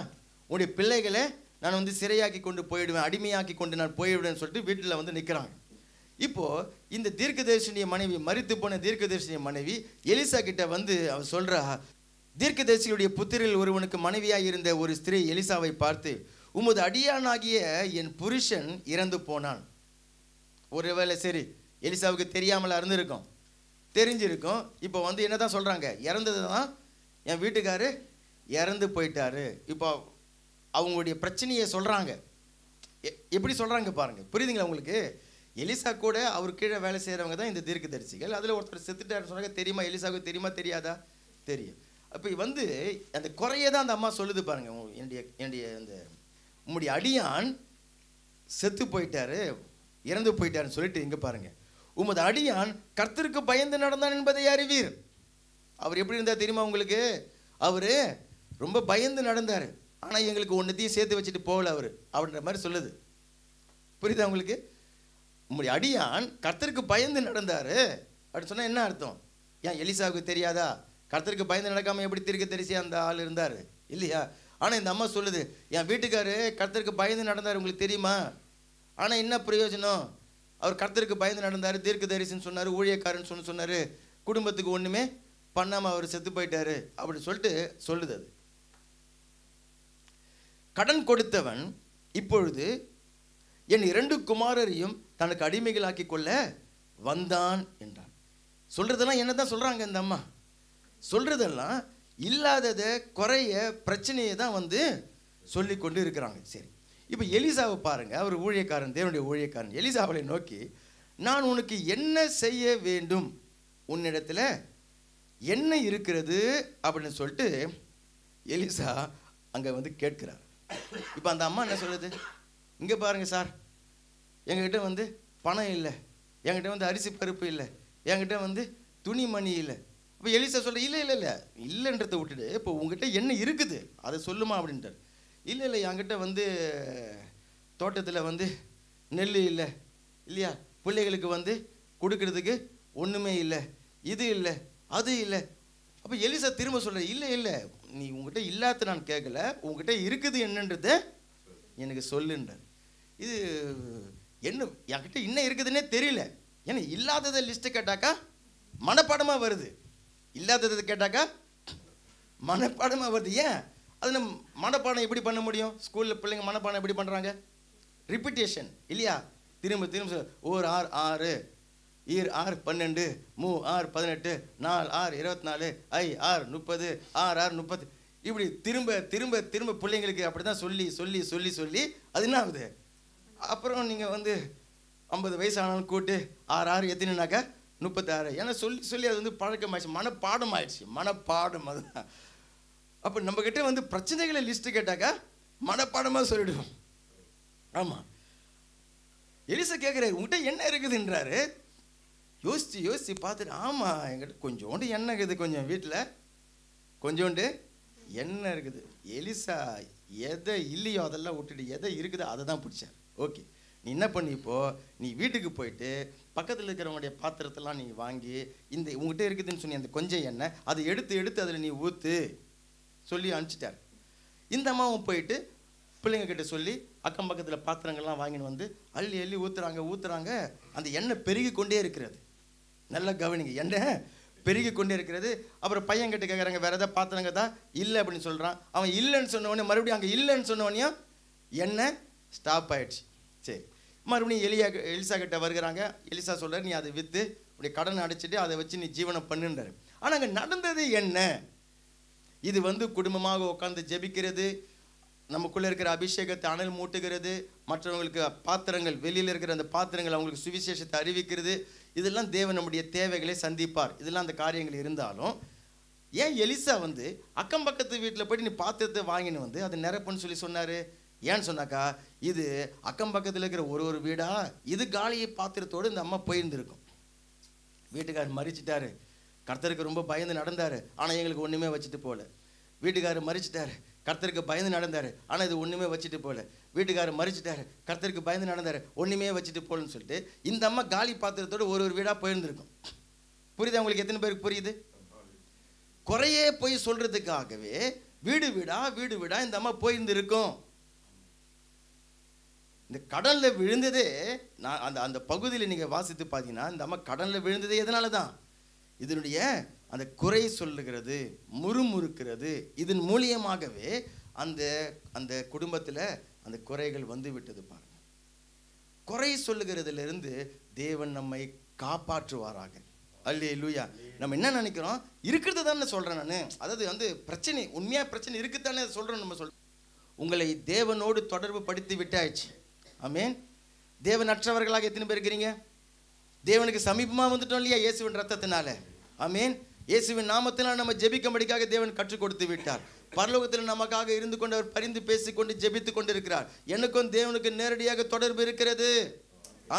உன்னுடைய பிள்ளைகளை நான் சிறையாக்கி கொண்டு போயிடுவேன், அடிமையாக்கி கொண்டு நான் போயிடுவேன்னு சொல்லிட்டு வீட்டில் நிற்கிறாங்க. இப்போது இந்த தீர்க்கதரிசியுடைய மனைவி, மரித்து போன தீர்க்கதரிசியுடைய மனைவி எலிசா கிட்ட அவர் சொல்கிறா, தீர்க்கதரிசியுடைய புத்திரில் ஒருவனுக்கு மனைவியாக இருந்த ஒரு ஸ்திரீ எலிசாவை பார்த்து, உமது அடியானாகிய என் புருஷன் இறந்து போனான். ஒருவேளை சரி, எலிசாவுக்கு தெரியாமல் இருந்திருக்கும், தெரிஞ்சிருக்கும். இப்போ என்ன தான் சொல்கிறாங்க? இறந்தது தான், என் வீட்டுக்காரு இறந்து போயிட்டாரு. இப்போ அவங்களுடைய பிரச்சனையை சொல்கிறாங்க. எப்படி சொல்கிறாங்க பாருங்கள், புரியுதுங்களா உங்களுக்கு? எலிசா கூட அவர் கீழே வேலை செய்கிறவங்க தான் இந்த தீர்க்கதரிசிகள். அதில் ஒருத்தர் செத்துட்டாருன்னு சொன்னாங்க. தெரியுமா? எலிசாவுக்கு தெரியுமா தெரியாதா? தெரியும். அப்போ அந்த குறையை தான் அந்த அம்மா சொல்லுது பாருங்க. என்னுடைய அந்த உம்முடைய அடியான் செத்து போயிட்டாரு, இறந்து போயிட்டாருன்னு சொல்லிட்டு இங்கே பாருங்க, உமது அடியான் கர்த்தருக்கு பயந்து நடந்தான் என்பதை அறிவீர். அவர் எப்படி இருந்தார் தெரியுமா உங்களுக்கு? அவர் ரொம்ப பயந்து நடந்தார். ஆனால் எங்களுக்கு ஒன்றுத்தையும் சேர்த்து வச்சுட்டு போகல அவர், அப்படின்ற மாதிரி சொல்லுது. புரியுதா உங்களுக்கு? உம்முடைய அடியான் கர்த்தருக்கு பயந்து நடந்தார் அப்படின்னு சொன்னால் என்ன அர்த்தம்? ஏன் எலிசாவுக்கு தெரியாதா? கர்த்தருக்கு பயந்து நடக்காமல் எப்படி தீர்க்கதரிசி அந்த ஆள் இருந்தார் இல்லையா? ஆனால் இந்த அம்மா சொல்லுது, என் வீட்டுக்காரு கர்த்தருக்கு பயந்து நடந்தார், உங்களுக்கு தெரியுமா? ஆனால் என்ன பிரயோஜனம்? அவர் கர்த்தருக்கு பயந்து நடந்தார், தீர்க்கதரிசின்னு சொன்னார், ஊழியக்காரன்னு சொன்னார், குடும்பத்துக்கு ஒன்றுமே பண்ணாமல் அவர் செத்து போயிட்டாரு அப்படின்னு சொல்லிட்டு சொல்லுது. அது கடன் கொடுத்தவன் இப்பொழுது என் 2 குமாரரையும் தனக்கு அடிமைகளாக்கி கொள்ள வந்தான் என்றான். சொல்றதெல்லாம் என்ன தான் சொல்றாங்க இந்த அம்மா? சொல்றதெல்லாம் இல்லாததை, குறைய, பிரச்சனையை தான் சொல்லி கொண்டு இருக்கிறாங்க. சரி, இப்போ எலிசாவை பாருங்க. அவர் ஊழியக்காரன், தேவனுடைய ஊழியக்காரன். எலிசாவை நோக்கி, நான் உனக்கு என்ன செய்ய வேண்டும், உன்னிடத்துல என்ன இருக்கிறது அப்படின்னு சொல்லிட்டு எலிசா அங்கே கேட்கிறார். இப்போ அந்த அம்மா என்ன சொல்லுது? இங்கே பாருங்கள் சார், எங்ககிட்ட பணம் இல்லை, என்கிட்ட அரிசி பருப்பு இல்லை, என்கிட்ட துணிமணி இல்லை. இப்போ எலிசா சொல்ல, இல்லை இல்லை இல்லை இல்லைன்றதை விட்டுட்டு இப்போ உங்ககிட்ட என்ன இருக்குது அதை சொல்லுமா அப்படின்ட்டார். இல்லை இல்லை, என்கிட்ட தோட்டத்தில் நெல் இல்லை இல்லையா, பிள்ளைகளுக்கு கொடுக்கறதுக்கு ஒன்றுமே இல்லை, இது இல்லை அது இல்லை. அப்போ எலிசா திரும்ப சொல்கிற, இல்லை இல்லை, நீ உங்ககிட்ட இல்லாத நான் கேட்கல, உங்ககிட்ட இருக்குது என்னன்றதை எனக்கு சொல்லுன்றார். இது என்ன, என்கிட்ட என்ன இருக்குதுன்னே தெரியல. ஏன்னா இல்லாததை லிஸ்ட்டு கேட்டாக்கா மனப்பாடமாக வருது, இல்லாததை கேட்டாக்கா மனப்பாடமாக வருது. ஏன் அது நம்ம மனப்பாடம் எப்படி பண்ண முடியும்? ஸ்கூலில் பிள்ளைங்க மனப்பாடம் எப்படி பண்ணுறாங்க? ரிப்பிட்டேஷன் இல்லையா? திரும்ப திரும்ப ஓர் 6 6, ஈர் 6 12, மூ 6 18, 4 6 24, ஐ 6 30, 6 6 30, இப்படி திரும்ப திரும்ப திரும்ப பிள்ளைங்களுக்கு அப்படி தான் சொல்லி சொல்லி சொல்லி சொல்லி அது என்ன ஆகுது? அப்புறம் நீங்கள் வந்து 50 வயசு ஆனாலும் கூட்டு 6 6 எத்தனைனாக்கா 36. ஏன்னா சொல்லி சொல்லி அது வந்து பழக்கமாகிடுச்சு, மனப்பாடம் ஆயிடுச்சு. மனப்பாடம் அதுதான். அப்போ நம்மக்கிட்ட வந்து பிரச்சனைகளை லிஸ்ட்டு கேட்டாக்கா மனப்பாடமாக சொல்லிடுவோம். ஆமாம். எலிசா கேட்குறாரு, உங்கள்கிட்ட என்ன இருக்குதுன்றாரு. யோசித்து யோசித்து பார்த்துட்டு, ஆமாம் என்கிட்ட கொஞ்சோண்டு எண்ணெய் இருக்குது, கொஞ்சம் வீட்டில் கொஞ்சோண்டு எண்ணெய் இருக்குது. எலிசா எதை இல்லையோ அதெல்லாம் விட்டுட்டு எதை இருக்குதோ அதை தான் பிடிச்சார். ஓகே, நீ என்ன பண்ணி நீ வீட்டுக்கு போயிட்டு பக்கத்தில் இருக்கிறவங்களுடைய பாத்திரத்தெல்லாம் நீ வாங்கி இந்த உங்ககிட்ட இருக்குதுன்னு சொல்லி அந்த கொஞ்சம் எண்ணெய் அதை எடுத்து எடுத்து அதில் நீ ஊற்று சொல்லி அனுப்பிச்சிட்டார். இந்த அம்மாவும் போயிட்டு பிள்ளைங்க கிட்ட சொல்லி அக்கம் பக்கத்தில் பாத்திரங்கள்லாம் வாங்கின்னு வந்து அள்ளி அள்ளி ஊற்றுறாங்க. அந்த எண்ணெய் பெருகி கொண்டே இருக்கிறது. நல்லா கவனிங்க, எண்ணெய் பெருகி கொண்டே இருக்கிறது. அப்புறம் பையன் கிட்ட கேட்குறாங்க, வேறு எதாவது பாத்திரங்க தான் இல்லை அப்படின்னு சொல்கிறான். அவன் இல்லைன்னு சொன்னவொடனே மறுபடியும் அங்கே இல்லைன்னு சொன்னவொடனே எண்ணெய் ஸ்டாப் ஆகிடுச்சு. சரி, மறுபடியும் எலிசா கிட்ட வருகிறாங்க. எலிசா சொல்கிறார், நீ அதை விற்று உடைய கடனை அடைச்சிட்டு அதை வச்சு நீ ஜீவனம் பண்ணுன்றார். ஆனால் அங்கே நடந்தது என்ன? இது வந்து குடும்பமாக உட்காந்து ஜெபிக்கிறது, நமக்குள்ளே இருக்கிற அபிஷேகத்தை அனல் மூட்டுகிறது, மற்றவங்களுக்கு பாத்திரங்கள் வெளியில் இருக்கிற அந்த பாத்திரங்கள் அவங்களுக்கு சுவிசேஷத்தை அறிவிக்கிறது, இதெல்லாம் தேவன் நம்முடைய தேவைகளை சந்திப்பார். இதெல்லாம் அந்த காரியங்கள் இருந்தாலும் ஏன் எலிசா வந்து அக்கம் பக்கத்து வீட்டில் போய்ட்டு நீ பாத்திரத்தை வாங்கின்னு வந்து அதை நிரப்புன்னு சொல்லி சொன்னார்? ஏன்னு சொன்னாக்கா, இது அக்கம் பக்கத்தில் இருக்கிற ஒரு வீடா இது காலியை பாத்திரத்தோடு இந்த அம்மா போயிருந்துருக்கும். வீட்டுக்காரர் மறிச்சிட்டாரு, கர்த்தருக்கு ரொம்ப பயந்து நடந்தார், ஆனால் எங்களுக்கு ஒன்றுமே வச்சுட்டு போகல. வீட்டுக்காரர் மறிச்சிட்டாரு, கர்த்தருக்கு பயந்து நடந்தார், ஆனால் இது ஒன்றுமே வச்சுட்டு போகல. வீட்டுக்காரர் மறிச்சிட்டாரு, கர்த்தருக்கு பயந்து நடந்தார், ஒன்றுமே வச்சுட்டு போகலன்னு சொல்லிட்டு இந்த அம்மா காலி பாத்திரத்தோடு ஒரு வீடாக போயிருந்துருக்கும். புரியுதா உங்களுக்கு? எத்தனை பேருக்கு புரியுது? குறையே போய் சொல்கிறதுக்காகவே வீடு வீடா இந்த அம்மா போயிருந்துருக்கும். இந்த கடலில் விழுந்ததே, நான் அந்த பகுதியில் நீங்கள் வாசித்து பார்த்தீங்கன்னா இந்த அம்மா கடலில் விழுந்ததே எதனால தான்? இதனுடைய அந்த குறை சொல்லுகிறது, முறுமுறுக்கிறது, இதன் மூலியமாகவே அந்த அந்த குடும்பத்தில் அந்த குறைகள் வந்து விட்டது. பாருங்க, குறை சொல்லுகிறதுலேருந்து தேவன் நம்மை காப்பாற்றுவாராக. அல்லேலூயா. நம்ம என்ன நினைக்கிறோம்? இருக்கிறது தானே சொல்கிறேன் நான். அதாவது வந்து பிரச்சனை, உண்மையாக பிரச்சனை இருக்குதானே சொல்கிறோம். நம்ம சொல்கிறோம், உங்களை தேவனோடு தொடர்பு படுத்தி விட்டாயிடுச்சு. ஆமேன். தேவன் அற்றவர்களாக எத்தனை பேர் இருக்கிறீங்க? தேவனுக்கு சமீபமாக வந்துட்டோம் இல்லையா இயேசுவின் ரத்தத்தினால? ஆமேன். இயேசுவின் நாமத்தினால் நம்ம ஜெபிக்கும்படிக்காக தேவன் கற்றுக் கொடுத்து விட்டார். பரலோகத்தில் நமக்காக இருந்து கொண்டு அவர் பரிந்து பேசிக்கொண்டு ஜெபித்து கொண்டு இருக்கிறார். எனக்கும் தேவனுக்கு நேரடியாக தொடர்பு இருக்கிறது.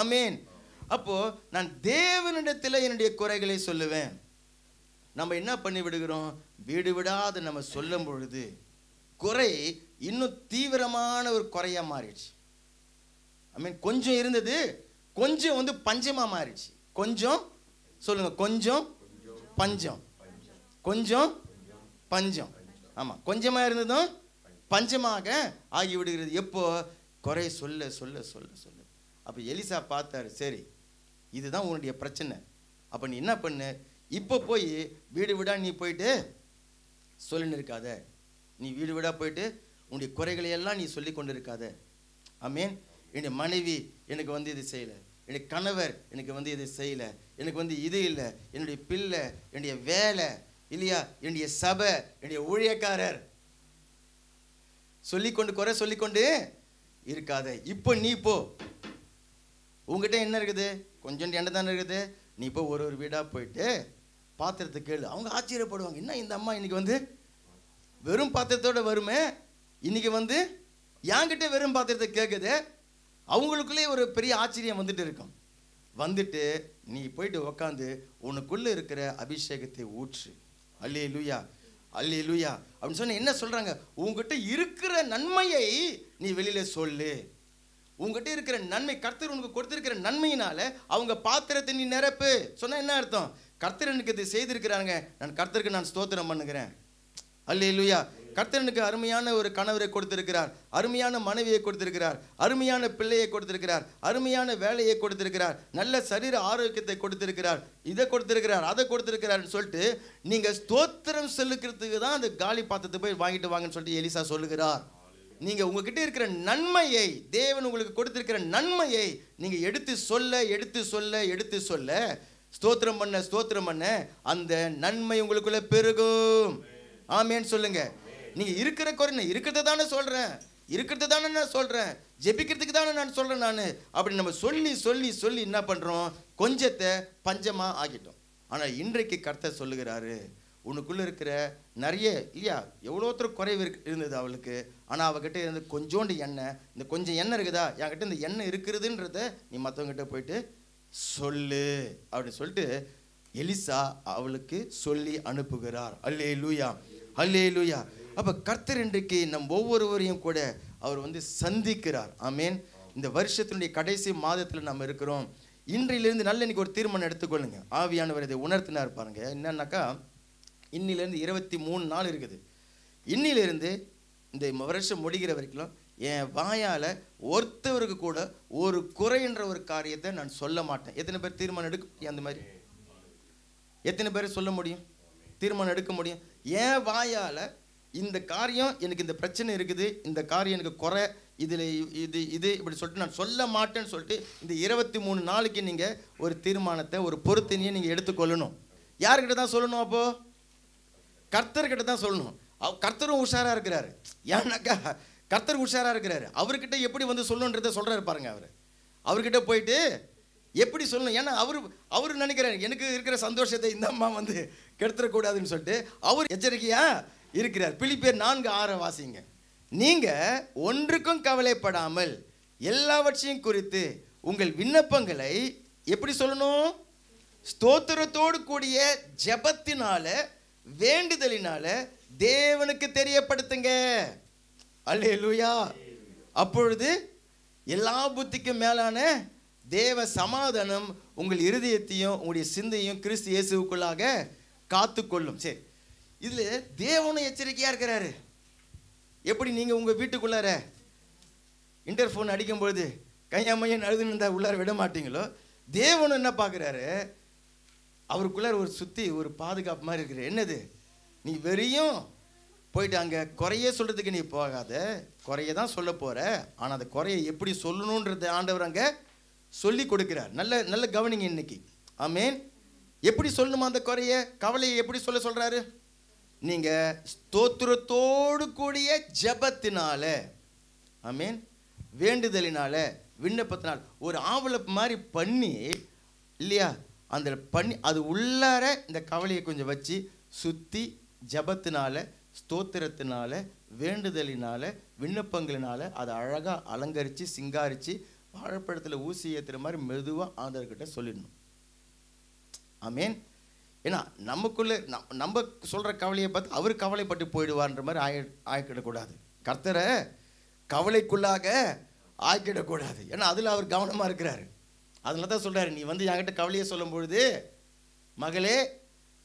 ஆமேன். அப்போ நான் தேவனிடத்தில் என்னுடைய குறைகளை சொல்லுவேன். நம்ம என்ன பண்ணி விடுகிறோம்? வீடு விடாது நம்ம சொல்லும் பொழுது குறை இன்னும் தீவிரமான ஒரு குறையா மாறிடுச்சு. ஆமேன். கொஞ்சம் இருந்தது, கொஞ்சம் வந்து பஞ்சமா மாறிடுச்சு. கொஞ்சம் சொல்லுங்க, கொஞ்சம் பஞ்சம், கொஞ்சம் பஞ்சம். ஆமாம், கொஞ்சமாக இருந்ததும் பஞ்சமாக ஆகிவிடுகிறது. எப்போ? குறை சொல்ல சொல்ல சொல்ல சொல்ல. அப்போ எலிசா பார்த்தாரு, சரி இதுதான் உன்னுடைய பிரச்சனை. அப்போ நீ என்ன பண்ணு, இப்போ போய் வீடு வீடா நீ போயிட்டு சொல்லின்னு இருக்காத. நீ வீடு வீடா போயிட்டு உன்னுடைய குறைகளை எல்லாம் நீ சொல்லி கொண்டு இருக்காத. ஆமேன். என்னுடைய மனைவி எனக்கு வந்து இது செய்யலை, என்னுடைய கணவர் எனக்கு வந்து இதை செய்யலை, எனக்கு வந்து இது இல்லை, என்னுடைய பிள்ளை, என்னுடைய வேலை இல்லையா, என்னுடைய சபை, என்னுடைய ஊழியக்காரர், சொல்லிக்கொண்டு குறை சொல்லிக்கொண்டு இருக்காத. இப்போ நீ போ, உங்ககிட்ட என்ன இருக்குது? கொஞ்சம் எண்ணெய் தானே இருக்குது. நீ இப்போ ஒரு வீடாக போயிட்டு பாத்திரத்தை கேளு. அவங்க ஆச்சரியப்படுவாங்க, என்ன இந்த அம்மா இன்னைக்கு வந்து வெறும் பாத்திரத்தோடு வருமே, இன்னைக்கு வந்து என்கிட்ட வெறும் பாத்திரத்தை கேட்குது. அவங்களுக்குள்ளே ஒரு பெரிய ஆச்சரியம் வந்துட்டு இருக்கும். வந்துட்டு நீ போயிட்டு உக்காந்து உனக்குள்ளே இருக்கிற அபிஷேகத்தை ஊற்று. அல்லேலூயா, அல்லேலூயா அப்படின்னு சொன்ன என்ன சொல்கிறாங்க? உங்ககிட்ட இருக்கிற நன்மையை நீ வெளியில் சொல்லு. உங்ககிட்ட இருக்கிற நன்மை, கர்த்தர் உனக்கு கொடுத்துருக்கிற நன்மையினால அவங்க பாத்திரத்தை நீ நிரப்பு. சொன்னால் என்ன அர்த்தம்? கர்த்தர் எனக்கு இது செய்திருக்கிறாங்க, நான் கர்த்தருக்கு நான் ஸ்தோத்திரம் பண்ணுகிறேன். அல்லேலூயா. கர்த்தர் எனக்கு அருமையான ஒரு கணவரை கொடுத்திருக்கிறார், அருமையான மனைவியை கொடுத்திருக்கிறார், அருமையான பிள்ளையை கொடுத்திருக்கிறார், அருமையான வேலையை கொடுத்திருக்கிறார், நல்ல சரீர ஆரோக்கியத்தை கொடுத்திருக்கிறார், இதை கொடுத்திருக்கிறார், அதை கொடுத்திருக்கிறார்னு சொல்லிட்டு நீங்க ஸ்தோத்திரம் சொல்லுகிறதுக்கு தான் அந்த காலி பாத்திரத்தை போய் வாங்கிட்டு வாங்கன்னு சொல்லிட்டு எலிசா சொல்லுகிறார். நீங்க உங்ககிட்ட இருக்கிற நன்மையை, தேவன் உங்களுக்கு கொடுத்திருக்கிற நன்மையை நீங்க எடுத்து சொல்ல ஸ்தோத்திரம் பண்ண அந்த நன்மை உங்களுக்குள்ள பெருகும். ஆமென் சொல்லுங்க. நீங்க இருக்கிற குறை இருக்கிறத தானே நான் சொல்றேன், ஜெபிக்கிறதுக்கு தானே நான் சொல்றேன் நான் அப்படி நம்ம சொல்லி என்ன பண்றோம், கொஞ்சத்தை பஞ்சமா ஆக்கிட்டோம். ஆனா இன்றைக்கு கர்த்தர் சொல்லுகிறாரு, உனக்குள்ள இருக்கிற நிறைய இல்லையா, எவ்வளோத்தர குறைவு இருந்தது அவளுக்கு, ஆனால் அவகிட்ட இருந்து கொஞ்சோண்டு எண்ணெய், இந்த கொஞ்சம் எண்ணெய் இருக்குதா, என்கிட்ட இந்த எண்ணெய் இருக்கிறதுன்றத நீ மற்றவங்ககிட்ட போயிட்டு சொல்லு அப்படின்னு சொல்லிட்டு எலிசா அவளுக்கு சொல்லி அனுப்புகிறார். அல்லேலூயா, அல்லேலூயா. அப்போ கர்த்தர் இன்றைக்கு நம் ஒவ்வொருவரையும் கூட அவர் வந்து சந்திக்கிறார். ஆமேன். இந்த வருஷத்தினுடைய கடைசி மாதத்தில் நம்ம இருக்கிறோம். இன்றையிலிருந்து நல்ல இன்னைக்கு ஒரு தீர்மானம் எடுத்துக்கொள்ளுங்க. ஆவியானவர் இதை உணர்த்தினார் பாருங்க. என்னன்னாக்கா, இன்னிலேருந்து 23 நாள் இருக்குது. இன்னிலிருந்து இந்த வருஷம் முடிகிற வரைக்கும் என் வாயால் ஒருத்தவருக்கு கூட ஒரு குறைன்ற ஒரு காரியத்தை நான் சொல்ல மாட்டேன். எத்தனை பேர் தீர்மானம் எடுக்க முடியும்? அந்த மாதிரி எத்தனை பேர் சொல்ல முடியும், தீர்மானம் எடுக்க முடியும்? என் வாயால் இந்த காரியம் எனக்கு இந்த பிரச்சனை இருக்குது, இந்த காரியம் எனக்கு குறை, இதில் இது இப்படி சொல்லிட்டு நான் சொல்ல மாட்டேன்னு சொல்லிட்டு இந்த 23 நாளைக்கு நீங்கள் ஒரு தீர்மானத்தை, ஒரு பொறுத்தினியை நீங்கள் எடுத்துக்கொள்ளணும். யார்கிட்ட தான் சொல்லணும்? அப்போது கர்த்தர்கிட்ட தான் சொல்லணும். கர்த்தரும் உஷாராக இருக்கிறாரு. ஏன்னாக்கா கர்த்தர் உஷாராக இருக்கிறாரு. அவர்கிட்ட எப்படி வந்து சொல்லணுன்றதை சொல்கிறாரு பாருங்க. அவர்கிட்ட போயிட்டு எப்படி சொல்லணும், ஏன்னா அவர் நினைக்கிறாரு எனக்கு இருக்கிற சந்தோஷத்தை இந்த அம்மா வந்து கெடுத்துடக்கூடாதுன்னு சொல்லிட்டு அவர் எச்சரிக்கையாக இருக்கிறார். பிலிப்பியர் 4:6 வாசிங்க. நீங்கள் ஒன்றுக்கும் கவலைப்படாமல் எல்லாவற்றையும் குறித்து உங்கள் விண்ணப்பங்களை எப்படி சொல்லணும்? ஸ்தோத்திரத்தோடு கூடிய ஜெபத்தினால வேண்டுதலினால தேவனுக்கு தெரியப்படுத்துங்க. அல்லேலூயா. அப்பொழுது எல்லா புத்திக்கும் மேலான தேவ சமாதானம் உங்கள் இருதயத்தையும் உங்களுடைய சிந்தையும் கிறிஸ்து இயேசுவுக்குள்ளாக காத்துக்கொள்ளும். சரி, இதில் தேவனும் எச்சரிக்கையாக இருக்கிறாரு. எப்படி நீங்கள் உங்கள் வீட்டுக்குள்ளார இன்டர்ஃபோன் அடிக்கும்பொழுது கையாமையன் அழுதுன்னு இருந்தால் உள்ளார விட மாட்டீங்களோ, தேவனும் என்ன பார்க்குறாரு, அவருக்குள்ளார ஒரு சுற்றி ஒரு பாதுகாப்பு மாதிரி இருக்கிற. என்னது, நீ வெறியும் போயிட்டு அங்கே குறைய சொல்கிறதுக்கு நீ போகாத, குறைய தான் சொல்ல போகிற, ஆனால் அந்த குறையை எப்படி சொல்லணுன்றது ஆண்டவர் அங்கே சொல்லி கொடுக்கிறார். நல்ல கவனிங்க இன்னைக்கு. ஆமேன். எப்படி சொல்லணுமா அந்த குறைய, கவலையை எப்படி சொல்கிறாரு? நீங்கள் ஸ்தோத்திரத்தோடு கூடிய ஜெபத்தினால, ஆமேன், வேண்டுதலினால விண்ணப்பத்தினால் ஒரு ஆவலப்பு மாதிரி பண்ணி இல்லையா, அந்த பண்ணி அது உள்ளார இந்த கவலையை கொஞ்சம் வச்சு சுற்றி ஜபத்தினால ஸ்தோத்திரத்தினால வேண்டுதலினால விண்ணப்பங்களினால அதை அழகாக அலங்கரித்து சிங்காரித்து வாழைப்பழத்தில் ஊசி ஏற்றுற மாதிரி மெதுவாக ஆண்டவர்கிட்ட சொல்லிடணும். ஆமேன். ஏன்னா நமக்குள்ளே நம்ம சொல்கிற கவலையை பார்த்து அவர் கவலைப்பட்டு போயிடுவார்ன்ற மாதிரி ஆக்கிடக்கூடாது. கர்த்தரை கவலைக்குள்ளாக ஆக்கிடக்கூடாது. ஏன்னா அதில் அவர் கவனமாக இருக்கிறாரு. அதனால தான் சொல்கிறாரு, நீ வந்து என்கிட்ட கவலையை சொல்லும் பொழுது,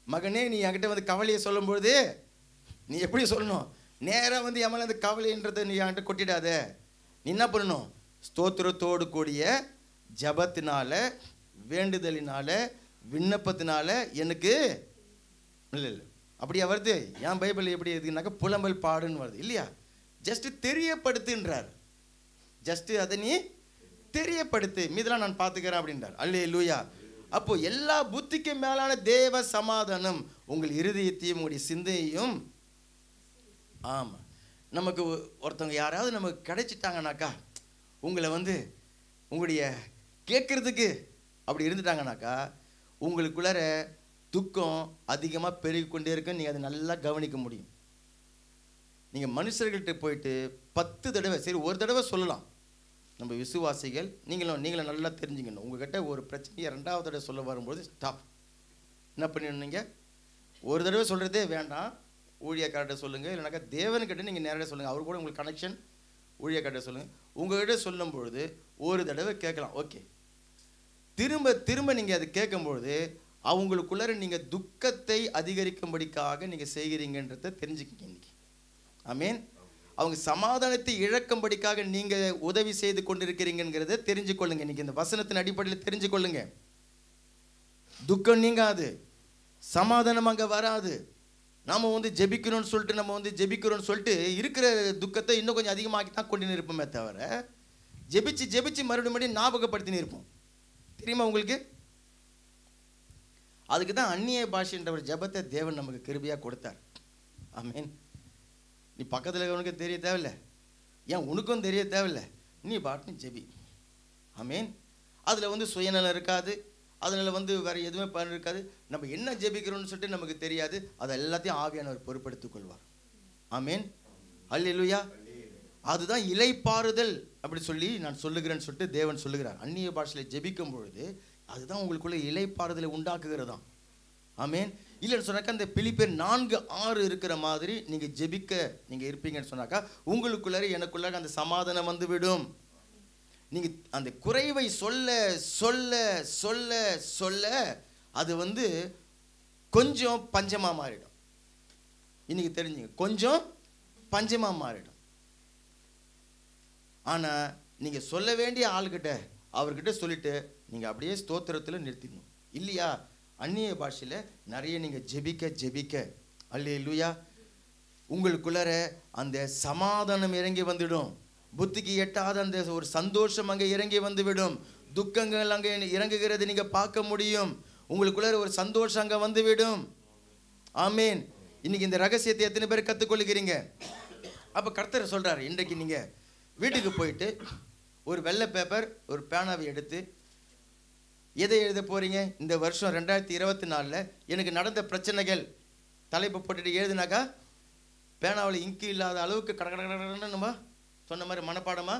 மகனே நீ என்கிட்ட வந்து கவலையை சொல்லும் பொழுது நீ எப்படி சொல்லணும், நேராக வந்து என் மேலே அந்த கவலைன்றதை நீ என்கிட்ட கொட்டிடாத. நீ என்ன பண்ணணும், ஸ்தோத்திரத்தோடு கூடிய ஜபத்தினால வேண்டுதலினால விண்ணப்பத்தினால எனக்கு இல்லை அப்படியா வருது. என் பைபிள் எப்படி இருக்குனாக்கா புலம்பல் பாடுன்னு வருது இல்லையா. ஜஸ்ட்டு தெரியப்படுத்துன்றார். ஜஸ்ட்டு அதை நீ தெரியப்படுத்து, மீதெல்லாம் நான் பார்த்துக்கிறேன் அப்படின்றார். அல்லேலூயா. அப்போ எல்லா புத்திக்கு மேலான தேவ சமாதானம் உங்கள் இருதயத்தையும் உங்களுடைய சிந்தையையும். ஆமாம், நமக்கு ஒருத்தவங்க யாராவது நமக்கு கிடைச்சிட்டாங்கனாக்கா, உங்களை வந்து உங்களுடைய கேட்குறதுக்கு அப்படி இருந்துட்டாங்கனாக்கா, உங்களுக்குள்ளார துக்கம் அதிகமாக பெருகிக்கொண்டே இருக்கும். நீங்கள் அதை நல்லா கவனிக்க முடியும். நீங்கள் மனுஷர்கள்ட்ட போயிட்டு 10 தடவை, சரி ஒரு தடவை சொல்லலாம். நம்ம விசுவாசிகள் நீங்களும் நல்லா தெரிஞ்சுக்கணும். உங்கள்கிட்ட ஒரு பிரச்சனையை 2வது தடவை சொல்ல வரும்போது ஸ்டாப். என்ன பண்ணிடுங்க, ஒரு தடவை சொல்கிறதே வேண்டாம், ஊழியக்கார்ட்ட சொல்லுங்கள். இல்லைனாக்கா தேவன்கிட்ட நீங்கள் நேரடியாக சொல்லுங்கள். அவர் கூட உங்களுக்கு கனெக்ஷன், ஊழியக்கார்ட்ட சொல்லுங்கள். உங்கள்கிட்ட சொல்லும் பொழுது ஒரு தடவை கேட்கலாம், ஓகே. திரும்ப நீங்கள் அது கேட்கும்பொழுது அவங்களுக்குள்ளார நீங்கள் துக்கத்தை அதிகரிக்கும்படிக்காக நீங்கள் செய்கிறீங்கன்றதை தெரிஞ்சுக்கிங்க. இன்னைக்கு ஆமீன். அவங்க சமாதானத்தை இழக்கும்படிக்காக நீங்க உதவி செய்து கொண்டிருக்கிறீங்கிறத தெரிஞ்சு கொள்ளுங்க. இன்னைக்கு இந்த வசனத்தின் அடிப்படையில் தெரிஞ்சு கொள்ளுங்க. துக்கம் நீங்காது, சமாதானம் அங்கே வராது. நாம் வந்து ஜெபிக்கணும்னு சொல்லிட்டு நம்ம வந்து ஜெபிக்கிறோம்னு சொல்லிட்டு இருக்கிற துக்கத்தை இன்னும் கொஞ்சம் அதிகமாக்கி தான் கொண்டு இருப்போமே தவிர, ஜெபிச்சு ஜெபிச்சு மறுபடியும் ஞாபகப்படுத்தினு இருப்போம். தெரியுமா உங்களுக்கு? அதுக்கு தான் அந்நிய பாஷைன்ற ஒரு ஜெபத்தை தேவன் நமக்கு கிருபையாக கொடுத்தார். ஆமீன். நீ பக்கத்தில் இருக்கிறவனுக்கு தெரிய தேவையில்ல, ஏன் உனக்கும் தெரிய தேவையில்லை, நீ பாட்டுன்னு ஜெபி. ஆமீன். அதில் வந்து சுயநலம் இருக்காது, அதனால் வந்து வேறு எதுவுமே பண்ண இருக்காது. நம்ம என்ன ஜெபிக்கிறோம்னு சொல்லிட்டு நமக்கு தெரியாது. அதை எல்லாத்தையும் ஆவியானவர் பொறுப்படுத்திக் கொள்வார். ஆமீன். அல்லேலூயா. அதுதான் இளைப்பாறுதல் அப்படி சொல்லி நான் சொல்லுகிறேன்னு சொல்லிட்டு தேவன் சொல்லுகிறார். அந்நிய பாஷையில் ஜெபிக்கும் பொழுது அதுதான் உங்களுக்குள்ள இளைப்பாறுதலை உண்டாக்குகிறதாம். ஆமீன். இல்லைன்னு சொன்னாக்கா அந்த பிலிப்பியர் 4:6 இருக்கிற மாதிரி நீங்கள் ஜெபிக்க நீங்கள் இருப்பீங்கன்னு சொன்னாக்கா உங்களுக்குள்ளார எனக்குள்ளார அந்த சமாதானம் வந்துவிடும். நீங்கள் அந்த குறைவை சொல்ல சொல்ல சொல்ல சொல்ல அது வந்து கொஞ்சம் பஞ்சமாக மாறிடும். இன்னைக்கு தெரிஞ்சுங்க, கொஞ்சம் பஞ்சமாக மாறிடும். ஆனால் நீங்கள் சொல்ல வேண்டிய ஆள்கிட்ட அவர்கிட்ட சொல்லிட்டு நீங்கள் அப்படியே ஸ்தோத்திரத்தில் நிறுத்திடணும். இல்லையா? அந்நிய பாஷையில் நிறைய நீங்கள் ஜெபிக்க ஜெபிக்க அல்லேலூயா உங்களுக்குள்ளார அந்த சமாதானம் இறங்கி வந்துடும். புத்திக்கு எட்டாத அந்த ஒரு சந்தோஷம் அங்கே இறங்கி வந்துவிடும். துக்கங்கள் அங்கே இறங்குகிறது நீங்கள் பார்க்க முடியும். உங்களுக்குள்ளார ஒரு சந்தோஷம் அங்கே வந்துவிடும். ஆமீன். இன்னைக்கு இந்த ரகசியத்தை எத்தனை பேர் கற்றுக்கொள்ளுகிறீங்க? அப்போ கர்த்தர் சொல்கிறார், இன்றைக்கு நீங்கள் வீட்டுக்கு போயிட்டு ஒரு வெள்ளை பேப்பர் ஒரு பேனாவை எடுத்து எதை எழுத போகிறீங்க? இந்த வருஷம் 2024 எனக்கு நடந்த பிரச்சனைகள் தலைப்பு போட்டுட்டு எழுதுனாக்கா பேனாவில் இங்கு இல்லாத அளவுக்கு கடற்கடன்னு நம்ம சொன்ன மாதிரி மனப்பாடமா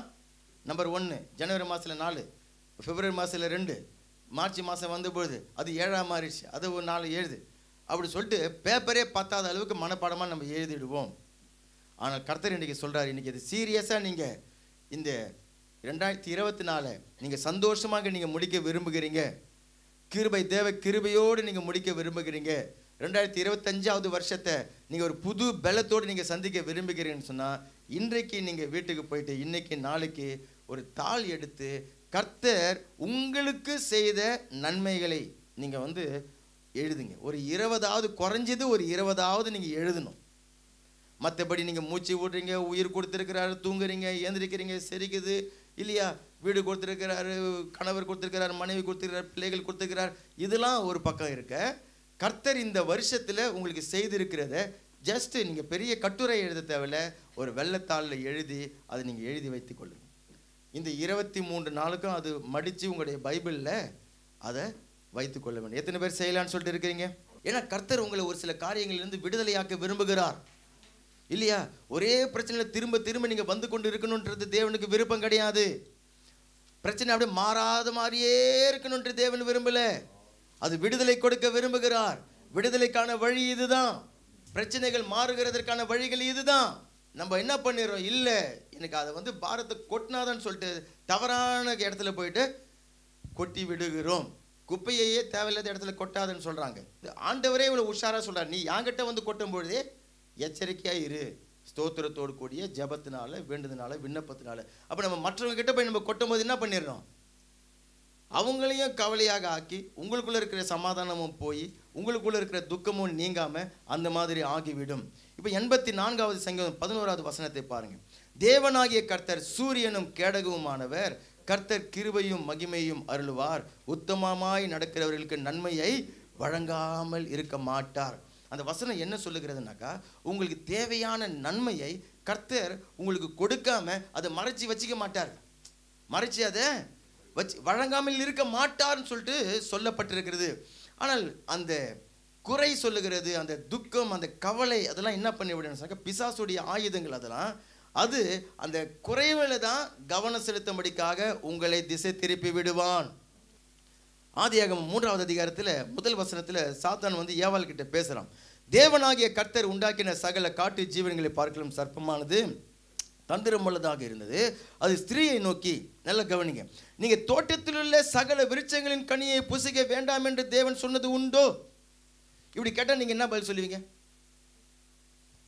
நம்பர் 1 ஜனவரி மாதத்தில் 4, பிப்ரவரி மாதத்தில் 2, மார்ச் மாதம் வந்தபொழுது அது 7ஆக மாறிடுச்சு, அது ஒரு 4 எழுது அப்படி சொல்லிட்டு பேப்பரே பத்தாத அளவுக்கு மனப்பாடமாக நம்ம எழுதிடுவோம். ஆனால் கர்த்தர் இன்றைக்கி சொல்கிறார், இன்றைக்கி அது சீரியஸாக நீங்கள் இந்த 2024 நீங்கள் சந்தோஷமாக நீங்கள் முடிக்க விரும்புகிறீங்க, கிருபை தேவ கிருபையோடு நீங்கள் முடிக்க விரும்புகிறீங்க, 2025வது வருஷத்தை நீங்கள் ஒரு புது பலத்தோடு நீங்கள் சந்திக்க விரும்புகிறீங்கன்னு சொன்னால் இன்றைக்கு நீங்கள் வீட்டுக்கு போயிட்டு இன்னைக்கு நாளைக்கு ஒரு தாள் எடுத்து கர்த்தர் உங்களுக்கு செய்த நன்மைகளை நீங்கள் வந்து எழுதுங்க. ஒரு 20வது குறைஞ்சது ஒரு 20வது நீங்கள் எழுதணும். மற்றபடி நீங்கள் மூச்சு விடுறீங்க, உயிர் கொடுத்துருக்கிறாரு, தூங்குறீங்க, ஏந்திரிக்கிறீங்க, செரிக்குது இல்லையா, வீடு கொடுத்துருக்கிறாரு, கணவர் கொடுத்துருக்கிறார், மனைவி கொடுத்துருக்கிறார், பிள்ளைகள் கொடுத்துருக்கிறார், இதெல்லாம் ஒரு பக்கம் இருக்க, கர்த்தர் இந்த வருஷத்தில் உங்களுக்கு செய்திருக்கிறத ஜஸ்ட்டு நீங்கள் பெரிய கட்டுரை எழுத தேவையில்ல, ஒரு வெள்ளத்தாளில் எழுதி அதை நீங்கள் எழுதி வைத்து கொள்ளுங்கள். இந்த 23 நாளுக்கும் அது மடித்து உங்களுடைய பைபிளில் அதை வைத்து கொள்ள வேண்டும். எத்தனை பேர் செய்யலான்னு சொல்லிட்டு இருக்கிறீங்க? ஏன்னா கர்த்தர் உங்களை ஒரு சில காரியங்களிலிருந்து விடுதலையாக்க விரும்புகிறார் இல்லையா? ஒரே பிரச்சனையில் திரும்ப திரும்ப நீங்கள் வந்து கொண்டு இருக்கணுன்றது தேவனுக்கு விருப்பம் கிடையாது. பிரச்சனை அப்படியே மாறாத மாதிரியே இருக்கணுன்றது தேவன் விரும்பல. அது விடுதலை கொடுக்க விரும்புகிறார். விடுதலைக்கான வழி இதுதான். பிரச்சனைகள் மாறுகிறதற்கான வழிகள் இதுதான். நம்ம என்ன பண்ணிடுறோம், இல்லை எனக்கு அதை வந்து பாரத்தை கொட்டினாதான்னு சொல்லிட்டு தவறான இடத்துல போயிட்டு கொட்டி விடுகிறோம். குப்பையையே தேவையில்லாத இடத்துல கொட்டாதுன்னு சொல்கிறாங்க. ஆண்டவரே இவ்வளோ உஷாராக சொல்கிறார், நீ என்கிட்ட வந்து கொட்டும் பொழுதே எச்சரிக்கையாக இரு, ஸ்தோத்திரத்தோடு கூடிய ஜபத்தினால, வேண்டுதனால, விண்ணப்பத்தினால. அப்போ நம்ம மற்றவங்க கிட்ட போய் நம்ம கொட்டும் போது என்ன பண்ணிடுறோம், அவங்களையும் கவலையாக ஆக்கி உங்களுக்குள்ளே இருக்கிற சமாதானமும் போய் உங்களுக்குள்ளே இருக்கிற துக்கமும் நீங்காமல் அந்த மாதிரி ஆகிவிடும். இப்போ 84வது சங்கீதம் 11வது வசனத்தை பாருங்கள். தேவனாகிய கர்த்தர் சூரியனும் கேடகவுமானவர், கர்த்தர் கிருபையும் மகிமையும் அருளுவார், உத்தமமாய் நடக்கிறவர்களுக்கு நன்மையை வழங்காமல் இருக்க மாட்டார். அந்த வசனம் என்ன சொல்லுகிறதுனாக்கா, உங்களுக்கு தேவையான நன்மையை கர்த்தர் உங்களுக்கு கொடுக்காம அதை மறைச்சி வச்சுக்க மாட்டார், மறைச்சி அதை வச்சு வழங்காமல் இருக்க மாட்டார்னு சொல்லிட்டு சொல்லப்பட்டிருக்கிறது. ஆனால் அந்த குறை சொல்லுகிறது, அந்த துக்கம், அந்த கவலை, அதெல்லாம் என்ன பண்ணி விடுங்க, பிசாசுடைய ஆயுதங்கள் அதெல்லாம். அது அந்த குறைவில் தான் கவனம் செலுத்தும்படிக்காக உங்களை திசை திருப்பி விடுவான். ஆதியாகமம் 3வது அதிகாரத்தில் 1 வசனத்தில் சாத்தான் வந்து ஏவாள் கிட்ட பேசுகிறான். தேவனாகிய கர்த்தர் உண்டாக்கின சகல காட்டு ஜீவன்களை பார்க்கலாம் சர்ப்பமானது தந்திரமுள்ளதாக இருந்தது, அது ஸ்திரீயை நோக்கி, நல்ல கவனிங்க, நீங்கள் தோட்டத்தில் உள்ள சகல விருட்சங்களின் கனியை புசிக்க வேண்டாம் என்று தேவன் சொன்னது உண்டோ? இப்படி கேட்டால் நீங்கள் என்ன பதில் சொல்லுவீங்க?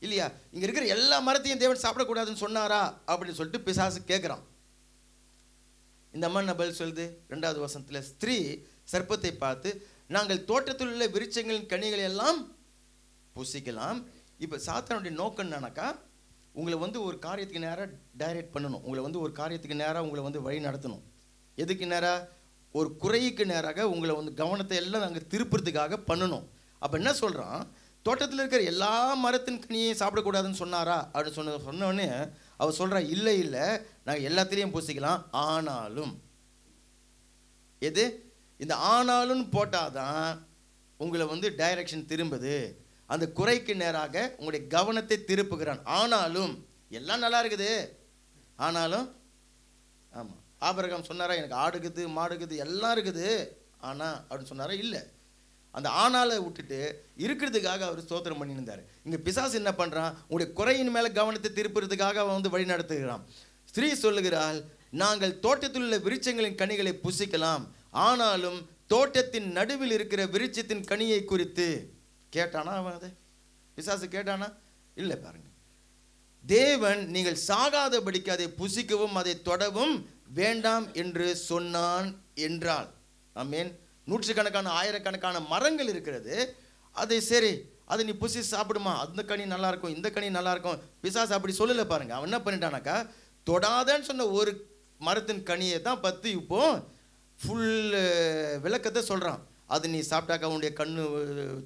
இல்லையா? இங்க இருக்கிற எல்லா மரத்தையும் தேவன் சாப்பிடக்கூடாதுன்னு சொன்னாரா அப்படின்னு சொல்லிட்டு பிசாசு கேட்குறான். இந்த அம்மா என்ன பதில் சொல்லுது? 2வது வசனத்துல, ஸ்திரீ சர்ப்பத்தை பார்த்து, நாங்கள் தோட்டத்தில் உள்ள விருட்சங்களின் கனிகளை எல்லாம் புசிக்கலாம். இப்போ சாத்தானுடைய நோக்கம் என்னன்னாக்கா, உங்களை வந்து ஒரு காரியத்துக்கு நேராக டைரக்ட் பண்ணணும், உங்களை வந்து ஒரு காரியத்துக்கு நேராக உங்களை வந்து வழி நடத்தணும். எதுக்கு நேராக? ஒரு குறைக்கு நேராக உங்களை வந்து கவனத்தை எல்லாம் நாங்கள் திருப்புறதுக்காக பண்ணணும். அப்போ என்ன சொல்கிறான்? தோட்டத்தில் இருக்கிற எல்லா மரத்தின் கனியையும் சாப்பிடக்கூடாதுன்னு சொன்னாரா அப்படின்னு சொன்னோடனே அவர் சொல்கிறா, இல்லை இல்லை, நாங்கள் எல்லாத்திலையும் பூசிக்கலாம். ஆனாலும், எது? இந்த ஆனாலும் போட்டாதான் உங்களை வந்து டைரக்ஷன் திரும்புது. அந்த குறைக்கு நேராக உங்களுடைய கவனத்தை திருப்புகிறான். ஆனாலும் எல்லாம் நல்லா இருக்குது, ஆனாலும் ஆமாம், ஆபிரகாம் சொன்னாரா எனக்கு ஆடுக்குது மாடுக்குது எல்லாம் இருக்குது ஆனால் அப்படின்னு சொன்னாரா? இல்லை. அந்த ஆனாலை விட்டுட்டு இருக்கிறதுக்காக அவர் ஸ்தோத்திரம் பண்ணியிருந்தார். இங்கே பிசாசு என்ன பண்ணுறான்? உங்களுடைய குறையின் மேலே கவனத்தை திருப்புறதுக்காக அவன் வந்து வழி நடத்துகிறான். ஸ்திரீ சொல்லுகிறாள், நாங்கள் தோட்டத்தில் உள்ள விருட்சங்களின் கனிகளை புசிக்கலாம், ஆனாலும் தோட்டத்தின் நடுவில் இருக்கிற விருட்சத்தின் கனியை குறித்து கேட்டானா? அவன் அதை பிசாசு கேட்டானா? இல்லை. பாருங்க, தேவன் நீங்கள் சாகாதபடிக்கு அதை புசிக்கவும் அதை தொடவும் வேண்டாம் என்று சொன்னான் என்றால். ஆமென். நூற்றுக்கணக்கான ஆயிரக்கணக்கான மரங்கள் இருக்கிறது. அதை சரி, அதை நீ புசி சாப்பிடுமா, அந்த கனி நல்லா இருக்கும், இந்த கனி நல்லா இருக்கும். பிசாசு அப்படி சொல்லலை. பாருங்க, அவன் என்ன பண்ணிட்டானாக்கா, தொடாதன்னு சொன்ன ஒரு மரத்தின் கனியை தான் பற்றி இப்போ ஃபுல் விளக்கத்தை சொல்கிறான். அது நீ சாப்பிட்டாக்கா உன்னுடைய கண்ணு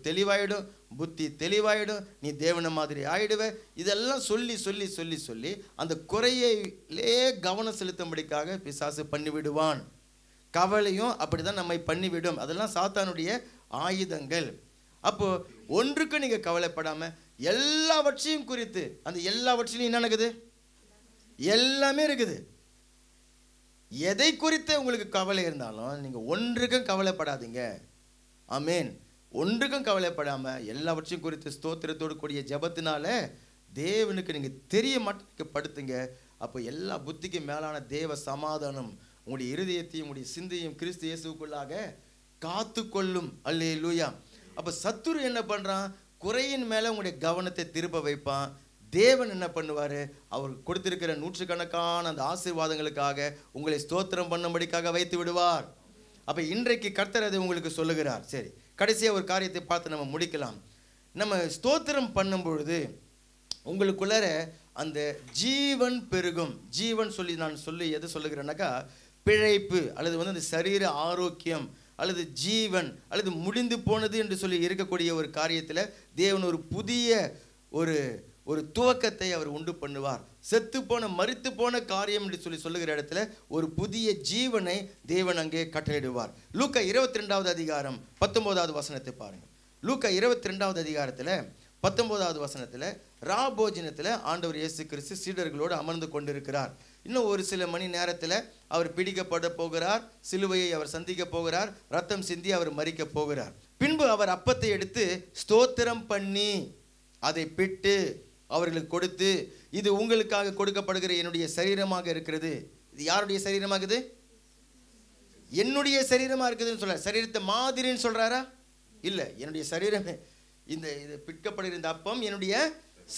தெளிவாயிடும், புத்தி தெளிவாயிடும், நீ தேவனை மாதிரி ஆயிடுவே. இதெல்லாம் சொல்லி சொல்லி சொல்லி சொல்லி அந்த குறையிலே கவனம் செலுத்தும்படிக்காக பிசாசு பண்ணிவிடுவான். கவலையும் அப்படி தான் நம்மை பண்ணிவிடும். அதெல்லாம் சாத்தானுடைய ஆயுதங்கள். அப்போது ஒன்றுக்கு நீங்கள் கவலைப்படாமல் எல்லாவற்றையும் குறித்து, அந்த எல்லாவற்றிலையும் என்ன நடக்குது? எல்லாமே இருக்குது. எதை குறித்து உங்களுக்கு கவலை இருந்தாலும் நீங்கள் ஒன்றுக்கும் கவலைப்படாதீங்க. ஆமேன். ஒன்றுக்கும் கவலைப்படாமல் எல்லாவற்றையும் குறித்து ஸ்தோத்திரத்தோடு கூடிய ஜெபத்தினால தேவனுக்கு நீங்கள் தெரிய மாட்டேங்க படுத்துங்க. அப்போ எல்லா புத்திக்கும் மேலான தேவ சமாதானம் உங்களுடைய இருதயத்தையும் உங்களுடைய சிந்தையும் கிறிஸ்து இயேசுக்குள்ளாக காத்து கொள்ளும். அல்லேலூயா. அப்போ சத்துரு என்ன பண்ணுறான்? குறையின் மேலே உங்களுடைய கவனத்தை திருப்ப வைப்பான். தேவன் என்ன பண்ணுவார்? அவர் கொடுத்திருக்கிற நூற்றுக்கணக்கான அந்த ஆசீர்வாதங்களுக்காக உங்களை ஸ்தோத்திரம் பண்ணும்படிக்காக வைத்து விடுவார். அப்போ இன்றைக்கு கர்த்தர் அதை உங்களுக்கு சொல்லுகிறார். சரி, கடைசியாக ஒரு காரியத்தை பார்த்து நம்ம முடிக்கலாம். நம்ம ஸ்தோத்திரம் பண்ணும் பொழுது உங்களுக்குள்ளார அந்த ஜீவன் பெருகும். ஜீவன் சொல்லி நான் எது சொல்லுகிறேன்னாக்கா, பிழைப்பு அல்லது வந்து அந்த சரீர ஆரோக்கியம் அல்லது ஜீவன் அல்லது முடிந்து போனது என்று சொல்லி இருக்கக்கூடிய ஒரு காரியத்தில் தேவன் ஒரு புதிய ஒரு துவக்கத்தை அவர் உண்டு பண்ணுவார். செத்து போன மரித்து போன காரியம் என்று சொல்லி சொல்லுகிற இடத்துல ஒரு புதிய ஜீவனை தேவன் அங்கே கட்டளையிடுவார். லூக்கா 22வது அதிகாரம் 19வது வசனத்தை பாருங்க. லூக்கா 22வது அதிகாரத்தில் 19வது வசனத்தில் ராபோஜனத்தில் ஆண்டவர் இயேசு கிறிஸ்து சீடர்களோடு அமர்ந்து கொண்டிருக்கிறார். இன்னும் ஒரு சில மணி நேரத்தில் அவர் பிடிக்கப்பட போகிறார், சிலுவையை அவர் சந்திக்க போகிறார், ரத்தம் சிந்தி அவர் மரிக்க போகிறார். பின்பு அவர் அப்பத்தை எடுத்து ஸ்தோத்திரம் பண்ணி அதை பிட்டு அவர்களுக்கு கொடுத்து, இது உங்களுக்காக கொடுக்கப்படுகிற என்னுடைய சரீரமாக இருக்கிறது. இது யாருடைய சரீரமாகுது? என்னுடைய சரீரமாக இருக்குதுன்னு சொல்றார். சரீரத்தை மாதிரின்னு சொல்றாரா? இல்லை, என்னுடைய சரீரமே. இது பிற்கப்படுகிற இந்த அப்பம் என்னுடைய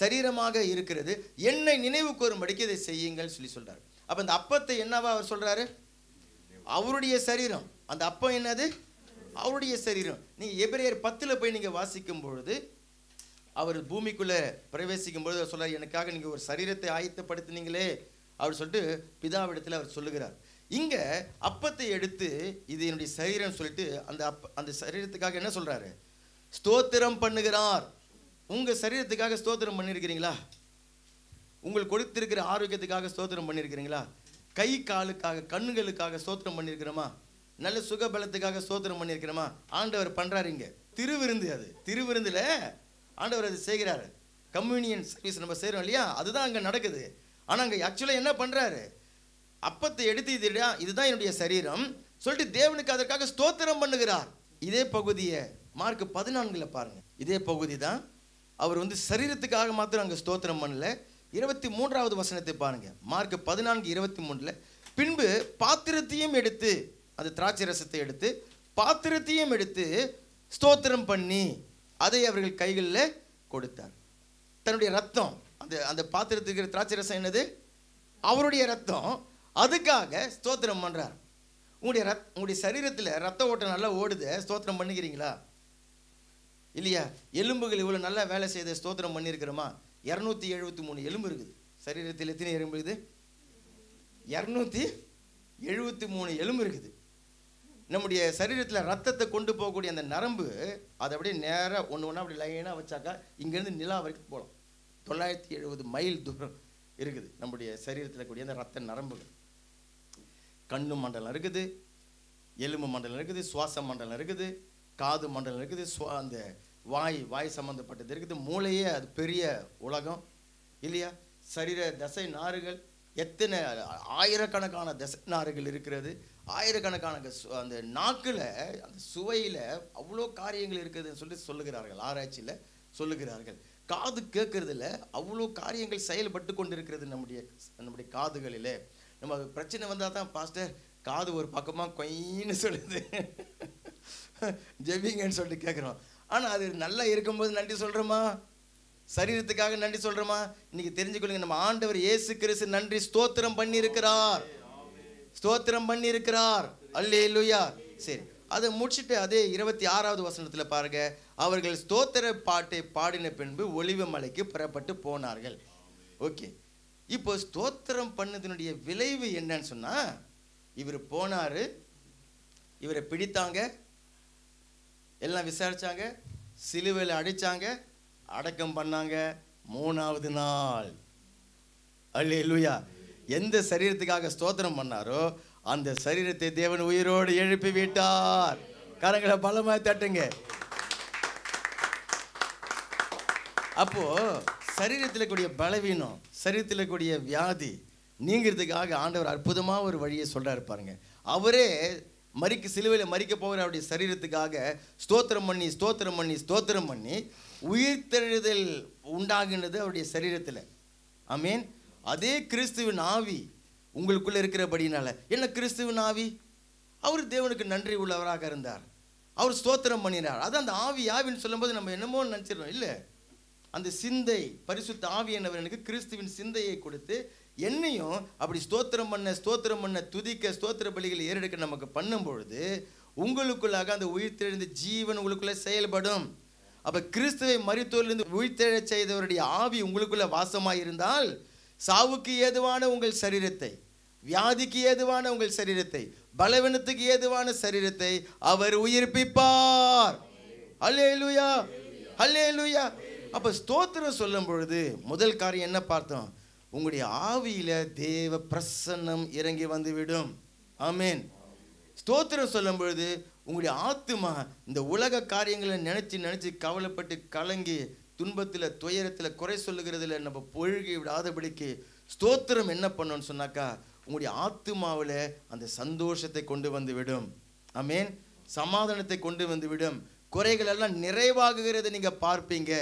சரீரமாக இருக்கிறது, என்னை நினைவு கூறும்படிக்கு இதை செய்யுங்கள் சொல்லி சொல்றாரு. அப்போ இந்த அப்பத்தை என்னவா அவர் சொல்றாரு? அவருடைய சரீரம். அந்த அப்பம் என்னது? அவருடைய சரீரம். நீங்கள் எபிரேயர் 10 போய் நீங்கள் வாசிக்கும் பொழுது அவர் பூமிக்குள்ளே பிரவேசிக்கும் பொழுது அவர் சொல்றார், எனக்காக நீங்கள் ஒரு சரீரத்தை ஆயத்தப்படுத்தினீங்களே அவர் சொல்லிட்டு பிதாவிடத்தில் அவர் சொல்லுகிறார். இங்கே அப்பத்தை எடுத்து இது என்னுடைய சரீரம் சொல்லிட்டு அந்த சரீரத்துக்காக என்ன சொல்றாரு? ஸ்தோத்திரம் பண்ணுகிறார். உங்கள் சரீரத்துக்காக ஸ்தோத்திரம் பண்ணியிருக்கிறீங்களா? உங்களுக்கு கொடுத்திருக்கிற ஆரோக்கியத்துக்காக ஸ்தோத்திரம் பண்ணியிருக்கிறீங்களா? கை காலுக்காக கண்ணுகளுக்காக ஸ்தோத்திரம் பண்ணியிருக்கிறோமா? நல்ல சுகபலத்துக்காக ஸ்தோத்திரம் பண்ணியிருக்கிறோமா? ஆண்டவர் பண்ணுறாரு. இங்கே திருவிருந்து, அது திருவிருந்தில் ஆண்டவர் அது செய்கிறாரு. கம்யூனியன் சர்வீஸ் நம்ம செய்கிறோம் இல்லையா, அதுதான் அங்கே நடக்குது. ஆனால் அங்கே ஆக்சுவலாக என்ன பண்ணுறாரு? அப்பத்தை எடுத்து இதுதான் என்னுடைய சரீரம் சொல்லிட்டு தேவனுக்கு அதற்காக ஸ்தோத்திரம் பண்ணுகிறார். இதே பகுதியை மார்க் 14 பாருங்க. இதே பகுதி தான். அவர் வந்து சரீரத்துக்காக மாத்திரம் அங்கே ஸ்தோத்திரம் பண்ணல. 23வது வசனத்தை பாருங்க. மார்க் 14:23 பின்பு பாத்திரத்தையும் எடுத்து, அந்த திராட்சை ரசத்தை எடுத்து பாத்திரத்தையும் எடுத்து ஸ்தோத்திரம் பண்ணி அதை அவர்கள் கைகளில் கொடுத்தார். தன்னுடைய ரத்தம், அந்த அந்த பாத்திரத்துக்கு இருக்கிற திராட்சை ரசம் என்னது? அவருடைய ரத்தம். அதுக்காக ஸ்தோத்திரம் பண்ணுறார். உங்களுடைய சரீரத்தில் ரத்த ஓட்டம் நல்லா ஓடுது, ஸ்தோத்திரம் பண்ணிக்கிறீங்களா இல்லையா? எலும்புகள் இவ்வளோ நல்லா வேலை செய்த ஸ்தோத்திரம் பண்ணியிருக்கிறோமா? 273 எலும்பு இருக்குது சரீரத்தில். எத்தனை எலும்பு இருக்குது? 273 எலும்பு இருக்குது. நம்முடைய சரீரத்தில் ரத்தத்தை கொண்டு போகக்கூடிய அந்த நரம்பு, அதை அப்படியே நேராக ஒன்று ஒன்றா அப்படி லைனாக வச்சாக்கா இங்கேருந்து நிலா வரைக்கும் போகலாம். 970 மைல் தூரம் இருக்குது நம்முடைய சரீரத்தில் கூடிய அந்த ரத்த நரம்புகள். கண்ணு மண்டலம் இருக்குது, எலும்பு மண்டலம் இருக்குது, சுவாச மண்டலம் இருக்குது, காது மண்டலம் இருக்குது, அந்த வாய் சம்மந்தப்பட்டது இருக்குது, மூளையே அது பெரிய உலகம் இல்லையா? சரீர தசை நாறுகள் எத்தனை ஆயிரக்கணக்கான தசை நாறுகள் இருக்கிறது. ஆயிரக்கணக்கான அந்த நாக்கில் அந்த சுவையில் அவ்வளோ காரியங்கள் இருக்குதுன்னு சொல்லுகிறார்கள், ஆராய்ச்சியில் சொல்லுகிறார்கள். காது கேட்கறதுல அவ்வளோ காரியங்கள் செயல்பட்டு கொண்டு இருக்கிறது நம்முடைய காதுகளில். நம்ம பிரச்சனை வந்தால் தான் பாஸ்டர் காது ஒரு பக்கமாக கொயின்னு சொல்லுது, ஜெபிங்கன்னு சொல்லிட்டு கேட்குறோம். ஆனால் அது நல்லா இருக்கும்போது நன்றி சொல்கிறோமா? சரீரத்துக்காக நன்றி சொல்கிறோமா? இன்னைக்கு தெரிஞ்சுக்கொள்ளுங்க, நம்ம ஆண்டவர் இயேசு கிறிஸ்து நன்றி ஸ்தோத்திரம் பண்ணியிருக்கிறார், ஸ்தோத்திரம் பண்ணியிருக்கிறார். அல்லேலூயா. சரி, அதை முடிச்சுட்டு அதே 26வது வசனத்தில் பாருங்க, அவர்கள் ஸ்தோத்திர பாட்டை பாடின பின்பு ஒலிவ மலைக்கு புறப்பட்டு போனார்கள். ஓகே, இப்போ ஸ்தோத்திரம் பண்ணதனுடைய விளைவு என்னன்னு சொன்னா, இவர் போனாரு, இவரை பிடித்தாங்க, எல்லாம் விசாரிச்சாங்க, சிலுவையில் அடிச்சாங்க, அடக்கம் பண்ணாங்க. 3வது நாள் அல்லேலூயா, எந்த சரீரத்துக்காக ஸ்தோத்திரம் பண்ணாரோ அந்த சரீரத்தை தேவன் உயிரோடு எழுப்பி விட்டார். கரங்களை பலமாய் தட்டுங்க. அப்போ சரீரத்தில் கூடிய பலவீனம், சரீரத்தில் கூடிய வியாதி நீங்கிறதுக்காக ஆண்டவர் அற்புதமா ஒரு வழியை சொல்றாரு பாருங்க. அவரே சிலுவையில் மரிக்க போகிற அவருடைய சரீரத்துக்காக ஸ்தோத்திரம் பண்ணி ஸ்தோத்திரம் பண்ணி ஸ்தோத்திரம் பண்ணி உயிர்த்தெழுதல் உண்டாகின்றது அவருடைய சரீரத்தில். ஆமீன். அதே கிறிஸ்துவின் ஆவி உங்களுக்குள்ள இருக்கிறபடினால, என்ன கிறிஸ்துவின் ஆவி? அவர் தேவனுக்கு நன்றி உள்ளவராக இருந்தார், அவர் ஸ்தோத்திரம் பண்ணினார். அது அந்த ஆவின்னு சொல்லும்போது நம்ம என்னமோ நினச்சிடறோம், இல்லை. அந்த சிந்தை, பரிசுத்த ஆவி என்னவருக்கு கிறிஸ்துவின் சிந்தையை கொடுத்து என்னையும் அப்படி ஸ்தோத்திரம் பண்ண துதிக்க ஸ்தோத்திர பலிகளை ஏறெடுக்க நமக்கு பண்ணும் பொழுது உங்களுக்குள்ளாக அந்த உயிர்த்தெழுந்த ஜீவன் உங்களுக்குள்ள செயல்படும். அப்ப கிறிஸ்துவை மரித்தோரிலிருந்து உயிர்த்தெழ செய்தவருடைய ஆவி உங்களுக்குள்ள வாசமாயிருந்தால் சாவுக்கு ஏதுவான உங்கள் சரீரத்தை, வியாதிக்கு ஏதுவான உங்கள் சரீரத்தை, பலவீனத்துக்கு ஏதுவான சரீரத்தை அவர் உயிர்ப்பிப்பார். அல்லேலூயா, அல்லேலூயா. அப்ப ஸ்தோத்திரம் சொல்லும் பொழுது முதல் காரியம் என்ன பார்த்தோம்? உங்களுடைய ஆவியில தேவ பிரசன்னம் இறங்கி வந்துவிடும். ஆமேன். ஸ்தோத்திரம் சொல்லும் பொழுது உங்களுடைய ஆத்துமா இந்த உலக காரியங்களை நினைச்சு கவலைப்பட்டு கலங்கி துன்பத்தில் துயரத்தில் குறை சொல்லுகிறதுல நம்ம பொழுகி விடாதபடிக்கு ஸ்தோத்திரம் என்ன பண்ணணும்னு சொன்னாக்கா உங்களுடைய ஆத்துமாவில் அந்த சந்தோஷத்தை கொண்டு வந்து விடும். ஆமேன். சமாதானத்தை கொண்டு வந்து விடும். குறைகள் எல்லாம் நிறைவாகுகிறத நீங்க பார்ப்பீங்க,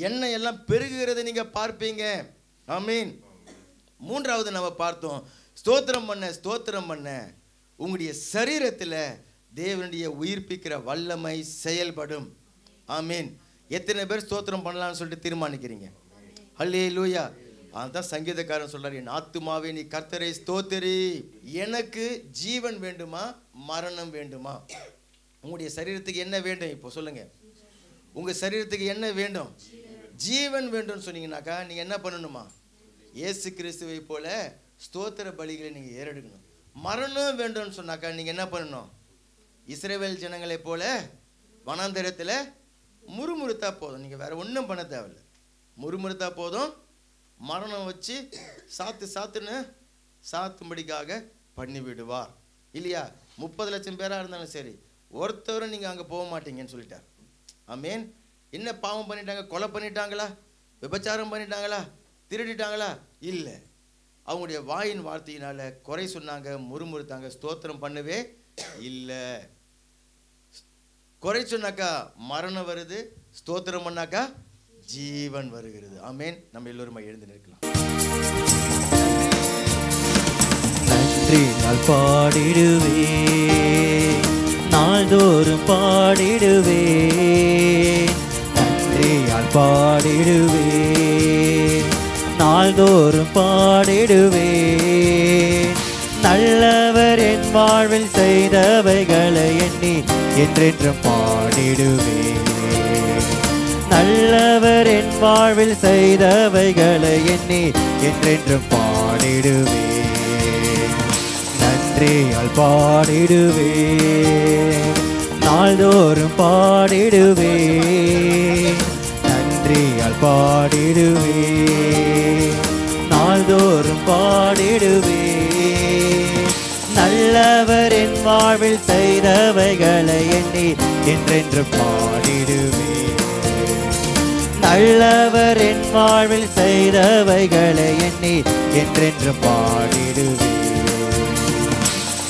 எண்ணெய் எல்லாம் பெருகுகிறத நீங்க பார்ப்பீங்க. ஆமீன். 3வது நம்ம பார்த்தோம், ஸ்தோத்திரம் பண்ண உங்களுடைய சரீரத்தில் தேவனுடைய உயிர்ப்பிக்கிற வல்லமை செயல்படும். ஆமீன். எத்தனை பேர் ஸ்தோத்திரம் பண்ணலாம்னு சொல்லிட்டு தீர்மானிக்கிறீங்க? அல்லேலூயா. அதான் சங்கீதக்காரன் சொல்றாரு, என் ஆத்துமாவே நீ கர்த்தரை ஸ்தோத்திரி, எனக்கு ஜீவன் வேண்டுமா மரணம் வேண்டுமா? உங்களுடைய சரீரத்துக்கு என்ன வேண்டும்? இப்போ சொல்லுங்க, உங்க சரீரத்துக்கு என்ன வேண்டும்? ஜீவன் வேண்டும் சொன்னீங்கன்னாக்கா நீங்க என்ன பண்ணணுமா? இயேசு கிறிஸ்துவை போல ஸ்தோத்திர பலிகளை நீங்க ஏறெடுக்கணும். மரணம் வேண்டும்னு சொன்னாக்கா நீங்க என்ன பண்ணணும்? இஸ்ரவேல் ஜனங்களை போல வனாந்தரத்தில் முறுமுறுத்தா போதும், நீங்க வேற ஒன்றும் பண்ண தேவையில்லை. முறுமுறுத்தா போதும், மரணம் வச்சு சாத்தும்படிக்காக பண்ணி விடுவார். இல்லையா? 30 லட்சம் பேரா இருந்தாலும் சரி, ஒருத்தவரும் நீங்க அங்க போக மாட்டீங்கன்னு சொல்லிட்டார். ஆமேன். என்ன பாவம் பண்ணிட்டாங்க? கொலை பண்ணிட்டாங்களா? விபச்சாரம் பண்ணிட்டாங்களா? திருடிட்டாங்களா? இல்லை. அவங்களுடைய வாயின் வார்த்தையினால குறை சொன்னாங்க, முறுமுறுத்தாங்க, ஸ்தோத்திரம் பண்ணவே இல்லை. குறை சொன்னாக்கா மரணம் வருது, ஸ்தோத்திரம் பண்ணாக்கா ஜீவன் வருகிறது. ஆமேன். நம்ம எல்லோருமா எழுந்து நிற்கலாம். நன்றி நாள் பாடிடுவே, நாள்தோறும் பாடிடுவே, நன்றியால் பாடிடுவே, நாள்தோறும் பாடிடுவேன். நல்லவர் என் வாழ்வில் செய்தவைகளை எண்ணி என்றென்றும் பாடிடுவேன். நல்லவர் என் வாழ்வில் செய்தவைகளை எண்ணி என்றென்றும் பாடிடுவேன். நன்றியால் பாடிடுவேன். நாள்தோறும் பாடிடுவேன். நன்றியால் பாடிடுவேன். நாள்தோறும் பாடிடுவேன். நல்லவர் என் வாழ்வில் செய்தவைகளை எண்ணி என்றென்று பாடிடுவேன். நல்லவர் என் வாழ்வில் செய்தவைகளை எண்ணி என்றென்று பாடிடுவேன்.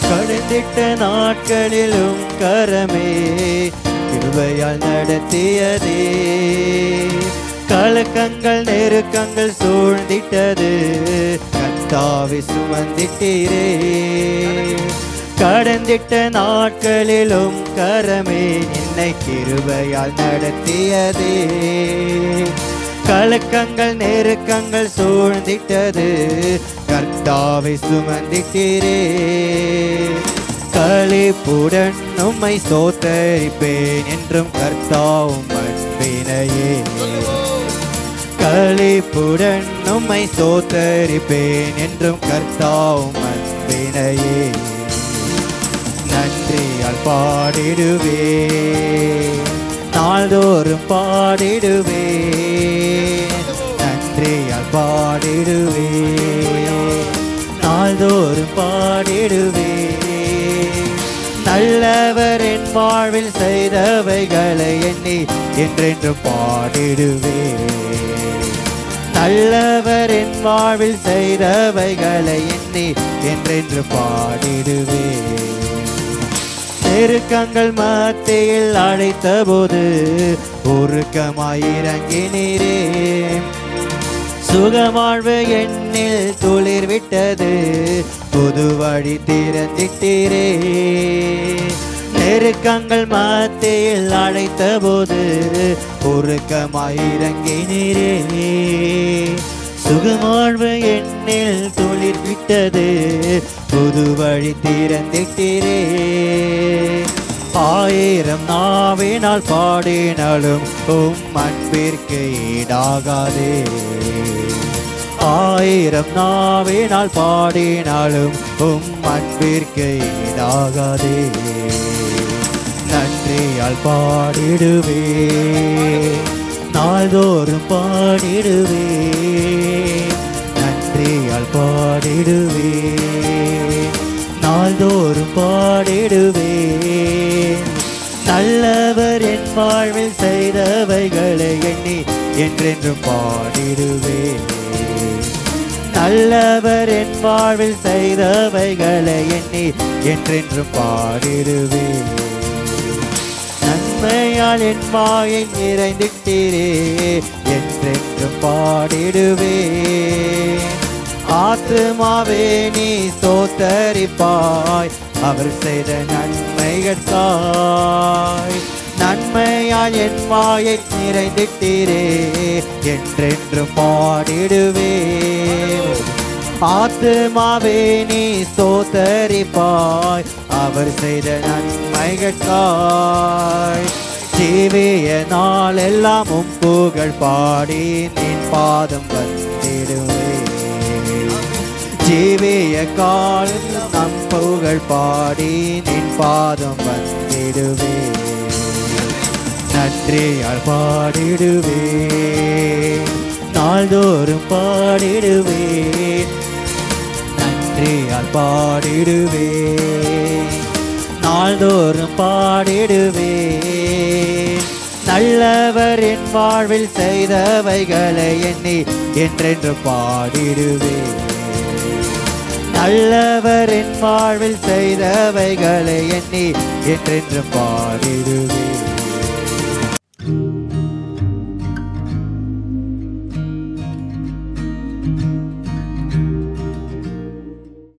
கடந்திட்ட நாட்களிலும் கரமே கிருபையால் நடத்தியதே. கலக்கங்கள் நெருக்கங்கள் சூழ்ந்திட்டது, கர்த்தாவே சுமந்திட்டீரே. கடந்திட்ட நாட்களிலும் கரமே என்னை கிருபையால் நடத்தியதே. கலக்கங்கள் நெருக்கங்கள் சூழ்ந்திட்டது, கர்த்தாவை சுமந்திட்டீரே. களிப்புடன் உம்மை ஸ்தோத்தரிப்பேன் என்றும் கர்த்தாவும் அன்பினையே. களிப்புடன் உம்மை ஸ்தோத்தரிப்பேன் என்றும் கர்த்தாவும் அன்பினையே. நன்றியால் பாடிடுவேன். நாள்தோறும் பாடிடுவேன். நன்றியால் பாடிடுவேன். நாள்தோறும் பாடிடுவேன். நல்லவர் என் வாழ்வில் செய்தவைகளை எண்ணி என்றென்றும் பாடிடுவேன். நல்லவர் என் வாழ்வில் செய்தவைகளை எண்ணி என்றென்று பாடிடுவேன். நெருக்கங்கள் மத்தியில் அழைத்த போது உருக்கமாயிறங்கினீரே. சுகமாழ்வு எண்ணில் துளிர் விட்டது, புது வழி திறந்திட்டீரே. நெருக்கங்கள் மத்தியில் அழைத்த போது உருக்கமாயிறங்கினீரே. சுகமாழ்வு எண்ணில் துளிர் விட்டது, புது வழி திறந்திட்டீரே. ஆயிரம் நாவினால் பாடினாலும் உம் அன்பிற்கு ஈடாகாதே. ஆயிரம் நாவினால் பாடினாலும் உம் அன்பிற்கு ஈடாகாதே. நன்றியால் பாடிடுவேன். நாள்தோறும் பாடிடுவேன். நன்றியால் பாடிடுவேன். நாள்தோறும் பாடிடுவேன். நல்லவர் என் வாழ்வில் செய்தவைகளை எண்ணி என்றென்றும் பாடிடுவேன். நல்லவர் என் வாழ்வில் செய்தவைகளை எண்ணி என்றென்றும் பாடிடுவேன். நன்மையால் என் வாயை நிறைந்திட்டீரே, என்றென்றும் பாடிடுவேன். ஆத்துமாவே நீ ஸ்தோத்தரிப்பாய், அவர் செய்த நன்மைகட்காய். நன்மையால் என் வாயை நிறைந்திட்டீரே, என்றென்றும் பாடிடுவேன். ஆத்துமாவே நீ ஸ்தோத்தரிப்பாய், அவர் செய்த நன்மைகட்காய். ஜீவிய நாள் எல்லாம் உம் புகழ் பாடி நின் பாதம் வந்திடுவேன். ஜீவிய காலம் நம் புகழ் பாடி நின் பாதம் வந்திடுவேன். நன்றியால் பாடிடுவேன். நாள்தோறும் பாடிடுவேன். நன்றியால் பாடிடுவேன். நாள்தோறும் பாடிடுவேன். நல்லவர் என் வாழ்வில் செய்தவைகளை எண்ணி என்றென்று பாடிடுவேன். நல்லவர் என் வாழ்வில் செய்தவைகளை எண்ணி என்றென்று பாடிடுவேன்.